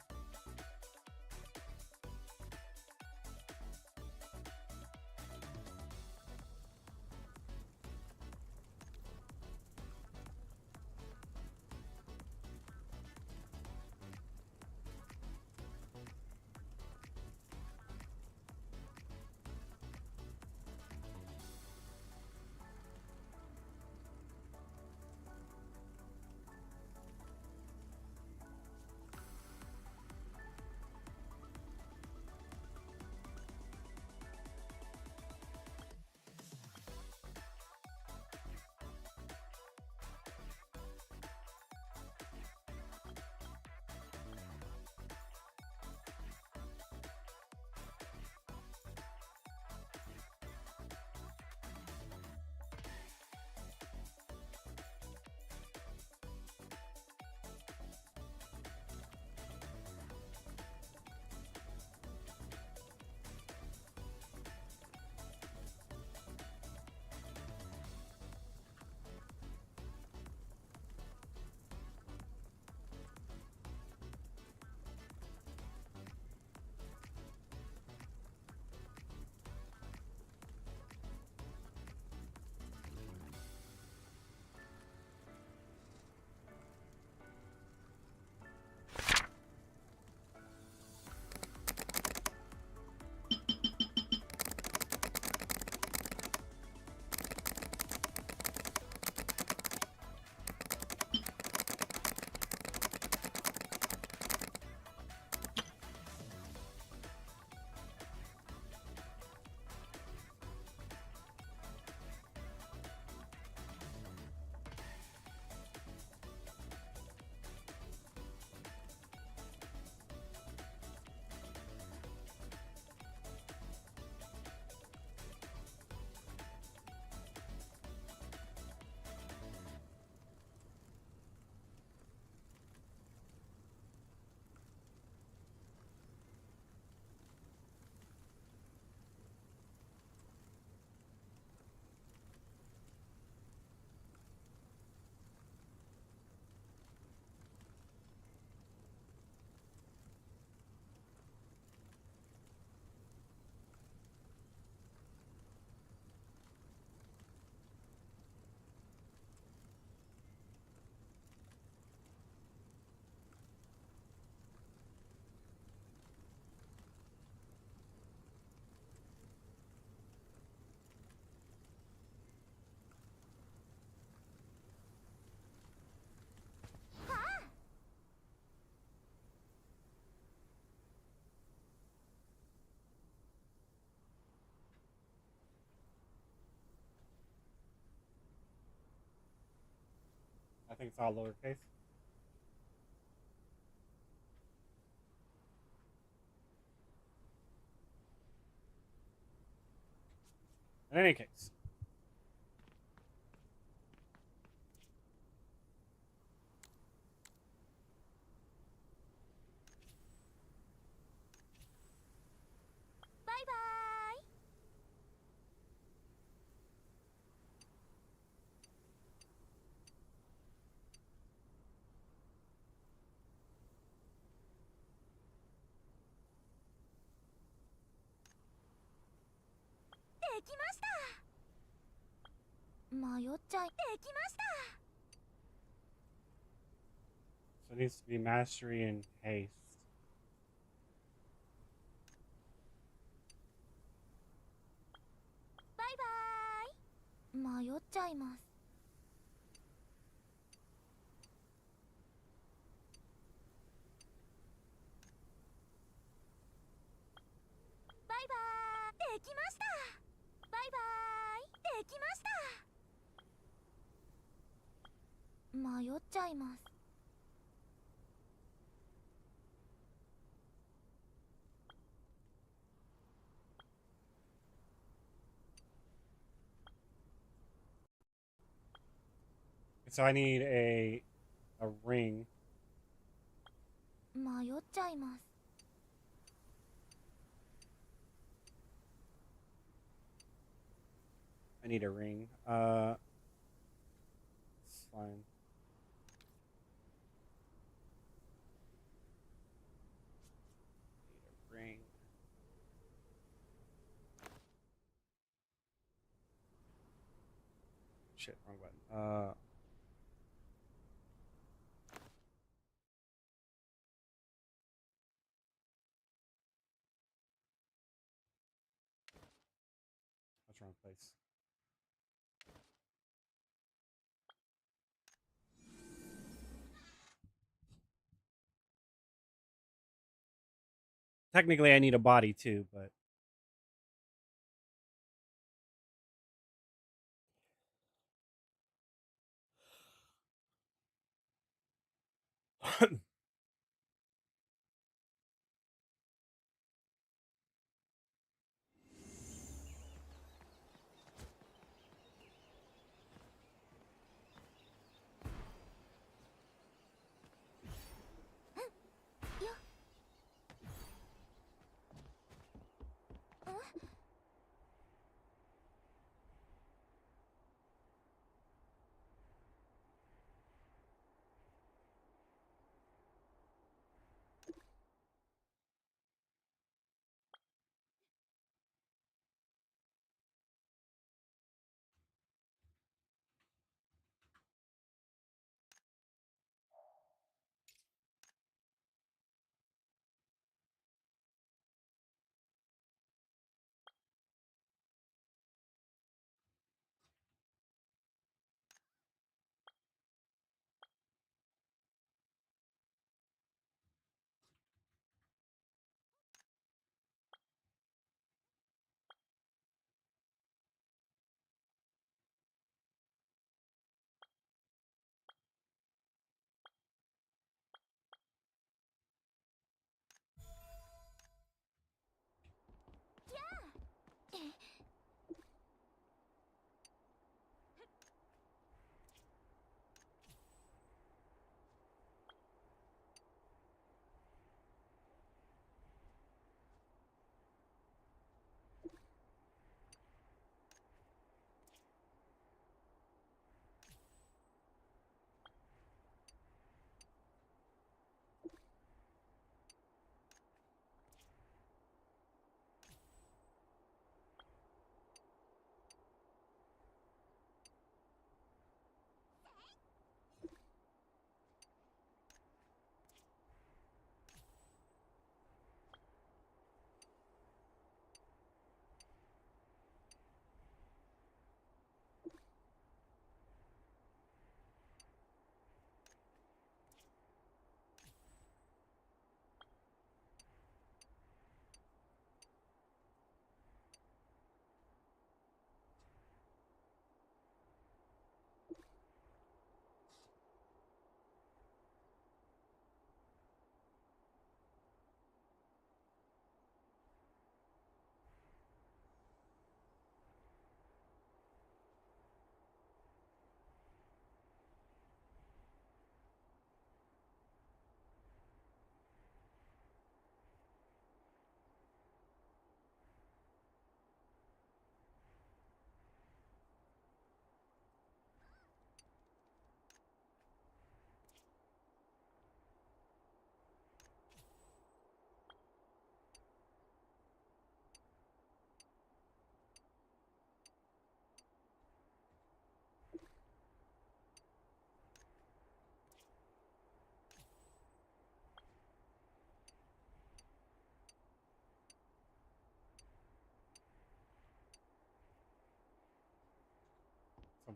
Speaker 1: Everything's all lowercase. In any case, so it needs to be mastery and haste.
Speaker 3: 迷っちゃいます。バイバーイ。できました。バイバーイ。できました。迷っちゃいます。
Speaker 1: So I need a ring.
Speaker 3: 迷っちゃいます。
Speaker 1: I need a ring. It's fine. Need a ring. Shit, wrong button. That's wrong place. Technically, I need a body too, but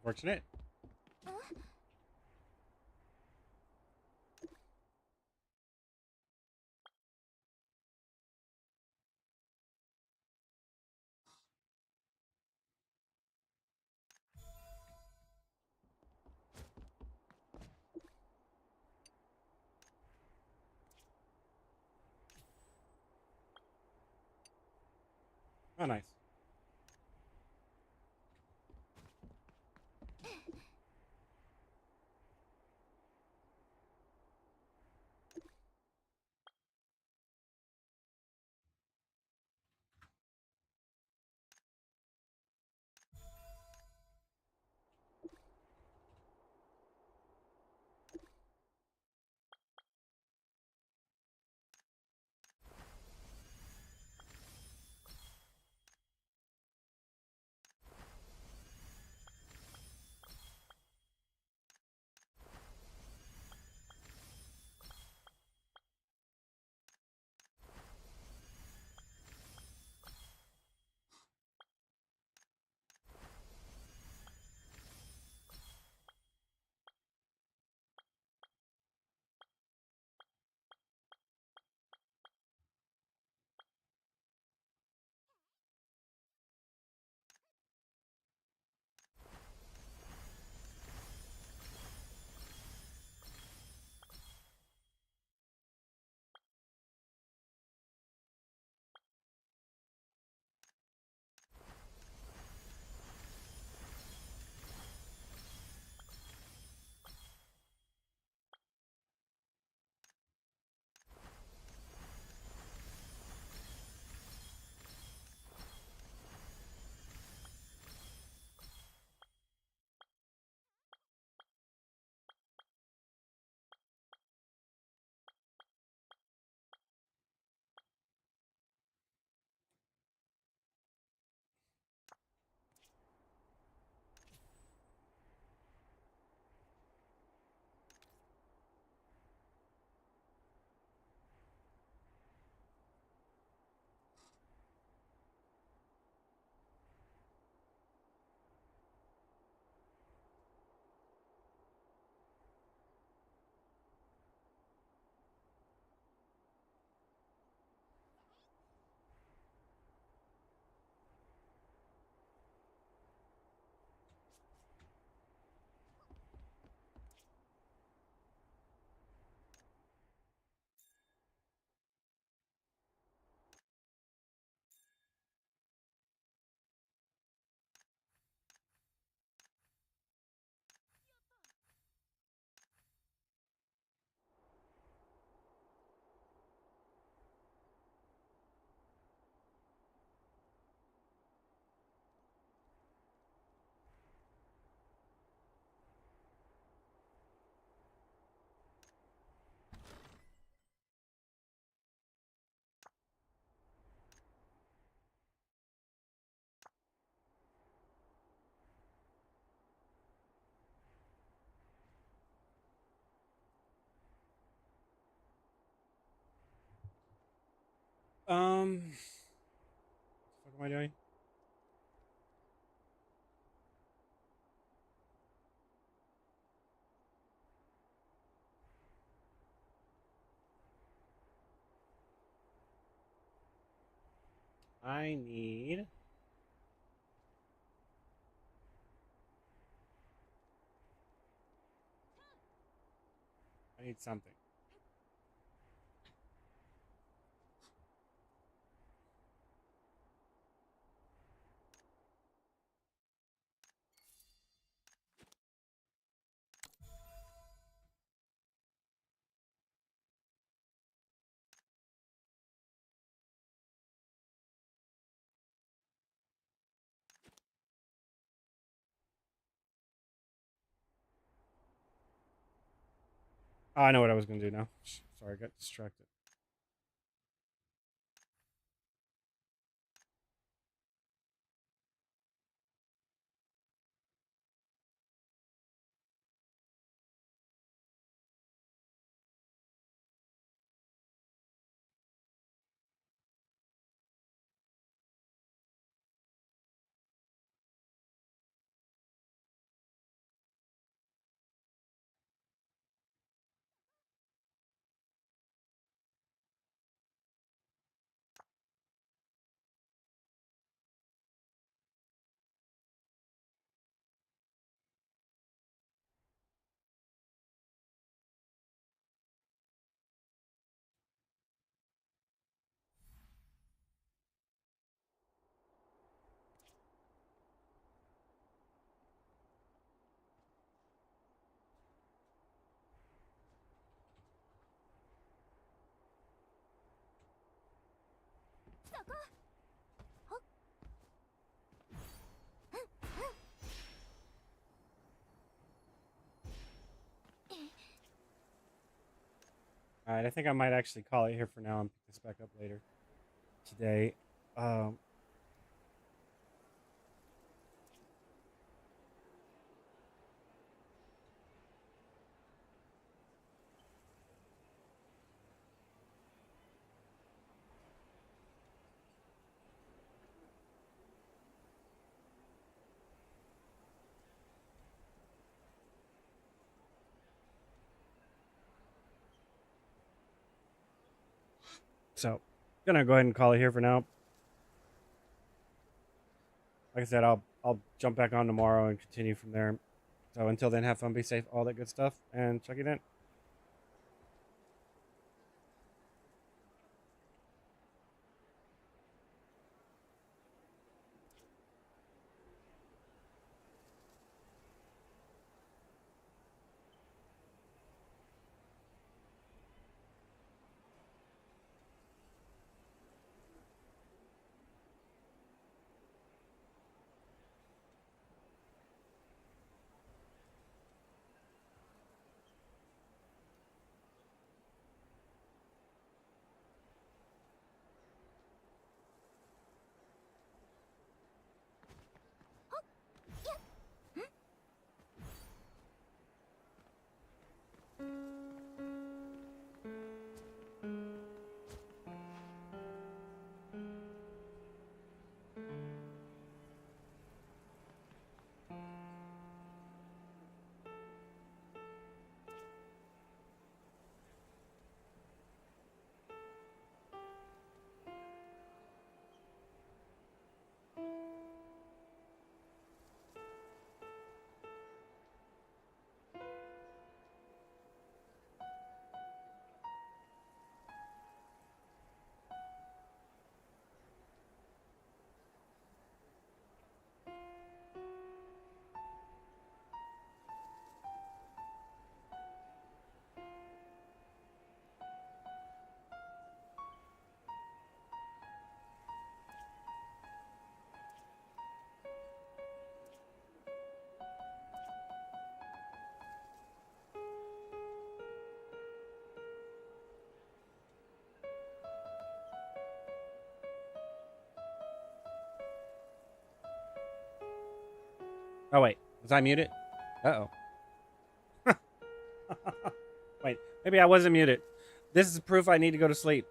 Speaker 1: Unfortunate. Oh, nice. What the fuck am I doing? I need. I need something. Oh, I know what I was gonna do now. Sorry, I got distracted. All right, I think I might actually call it here for now and pick this back up later today. Um, so gonna go ahead and call it here for now. Like I said, I'll jump back on tomorrow and continue from there. So until then, have fun, be safe, all that good stuff, and check it in. Oh wait, was I muted? Uh oh. Wait, maybe I wasn't muted. This is proof I need to go to sleep.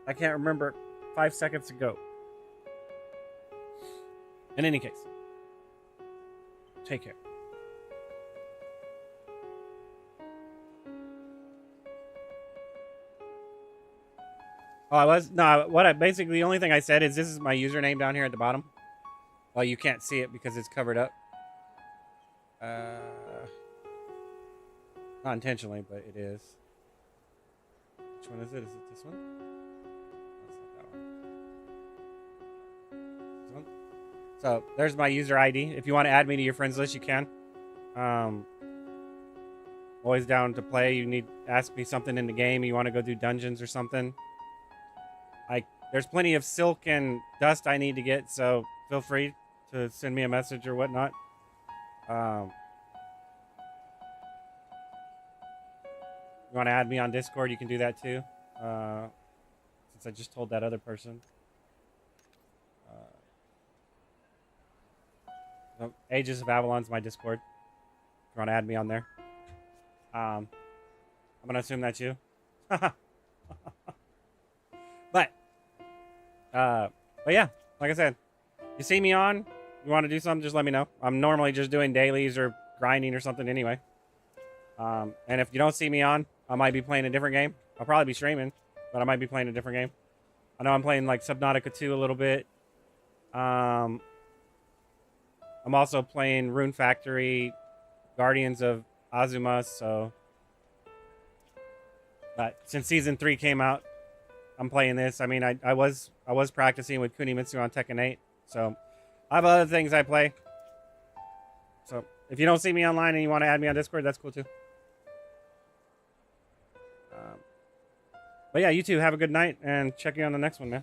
Speaker 1: I can't remember 5 seconds ago. In any case, take care. Oh, I was no. What I basically the only thing I said is this is my username down here at the bottom. Well, you can't see it because it's covered up. Not intentionally, but it is. Which one is it? Is it this one? No, it's not that one. This one? So there's my user ID. If you want to add me to your friends list, you can. Always down to play. You need ask me something in the game. You want to go do dungeons or something. There's plenty of silk and dust I need to get, so feel free to send me a message or whatnot. You want to add me on Discord, you can do that too. Since I just told that other person. Ages of Avalon's my Discord. If you want to add me on there. I'm going to assume that's you. But yeah, like I said, you see me on, you want to do something, just let me know. I'm normally just doing dailies or grinding or something anyway. And if you don't see me on, I might be playing a different game. I'll probably be streaming, but I might be playing a different game. I know I'm playing like Subnautica 2 a little bit. I'm also playing Rune Factory, Guardians of Azuma, so... But since Season 3 came out, I'm playing this. I mean, I was practicing with Kunimitsu on Tekken 8, so I have other things I play. So if you don't see me online and you want to add me on Discord, that's cool too. But yeah, you two have a good night and check you on the next one, man.